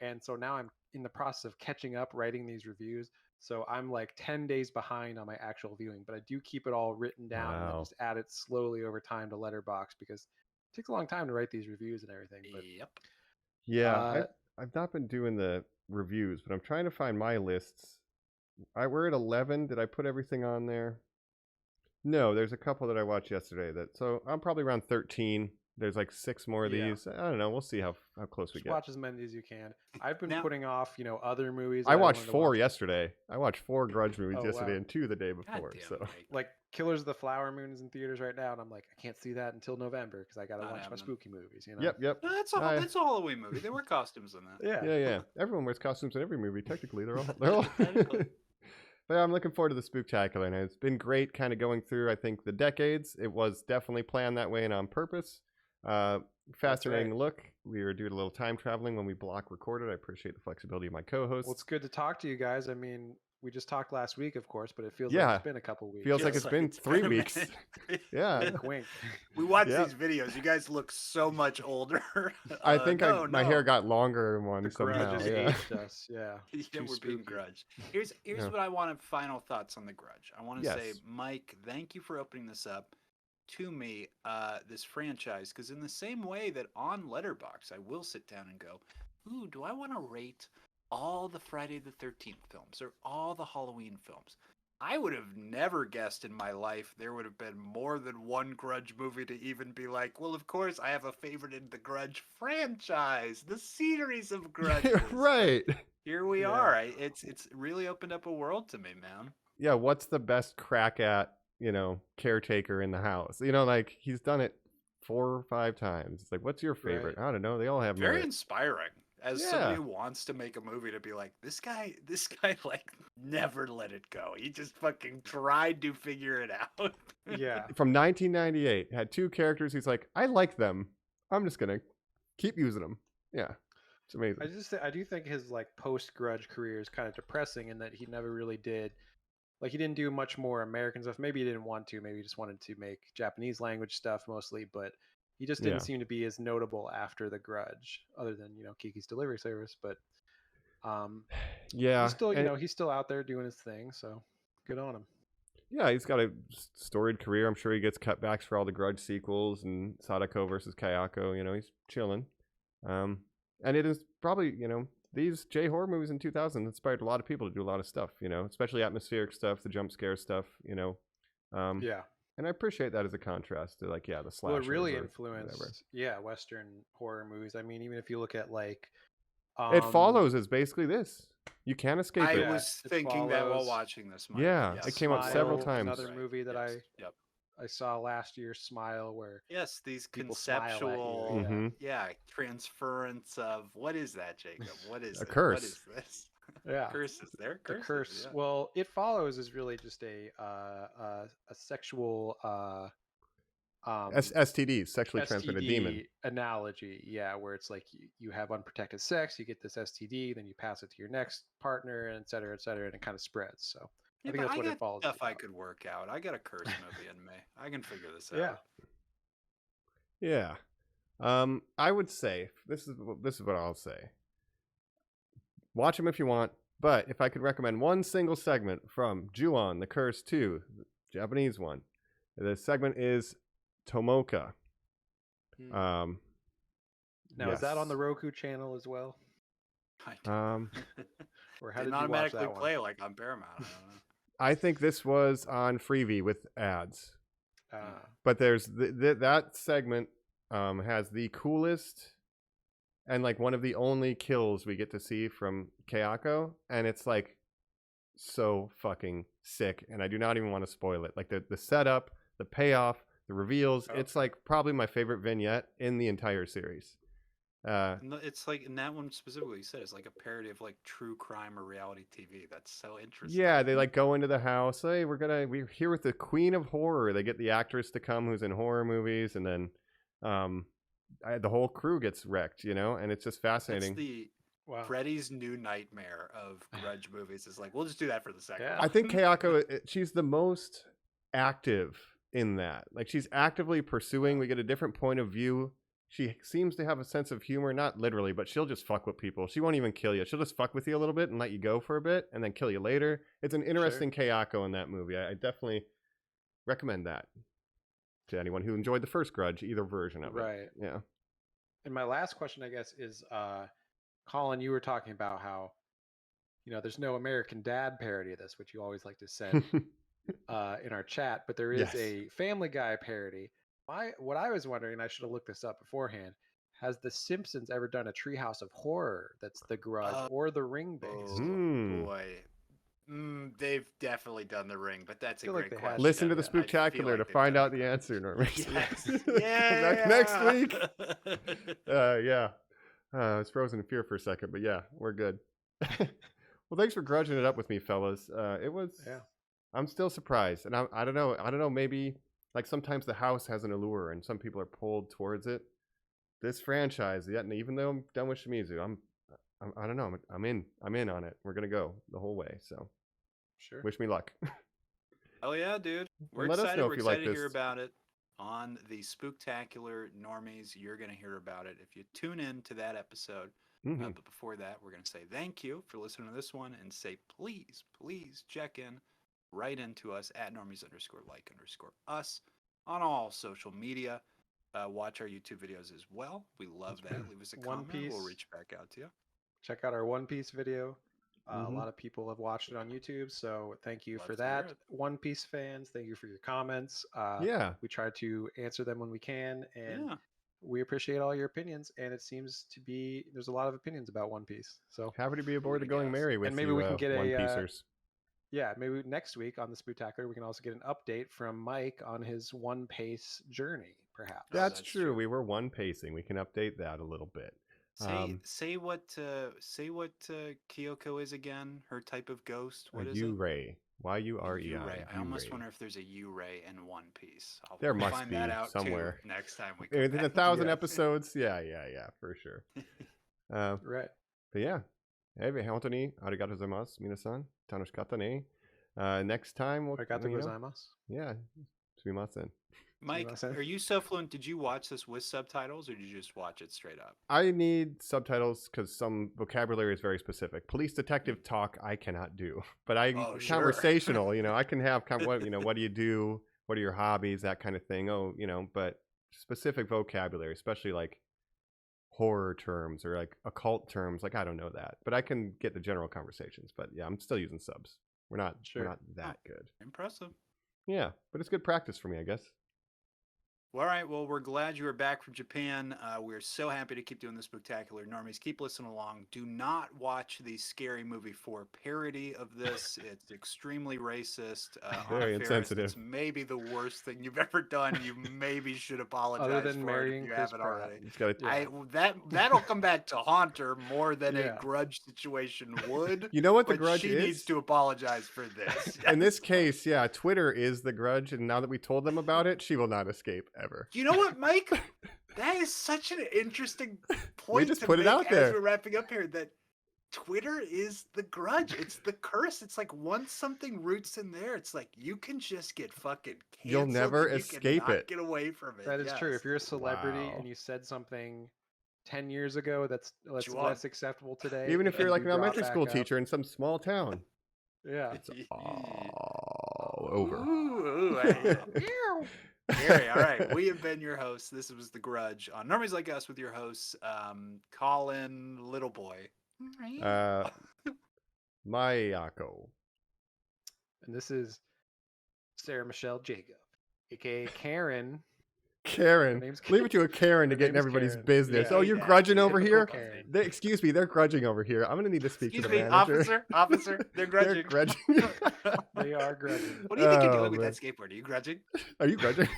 [SPEAKER 5] and so now I'm in the process of catching up writing these reviews. So I'm like 10 days behind on my actual viewing, but I do keep it all written down and then
[SPEAKER 4] Wow.
[SPEAKER 5] just add it slowly over time to Letterboxd because it takes a long time to write these reviews and everything. But
[SPEAKER 3] Yep.
[SPEAKER 4] Yeah,
[SPEAKER 5] Uh,
[SPEAKER 4] I've not been doing the reviews, but I'm trying to find my lists. We're at 11. Did I put everything on there? No, there's a couple that I watched yesterday. So I'm probably around 13. There's like 6 more of
[SPEAKER 5] Yeah.
[SPEAKER 4] these. I don't know. We'll see how close we
[SPEAKER 5] just
[SPEAKER 4] get.
[SPEAKER 5] watch as many as you can. I've been
[SPEAKER 3] Now-
[SPEAKER 5] putting off, other movies.
[SPEAKER 4] I
[SPEAKER 5] that
[SPEAKER 4] watched
[SPEAKER 5] wanted to
[SPEAKER 4] 4
[SPEAKER 5] watch.
[SPEAKER 4] yesterday. I watched 4 Grudge movies
[SPEAKER 5] Oh,
[SPEAKER 4] yesterday
[SPEAKER 5] wow.
[SPEAKER 4] and 2 the day
[SPEAKER 3] God
[SPEAKER 4] before.
[SPEAKER 3] damn
[SPEAKER 4] So
[SPEAKER 3] it, Jake.
[SPEAKER 5] Like Killers of the Flower Moon is in theaters right now, and I'm like, I can't see that until November because I got to
[SPEAKER 3] Not
[SPEAKER 5] watch my
[SPEAKER 3] happening.
[SPEAKER 5] spooky movies.
[SPEAKER 4] yep.
[SPEAKER 3] No, that's a
[SPEAKER 4] I-
[SPEAKER 3] that's a Halloween movie. There were costumes in that.
[SPEAKER 5] Yeah.
[SPEAKER 4] Yeah. Everyone wears costumes in every movie. Technically, they're all.
[SPEAKER 3] Technically.
[SPEAKER 4] But yeah, I'm looking forward to the Spooktacular, and it's been great kind of going through, I think, the decades. It was definitely planned that way and on purpose. Fascinating look. We were doing a little time traveling when we block recorded. I appreciate the flexibility of my co-hosts.
[SPEAKER 5] Well, it's good to talk to you guys. I mean, we just talked last week, of course, but it feels
[SPEAKER 4] Yeah.
[SPEAKER 5] like it's been a couple weeks.
[SPEAKER 4] Feels like it's been 3
[SPEAKER 3] a
[SPEAKER 4] weeks.
[SPEAKER 3] minute.
[SPEAKER 4] Yeah.
[SPEAKER 5] Wink, wink.
[SPEAKER 3] We watch
[SPEAKER 4] Yep.
[SPEAKER 3] these videos. You guys look so much older.
[SPEAKER 4] I think
[SPEAKER 3] no,
[SPEAKER 4] my hair got longer in one
[SPEAKER 5] The
[SPEAKER 4] somehow.
[SPEAKER 5] Grudge has
[SPEAKER 4] Yeah.
[SPEAKER 5] aged us. Yeah.
[SPEAKER 3] Yeah,
[SPEAKER 5] Too
[SPEAKER 3] we're being
[SPEAKER 5] spooky.
[SPEAKER 3] Grudge. Here's
[SPEAKER 4] Yeah.
[SPEAKER 3] what I want to final thoughts on the Grudge. I want to say,
[SPEAKER 4] Yes.
[SPEAKER 3] Mike, thank you for opening this up to me, this franchise, because in the same way that on Letterboxd, I will sit down and go, ooh, do I want to rate all the Friday the 13th films or all the Halloween films? I would have never guessed in my life there would have been more than one Grudge movie to even be like, well, of course, I have a favorite in the Grudge franchise, the series of Grudges.
[SPEAKER 4] Right.
[SPEAKER 3] Here we
[SPEAKER 5] Yeah.
[SPEAKER 3] are. It's really opened up a world to me, man.
[SPEAKER 4] Yeah, what's the best crack at, caretaker in the house? Like he's done it 4 or 5 times. It's like, what's your favorite? I don't know. They all have
[SPEAKER 3] Very
[SPEAKER 4] merit.
[SPEAKER 3] inspiring as
[SPEAKER 4] Yeah.
[SPEAKER 3] somebody who wants to make a movie to be like, this guy like never let it go. He just fucking tried to figure it out.
[SPEAKER 5] Yeah.
[SPEAKER 4] From 1998, had 2 characters. He's like, I like them. I'm just gonna keep using them. Yeah, it's amazing.
[SPEAKER 5] I do think his like post Grudge career is kind of depressing in that he never really did, like he didn't do much more American stuff. Maybe he didn't want to. Maybe he just wanted to make Japanese language stuff mostly. But he just didn't
[SPEAKER 4] Yeah.
[SPEAKER 5] seem to be as notable after the Grudge, other than Kiki's Delivery Service. But
[SPEAKER 4] Yeah,
[SPEAKER 5] he's still
[SPEAKER 4] and-
[SPEAKER 5] he's still out there doing his thing. So good on him.
[SPEAKER 4] Yeah, he's got a storied career. I'm sure he gets cutbacks for all the Grudge sequels and Sadako versus Kayako. He's chilling. And it is probably, these J-horror movies in 2000 inspired a lot of people to do a lot of stuff, especially atmospheric stuff, the jump scare stuff,
[SPEAKER 5] Yeah.
[SPEAKER 4] And I appreciate that as a contrast to, like, the slashers.
[SPEAKER 5] Well, it really
[SPEAKER 4] or
[SPEAKER 5] influenced,
[SPEAKER 4] whatever.
[SPEAKER 5] Western horror movies. I mean, even if you look at like,
[SPEAKER 4] It Follows is basically this. You can't escape
[SPEAKER 3] I
[SPEAKER 4] it.
[SPEAKER 5] Yeah,
[SPEAKER 3] was
[SPEAKER 5] It
[SPEAKER 3] thinking that while
[SPEAKER 5] Follows.
[SPEAKER 3] watching this. Mike.
[SPEAKER 4] Yeah,
[SPEAKER 3] Yes.
[SPEAKER 4] it came up several
[SPEAKER 5] Smile,
[SPEAKER 4] times.
[SPEAKER 5] Another movie that
[SPEAKER 3] Yep.
[SPEAKER 5] I saw last year, Smile, where
[SPEAKER 3] Yes, these
[SPEAKER 5] people smile at you,
[SPEAKER 3] conceptual,
[SPEAKER 5] yeah.
[SPEAKER 4] Mhm.
[SPEAKER 3] transference of what is that, Jacob? What is
[SPEAKER 4] A
[SPEAKER 3] it?
[SPEAKER 4] curse.
[SPEAKER 3] What is this?
[SPEAKER 5] yeah,
[SPEAKER 3] Curses. They're
[SPEAKER 5] the
[SPEAKER 3] curses.
[SPEAKER 5] curse.
[SPEAKER 3] Yeah.
[SPEAKER 5] Well, It Follows is really just a sexual
[SPEAKER 4] STDs, sexually transmitted
[SPEAKER 5] STD
[SPEAKER 4] demon.
[SPEAKER 5] analogy, yeah, where it's like you have unprotected sex, you get this STD, then you pass it to your next partner, and et cetera, and it kind of spreads. So
[SPEAKER 3] Yeah,
[SPEAKER 5] I think
[SPEAKER 3] but
[SPEAKER 5] that's what
[SPEAKER 3] got
[SPEAKER 5] It Follows.
[SPEAKER 3] stuff
[SPEAKER 5] is
[SPEAKER 3] I
[SPEAKER 5] about.
[SPEAKER 3] could work out. I got a curse movie in me. I can figure this out.
[SPEAKER 5] Yeah.
[SPEAKER 4] Yeah. I would say this is what I'll say. Watch them if you want, but if I could recommend one single segment from Ju-on, The Curse 2, the Japanese one, the segment is Tomoka.
[SPEAKER 5] Hmm. Now, is that on the
[SPEAKER 4] yes.
[SPEAKER 5] Roku channel as well,
[SPEAKER 4] Um,
[SPEAKER 5] or how
[SPEAKER 3] Didn't
[SPEAKER 5] did you watch
[SPEAKER 3] automatically
[SPEAKER 5] that one?
[SPEAKER 3] play like on Paramount. I don't know.
[SPEAKER 4] I think this was on Freevee with ads,
[SPEAKER 5] Uh,
[SPEAKER 4] but there's that segment has the coolest and like one of the only kills we get to see from Kayako, and it's like so fucking sick, and I do not even want to spoil it. Like the setup, the payoff, the reveals,
[SPEAKER 5] Okay.
[SPEAKER 4] it's like probably my favorite vignette in the entire series.
[SPEAKER 3] No, it's like in that one specifically, you said it's like a parody of like true crime or reality TV. That's so interesting.
[SPEAKER 4] Yeah, they like go into the house. Hey, we're here with the Queen of Horror. They get the actress to come who's in horror movies, and then the whole crew gets wrecked, and it's just
[SPEAKER 3] That's
[SPEAKER 4] fascinating.
[SPEAKER 3] the
[SPEAKER 5] wow.
[SPEAKER 3] Freddy's new nightmare of Grudge movies. Is like, we'll just do that for the second.
[SPEAKER 5] Yeah.
[SPEAKER 3] one.
[SPEAKER 4] I think Kayako, she's the most active in that. Like she's actively pursuing. We get a different point of view she seems to have a sense of humor, not literally, but she'll just fuck with people. She won't even kill you. She'll just fuck with you a little bit and let you go for a bit and then kill you later. It's an interesting Kayako in that movie. I definitely recommend that to anyone who enjoyed the first Grudge, either version of it.
[SPEAKER 5] Right.
[SPEAKER 4] Yeah.
[SPEAKER 5] And my last question, I guess, is Colin, you were talking about how, there's no American Dad parody of this, which you always like to send in our chat, but there is a Family Guy parody. What I was wondering, and I should have looked this up beforehand, has The Simpsons ever done a Treehouse of Horror that's The Grudge or The Ring based?
[SPEAKER 3] Boy. They've definitely done The Ring, but that's a great question.
[SPEAKER 4] Listen to the Spooktacular to find out the answer, Normies.
[SPEAKER 3] Yes.
[SPEAKER 4] Next week. Yeah. I was frozen in fear for a second, but yeah, we're good. Well, thanks for grudging it up with me, fellas. It was. Yeah. I'm still surprised, and I don't know. Maybe like sometimes the house has an allure, and some people are pulled towards it. This franchise, and even though I'm done with Shimizu, I don't know. I'm in on it. We're gonna go the whole way. So,
[SPEAKER 5] sure.
[SPEAKER 4] Wish me luck.
[SPEAKER 3] Oh yeah, dude. We're
[SPEAKER 4] Let
[SPEAKER 3] excited.
[SPEAKER 4] us know
[SPEAKER 3] We're
[SPEAKER 4] if you
[SPEAKER 3] excited
[SPEAKER 4] like
[SPEAKER 3] to hear
[SPEAKER 4] this.
[SPEAKER 3] about it on the Spooktacular Normies. You're gonna hear about it if you tune in to that episode. But before that, we're gonna say thank you for listening to this one, and say please check in, write into us at Normies_like_us on all social media. Watch our YouTube videos as well. We love that. Leave us a comment. We'll reach back out to you.
[SPEAKER 5] Check out our One Piece video. A lot of people have watched it on YouTube, so thank you for that. One Piece fans, thank you for your comments. We try to answer them when we can, and we appreciate all your opinions. And it seems to be there's a lot of opinions about One Piece. So
[SPEAKER 4] happy to be aboard the Going Merry with you.
[SPEAKER 5] And maybe we can get
[SPEAKER 4] One Piecers.
[SPEAKER 5] Maybe next week on the Spooktacular we can also get an update from Mike on his One Piece journey, perhaps.
[SPEAKER 4] That's true. We were one pacing. We can update that a little bit.
[SPEAKER 3] Say what Kyoko is again. Her type of ghost. What is it?
[SPEAKER 4] Yurei. Yurei.
[SPEAKER 3] I almost wonder if there's a Yurei in One Piece.
[SPEAKER 4] There must
[SPEAKER 3] find
[SPEAKER 4] be
[SPEAKER 3] that out
[SPEAKER 4] somewhere
[SPEAKER 3] next time we.
[SPEAKER 4] Within 1,000 episodes. Yeah, for sure.
[SPEAKER 5] Right.
[SPEAKER 4] But yeah. Hontou ni arigatou gozaimasu, minasan. Tanoshikatta ne. Next time we'll.
[SPEAKER 5] Arigatou gozaimasu.
[SPEAKER 4] Yeah. Sumimasen.
[SPEAKER 3] Mike, are you so fluent? Did you watch this with subtitles, or did you just watch it straight up?
[SPEAKER 4] I need subtitles because some vocabulary is very specific. Police detective talk I cannot do, but conversational. I can have what do you do? What are your hobbies? That kind of thing. But specific vocabulary, especially like horror terms or like occult terms, like I don't know that, but I can get the general conversations. But yeah, I'm still using subs. We're not that good.
[SPEAKER 3] Impressive.
[SPEAKER 4] Yeah, but it's good practice for me, I guess.
[SPEAKER 3] All right. Well, we're glad you are back from Japan. We're so happy to keep doing the Spooktacular. Normies, keep listening along. Do not watch the Scary Movie 4 parody of this. It's extremely racist.
[SPEAKER 4] Very insensitive.
[SPEAKER 3] It's maybe the worst thing you've ever done. You maybe should apologize
[SPEAKER 5] other than
[SPEAKER 3] for
[SPEAKER 5] marrying
[SPEAKER 3] it if you
[SPEAKER 5] Chris
[SPEAKER 3] haven't
[SPEAKER 5] Pratt.
[SPEAKER 3] already. That'll come back to haunt her more than a Grudge situation would.
[SPEAKER 4] You know what the Grudge
[SPEAKER 3] she
[SPEAKER 4] is?
[SPEAKER 3] She needs to apologize for this.
[SPEAKER 4] In this case, Twitter is the Grudge, and now that we told them about it, she will not escape ever.
[SPEAKER 3] You know what, Mike? That is such an interesting point.
[SPEAKER 4] We just put it out there
[SPEAKER 3] as we're wrapping up here. That Twitter is the Grudge. It's the curse. It's like once something roots in there, it's like you can just get fucking canceled.
[SPEAKER 4] You'll never escape it.
[SPEAKER 3] Get away from it.
[SPEAKER 5] That is true. If you're a celebrity and you said something 10 years ago that's less acceptable today,
[SPEAKER 4] even if you're like an elementary school teacher in some small town,
[SPEAKER 5] it's
[SPEAKER 4] all over.
[SPEAKER 3] Gary, all right. We have been your hosts. This was The Grudge on Normies Like Us with your hosts, Colin, Little Boy.
[SPEAKER 4] Mayako.
[SPEAKER 5] And this is Sarah Michelle Jacob, aka Karen.
[SPEAKER 4] Leave it to a Karen to get in everybody's business. You're grudging over here? Excuse me, they're grudging over here. I'm going to need to speak to the manager.
[SPEAKER 3] Officer, they're grudging.
[SPEAKER 4] They're grudging.
[SPEAKER 5] They are grudging.
[SPEAKER 3] What do you think you're doing with that skateboard? Are you grudging?
[SPEAKER 4] Are you grudging?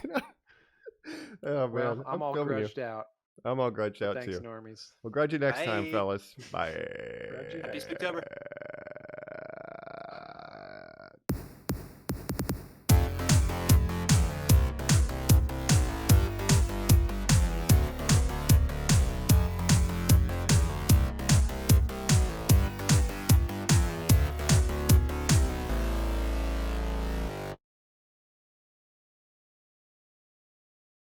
[SPEAKER 4] Oh, man.
[SPEAKER 5] Well, I'm all grudged out.
[SPEAKER 4] I'm all grudged out,
[SPEAKER 5] Thanks,
[SPEAKER 4] too.
[SPEAKER 5] Normies.
[SPEAKER 4] We'll grudge you next time, fellas. Bye.
[SPEAKER 3] Happy Spooktober.